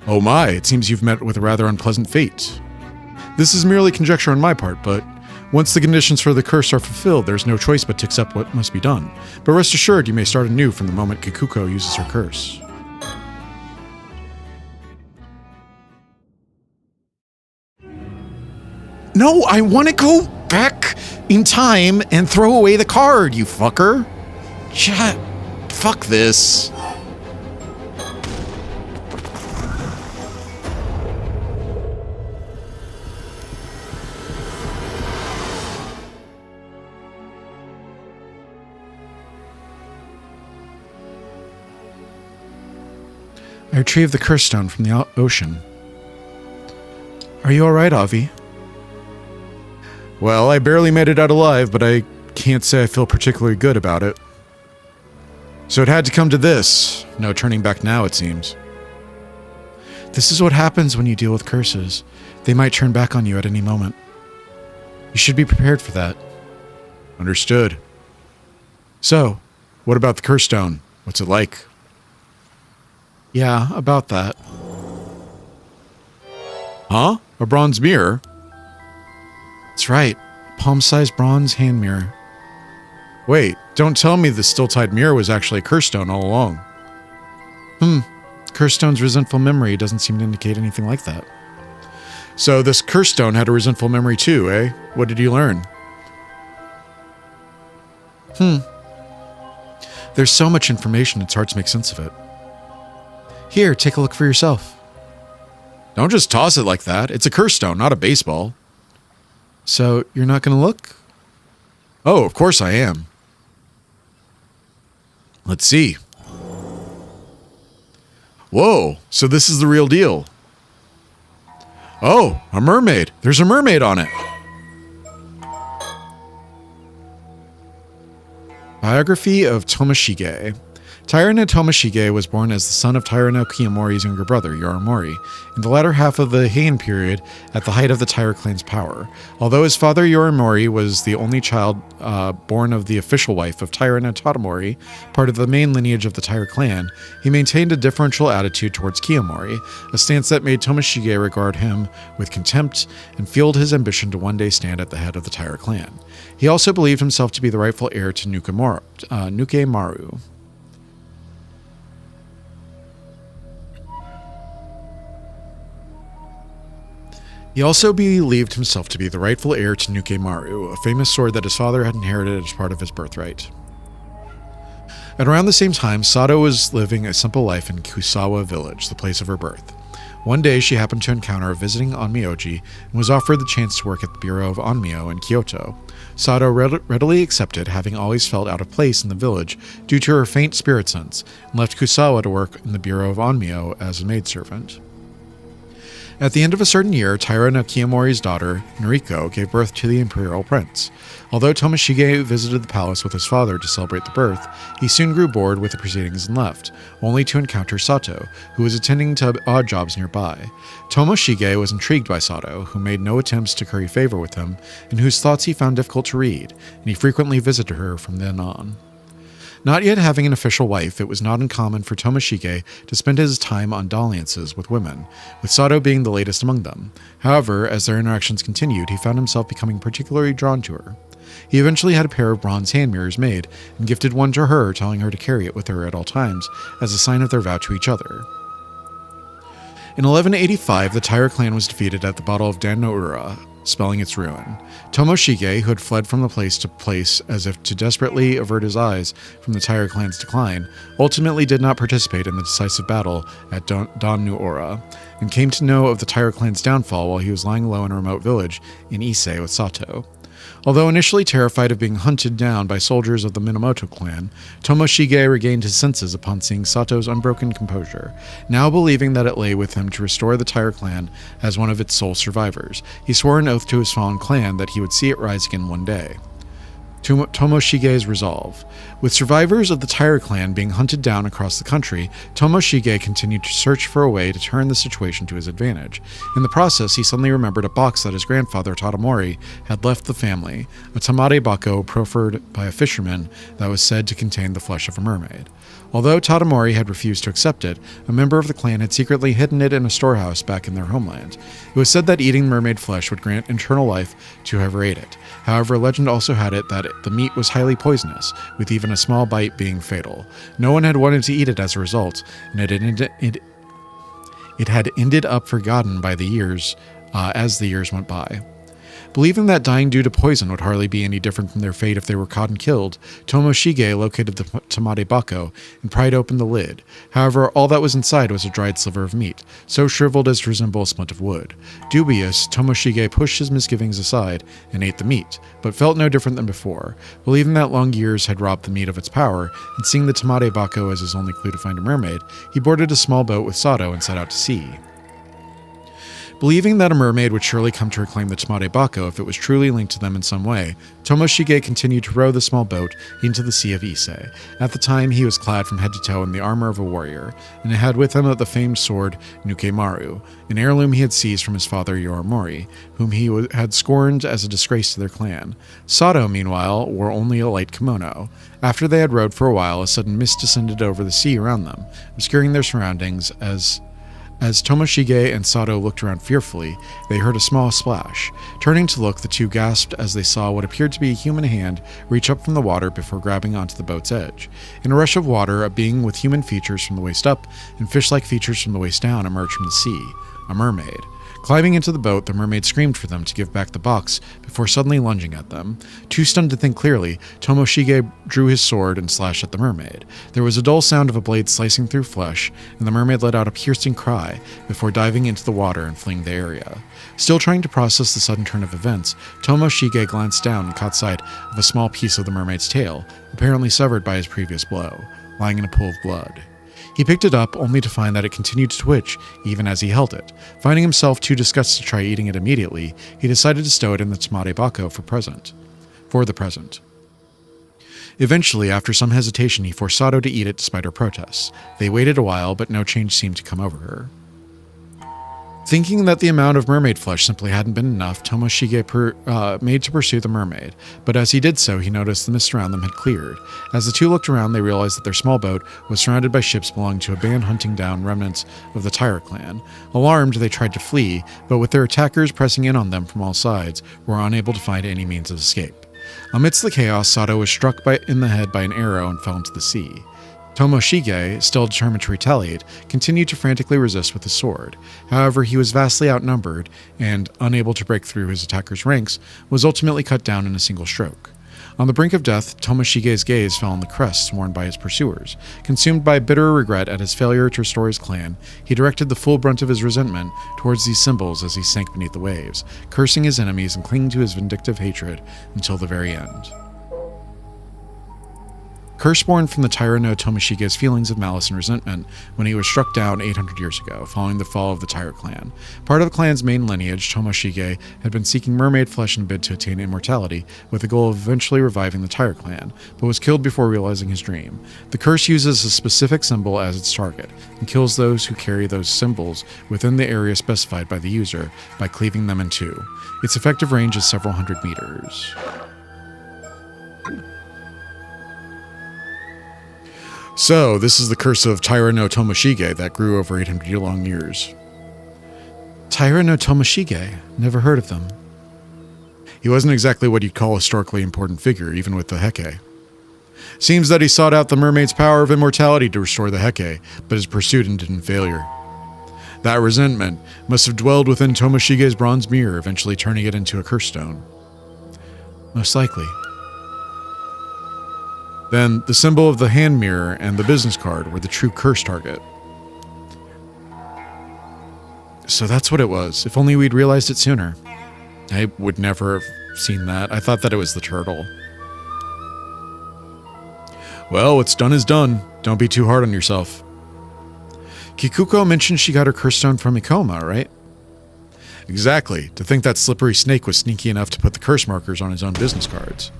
Oh my, it seems you've met with a rather unpleasant fate. This is merely conjecture on my part, but once the conditions for the curse are fulfilled, there's no choice but to accept what must be done. But rest assured, you may start anew from the moment Kikuko uses her curse. No, I want to go back in time and throw away the card, you fucker. Chat. Fuck this. I retrieved the curse stone from the ocean. Are you alright, Avi? Well, I barely made it out alive, but I can't say I feel particularly good about it. So it had to come to this. No turning back now, it seems. This is what happens when you deal with curses. They might turn back on you at any moment. You should be prepared for that. Understood. So, what about the curse stone? What's it like? Yeah, about that. Huh? A bronze mirror? That's right. Palm-sized bronze hand mirror. Wait, don't tell me the still-tide mirror was actually a curse stone all along. Curse stone's resentful memory doesn't seem to indicate anything like that. So this curse stone had a resentful memory too, eh? What did you learn? There's so much information, it's hard to make sense of it. Here, take a look for yourself. Don't just toss it like that. It's a curse stone, not a baseball. So, you're not going to look? Oh, of course I am. Let's see. Whoa, so this is the real deal. Oh, a mermaid. There's a mermaid on it. Biography of Tomoshige. Taira no Tomoshige was born as the son of Taira no Kiyomori's younger brother, Yorimori, in the latter half of the Heian period at the height of the Taira clan's power. Although his father Yorimori was the only child born of the official wife of Taira no Tadamori, part of the main lineage of the Taira clan, he maintained a differential attitude towards Kiyomori, a stance that made Tomoshige regard him with contempt and fueled his ambition to one day stand at the head of the Taira clan. He also believed himself to be the rightful heir to Nukemaru. He also believed himself to be the rightful heir to Nukemaru, a famous sword that his father had inherited as part of his birthright. At around the same time, Sato was living a simple life in Kusawa village, the place of her birth. One day, she happened to encounter a visiting Onmyoji and was offered the chance to work at the Bureau of Onmyo in Kyoto. Sato readily accepted, having always felt out of place in the village due to her faint spirit sense, and left Kusawa to work in the Bureau of Onmyo as a maidservant. At the end of a certain year, Taira no Kiyomori's daughter, Noriko, gave birth to the imperial prince. Although Tomoshige visited the palace with his father to celebrate the birth, he soon grew bored with the proceedings and left, only to encounter Sato, who was attending to odd jobs nearby. Tomoshige was intrigued by Sato, who made no attempts to curry favor with him, and whose thoughts he found difficult to read, and he frequently visited her from then on. Not yet having an official wife, it was not uncommon for Tomoshige to spend his time on dalliances with women, with Sato being the latest among them. However, as their interactions continued, he found himself becoming particularly drawn to her. He eventually had a pair of bronze hand mirrors made, and gifted one to her, telling her to carry it with her at all times, as a sign of their vow to each other. In 1185, the Taira clan was defeated at the Battle of Dan no Ura, spelling its ruin. Tomoshige, who had fled from place to place as if to desperately avert his eyes from the Taira clan's decline, ultimately did not participate in the decisive battle at Dan no Ura, and came to know of the Taira clan's downfall while he was lying low in a remote village in Ise with Sato. Although initially terrified of being hunted down by soldiers of the Minamoto clan, Tomoshige regained his senses upon seeing Sato's unbroken composure. Now believing that it lay with him to restore the Taira clan as one of its sole survivors, he swore an oath to his fallen clan that he would see it rise again one day. Tomoshige's resolve. With survivors of the Taira clan being hunted down across the country, Tomoshige continued to search for a way to turn the situation to his advantage. In the process, he suddenly remembered a box that his grandfather Tadamori had left the family, a tamare bako proffered by a fisherman that was said to contain the flesh of a mermaid. Although Tadamori had refused to accept it, a member of the clan had secretly hidden it in a storehouse back in their homeland. It was said that eating mermaid flesh would grant eternal life to whoever ate it. However, legend also had it that the meat was highly poisonous, with even a small bite being fatal. No one had wanted to eat it as a result, and it had ended up forgotten by the years as the years went by. Believing that dying due to poison would hardly be any different from their fate if they were caught and killed, Tomoshige located the tamare bako and pried open the lid. However, all that was inside was a dried sliver of meat, so shriveled as to resemble a splint of wood. Dubious, Tomoshige pushed his misgivings aside and ate the meat, but felt no different than before. Believing that long years had robbed the meat of its power, and seeing the tamare bako as his only clue to find a mermaid, he boarded a small boat with Sato and set out to sea. Believing that a mermaid would surely come to reclaim the tamare bako if it was truly linked to them in some way, Tomoshige continued to row the small boat into the Sea of Ise. At the time, he was clad from head to toe in the armor of a warrior, and had with him the famed sword Nukemaru, an heirloom he had seized from his father Yorimori, whom he had scorned as a disgrace to their clan. Sato, meanwhile, wore only a light kimono. After they had rowed for a while, a sudden mist descended over the sea around them, obscuring their surroundings As Tomoshige and Sato looked around fearfully, they heard a small splash. Turning to look, the two gasped as they saw what appeared to be a human hand reach up from the water before grabbing onto the boat's edge. In a rush of water, a being with human features from the waist up and fish-like features from the waist down emerged from the sea, a mermaid. Climbing into the boat, the mermaid screamed for them to give back the box before suddenly lunging at them. Too stunned to think clearly, Tomoshige drew his sword and slashed at the mermaid. There was a dull sound of a blade slicing through flesh, and the mermaid let out a piercing cry before diving into the water and fleeing the area. Still trying to process the sudden turn of events, Tomoshige glanced down and caught sight of a small piece of the mermaid's tail, apparently severed by his previous blow, lying in a pool of blood. He picked it up, only to find that it continued to twitch, even as he held it. Finding himself too disgusted to try eating it immediately, he decided to stow it in the tamare bako for the present. Eventually, after some hesitation, he forced Sato to eat it despite her protests. They waited a while, but no change seemed to come over her. Thinking that the amount of mermaid flesh simply hadn't been enough, Tomoshige made to pursue the mermaid, but as he did so, he noticed the mist around them had cleared. As the two looked around, they realized that their small boat was surrounded by ships belonging to a band hunting down remnants of the Tyre clan. Alarmed, they tried to flee, but with their attackers pressing in on them from all sides, were unable to find any means of escape. Amidst the chaos, Sato was struck in the head by an arrow and fell into the sea. Tomoshige, still determined to retaliate, continued to frantically resist with his sword. However, he was vastly outnumbered and, unable to break through his attacker's ranks, was ultimately cut down in a single stroke. On the brink of death, Tomoshige's gaze fell on the crests worn by his pursuers. Consumed by bitter regret at his failure to restore his clan, he directed the full brunt of his resentment towards these symbols as he sank beneath the waves, cursing his enemies and clinging to his vindictive hatred until the very end. Curse born from the Tyra no Tomoshige's feelings of malice and resentment when he was struck down 800 years ago, following the fall of the Tyra clan. Part of the clan's main lineage, Tomoshige had been seeking mermaid flesh in a bid to attain immortality, with the goal of eventually reviving the Tyra clan, but was killed before realizing his dream. The curse uses a specific symbol as its target, and kills those who carry those symbols within the area specified by the user by cleaving them in two. Its effective range is several hundred meters. So, this is the curse of Tyra no Tomoshige that grew over 800-long years. Tyra no Tomoshige? Never heard of them. He wasn't exactly what you'd call a historically important figure, even with the Heke. Seems that he sought out the mermaid's power of immortality to restore the Heke, but his pursuit ended in failure. That resentment must have dwelled within Tomoshige's bronze mirror, eventually turning it into a curse stone. Most likely. Then, the symbol of the hand mirror and the business card were the true curse target. So that's what it was. If only we'd realized it sooner. I would never have seen that. I thought that it was the turtle. Well, what's done is done. Don't be too hard on yourself. Kikuko mentioned she got her curse stone from Ikoma, right? Exactly. To think that slippery snake was sneaky enough to put the curse markers on his own business cards.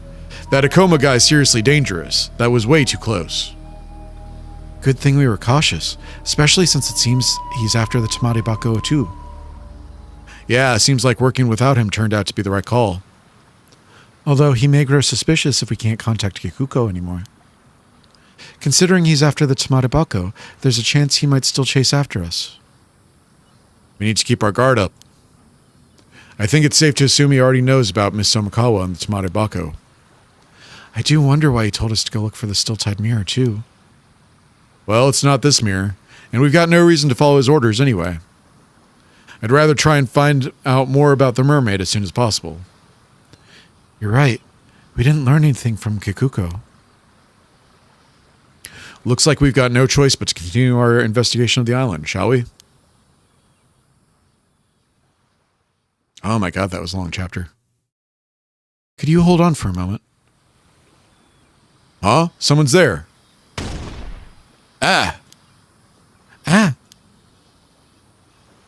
That Ikoma guy's seriously dangerous. That was way too close. Good thing we were cautious, especially since it seems he's after the Tamare Bako too. Yeah, seems like working without him turned out to be the right call. Although he may grow suspicious if we can't contact Kikuko anymore. Considering he's after the Tamare Bako, there's a chance he might still chase after us. We need to keep our guard up. I think it's safe to assume he already knows about Miss Somikawa and the Tamare Bako. I do wonder why he told us to go look for the still-tied mirror, too. Well, it's not this mirror, and we've got no reason to follow his orders anyway. I'd rather try and find out more about the mermaid as soon as possible. You're right. We didn't learn anything from Kikuko. Looks like we've got no choice but to continue our investigation of the island, shall we? Oh my god, that was a long chapter. Could you hold on for a moment? Huh? Someone's there. Ah! Ah!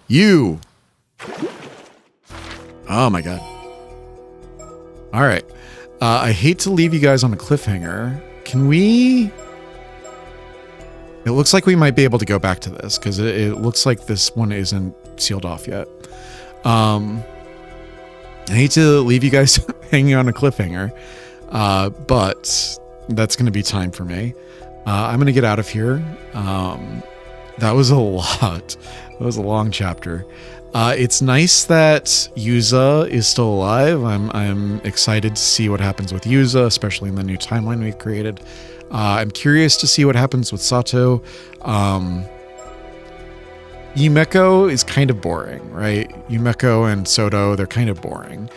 You! Oh my god. Alright. I hate to leave you guys on a cliffhanger. Can we... It looks like we might be able to go back to this, because it looks like this one isn't sealed off yet. I hate to leave you guys hanging on a cliffhanger, but... that's going to be time for me. I'm going to get out of here. That was a lot. That was a long chapter. It's nice that Yuza is still alive. I'm excited to see what happens with Yuza, especially in the new timeline we've created. I'm curious to see what happens with Sato. Yumeko is kind of boring, right? Yumeko and Soto, they're kind of boring.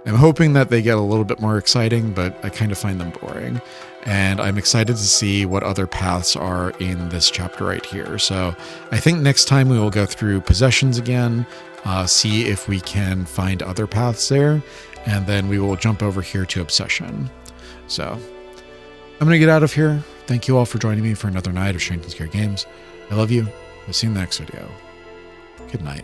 I'm hoping that they get a little bit more exciting, but I kind of find them boring. And I'm excited to see what other paths are in this chapter right here. So I think next time we will go through possessions again, see if we can find other paths there, and then we will jump over here to obsession. So I'm going to get out of here. Thank you all for joining me for another night of Strange and Scary Games. I love you. We'll see you in the next video. Good night.